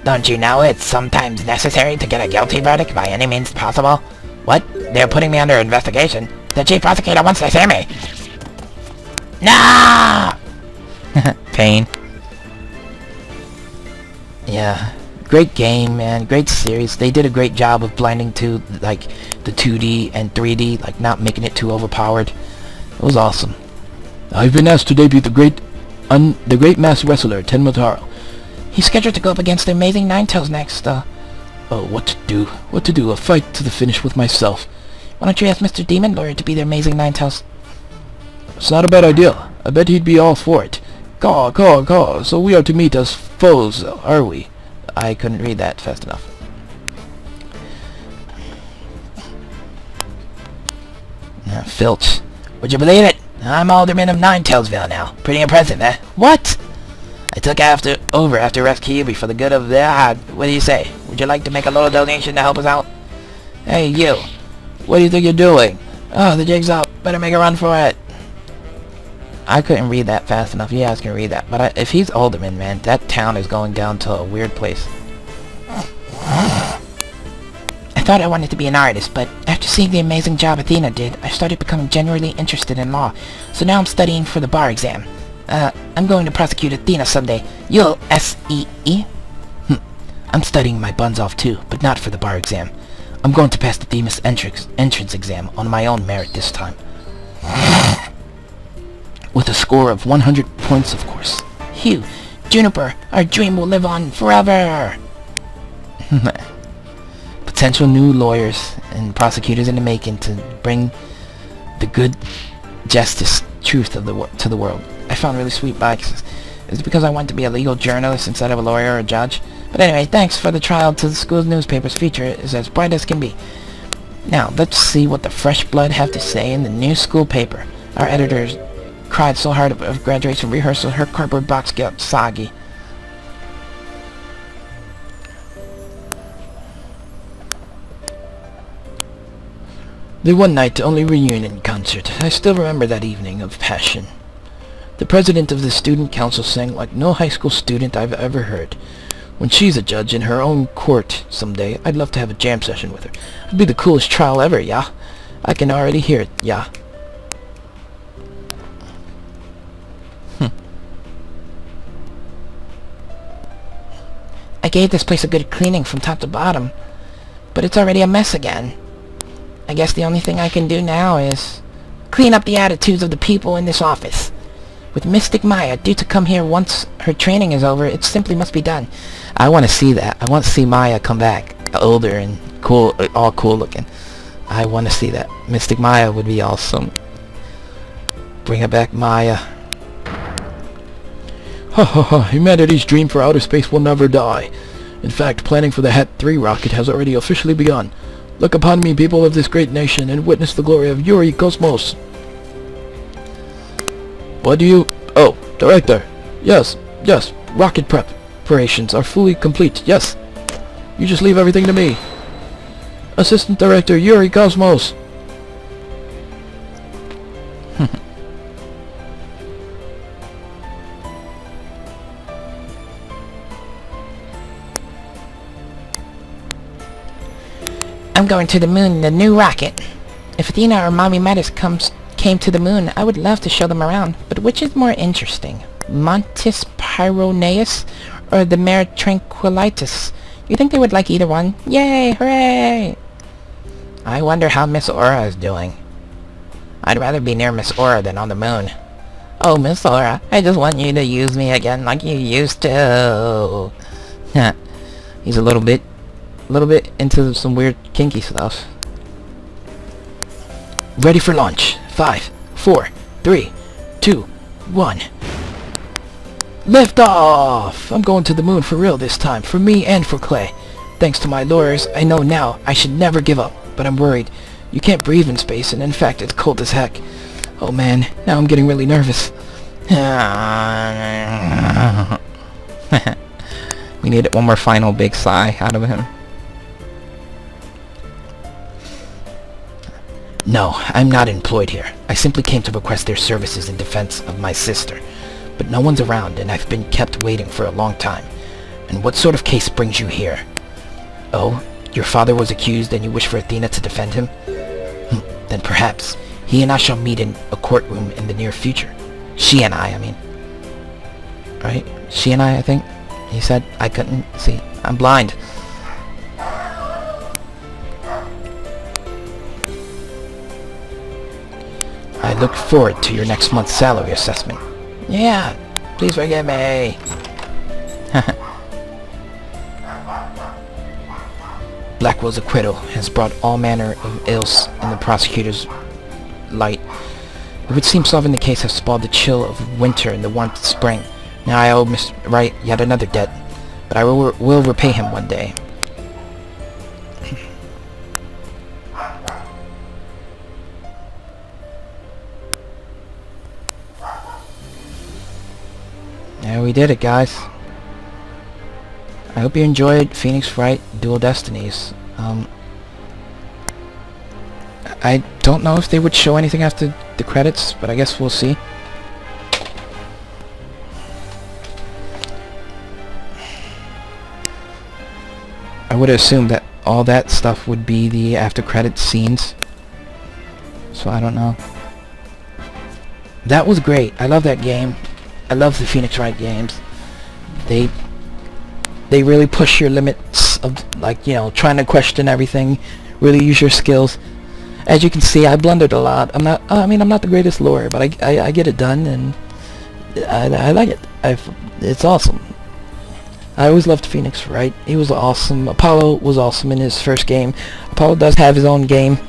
Don't you know it's sometimes necessary to get a guilty verdict by any means possible? What? They're putting me under investigation. The chief prosecutor wants to see me. No! Pain. Yeah. Great game, man. Great series. They did a great job of blending to, like, the 2D and 3D, like, not making it too overpowered. It was awesome. I've been asked to debut the great masked wrestler, Tenma Taro. He's scheduled to go up against the amazing Ninetales next, Oh, what to do? What to do? A fight to the finish with myself. Why don't you ask Mr. Demon Lawyer to be the amazing Ninetales? It's not a bad idea. I bet he'd be all for it. Caw. So we are to meet as foes, are we? I couldn't read that fast enough. Filch. Would you believe it? I'm Alderman of Ninetales now. Pretty impressive, eh? What? I took over after Rescue for the good of the... what do you say? Would you like to make a little donation to help us out? Hey, you. What do you think you're doing? Oh, the jig's up. Better make a run for it. I couldn't read that fast enough. You guys can read that. But if he's Alderman, man, that town is going down to a weird place. I thought I wanted to be an artist, but after seeing the amazing job Athena did, I started becoming genuinely interested in law. So now I'm studying for the bar exam. I'm going to prosecute Athena someday. You'll S-E-E? I'm studying my buns off too, but not for the bar exam. I'm going to pass the Demas entrance exam on my own merit this time. With a score of 100 points, of course. Phew! Juniper, our dream will live on forever! Potential new lawyers and prosecutors in the making to bring the good justice, truth of to the world. I found really sweet bikes. Is it because I want to be a legal journalist instead of a lawyer or a judge? But anyway, thanks for the trial to the school's newspaper's feature is as bright as can be. Now, let's see what the fresh blood have to say in the new school paper. Our editors cried so hard of graduation rehearsal, her cardboard box got soggy. The one night only reunion concert. I still remember that evening of passion. The president of the student council sang like no high school student I've ever heard. When she's a judge in her own court someday, I'd love to have a jam session with her. It'd be the coolest trial ever, yeah? I can already hear it, yeah. I gave this place a good cleaning from top to bottom, but it's already a mess again. I guess the only thing I can do now is clean up the attitudes of the people in this office. With Mystic Maya due to come here once her training is over, it simply must be done. I want to see that. I want to see Maya come back older and cool, all cool looking. I want to see that. Mystic Maya would be awesome. Bring her back, Maya. Ha ha ha, humanity's dream for outer space will never die. In fact, planning for the Het-3 rocket has already officially begun. Look upon me, people of this great nation, and witness the glory of Yuri Cosmos. What do you... Oh, Director. Yes, yes, rocket preparations are fully complete, yes. You just leave everything to me. Assistant Director Yuri Cosmos. I'm going to the moon in the new rocket. If Athena or Mommy Metis came to the moon, I would love to show them around. But which is more interesting? Montis Pyroneus or the Mare Tranquilitas? You think they would like either one? Yay! Hooray! I wonder how Miss Aura is doing. I'd rather be near Miss Aura than on the moon. Oh, Miss Aura, I just want you to use me again like you used to. He's a little bit into some weird kinky stuff. Ready for launch. 5, 4, 3, 2, 1. Lift off! I'm going to the moon for real this time, for me and for Clay. Thanks to my lawyers, I know now I should never give up, but I'm worried. You can't breathe in space, and in fact it's cold as heck. Oh man, now I'm getting really nervous. We needed one more final big sigh out of him. No, I'm not employed here. I simply came to request their services in defense of my sister. But no one's around, and I've been kept waiting for a long time. And what sort of case brings you here? Oh, your father was accused and you wish for Athena to defend him? Then perhaps he and I shall meet in a courtroom in the near future. She and I mean. Right? She and I think. He said I couldn't see. I'm blind. I look forward to your next month's salary assessment. Yeah, please forgive me. Blackwell's acquittal has brought all manner of ills in the prosecutor's light. It would seem solving the case has spoiled the chill of winter and the warmth of spring. Now I owe Mr. Wright yet another debt, but I will repay him one day. Yeah, we did it, guys. I hope you enjoyed Phoenix Wright Dual Destinies. I don't know if they would show anything after the credits, but I guess we'll see. I would assume that all that stuff would be the after credits scenes. So I don't know. That was great. I love that game. I love the Phoenix Wright games. They really push your limits of, like, you know, trying to question everything, really use your skills. As you can see, I blundered a lot. I'm not the greatest lawyer, but I get it done, and I like it. It's awesome. I always loved Phoenix Wright. He was awesome. Apollo was awesome in his first game. Apollo does have his own game.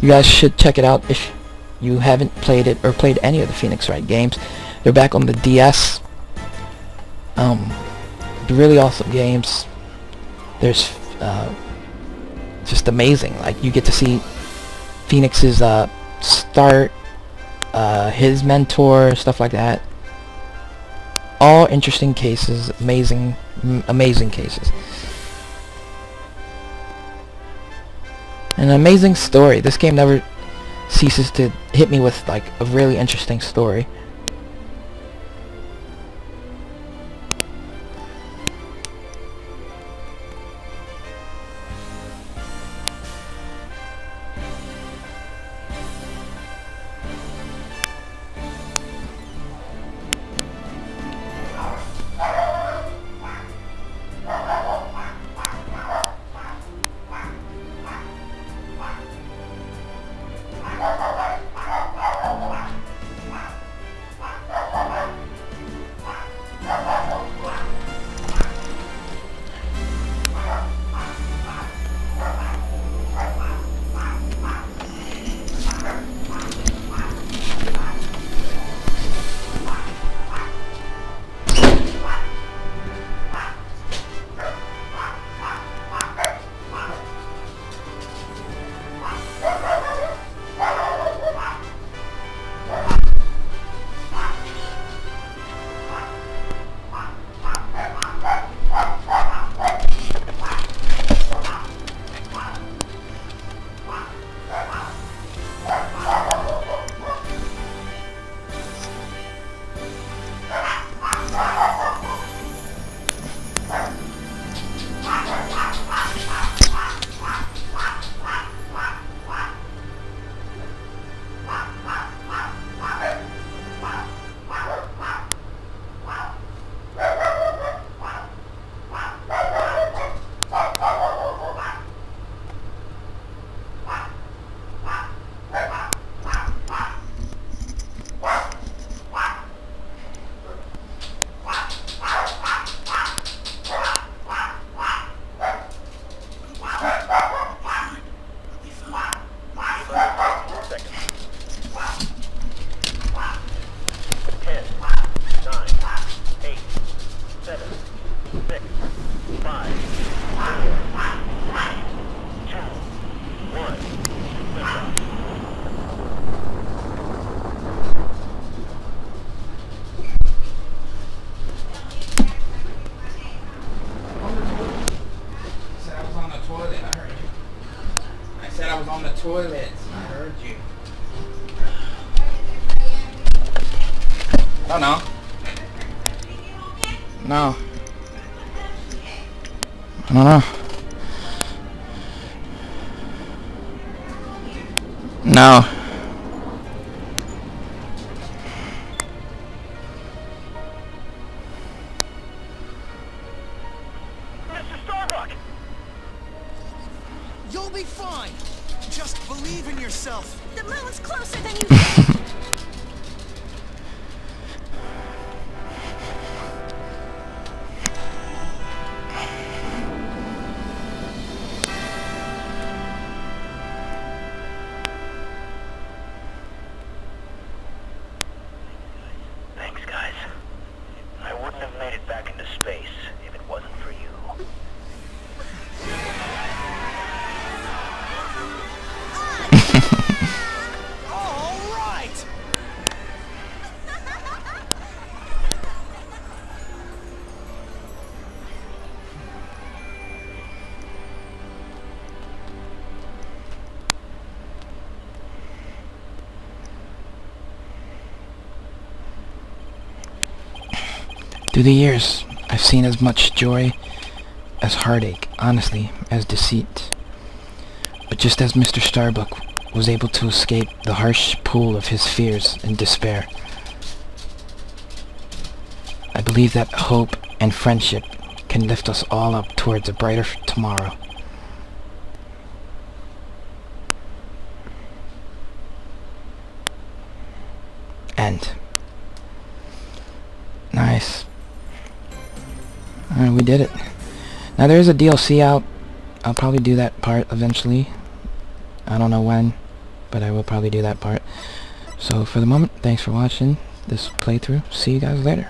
You guys should check it out if you haven't played it or played any of the Phoenix Wright games. They're back on the DS. They're really awesome games. There's just amazing. Like, you get to see Phoenix's start, his mentor, stuff like that. All interesting cases, amazing cases. An amazing story. This game never ceases to hit me with, like, a really interesting story. said I was on the toilet. I heard you. I said I was on the toilet. I heard you. I don't know. No. I don't know. No. You'll be fine. Just believe in yourself. The moon's closer than you think. Thanks, guys. I wouldn't have made it back into space if it wasn't for you. All right. Through the years, I've seen as much joy as heartache, honestly, as deceit. But just as Mr. Starbuck was able to escape the harsh pool of his fears and despair, I believe that hope and friendship can lift us all up towards a brighter tomorrow. End. Nice. Alright, we did it. Now there is a DLC out. I'll probably do that part eventually. I don't know when, but I will probably do that part. So for the moment, thanks for watching this playthrough. See you guys later.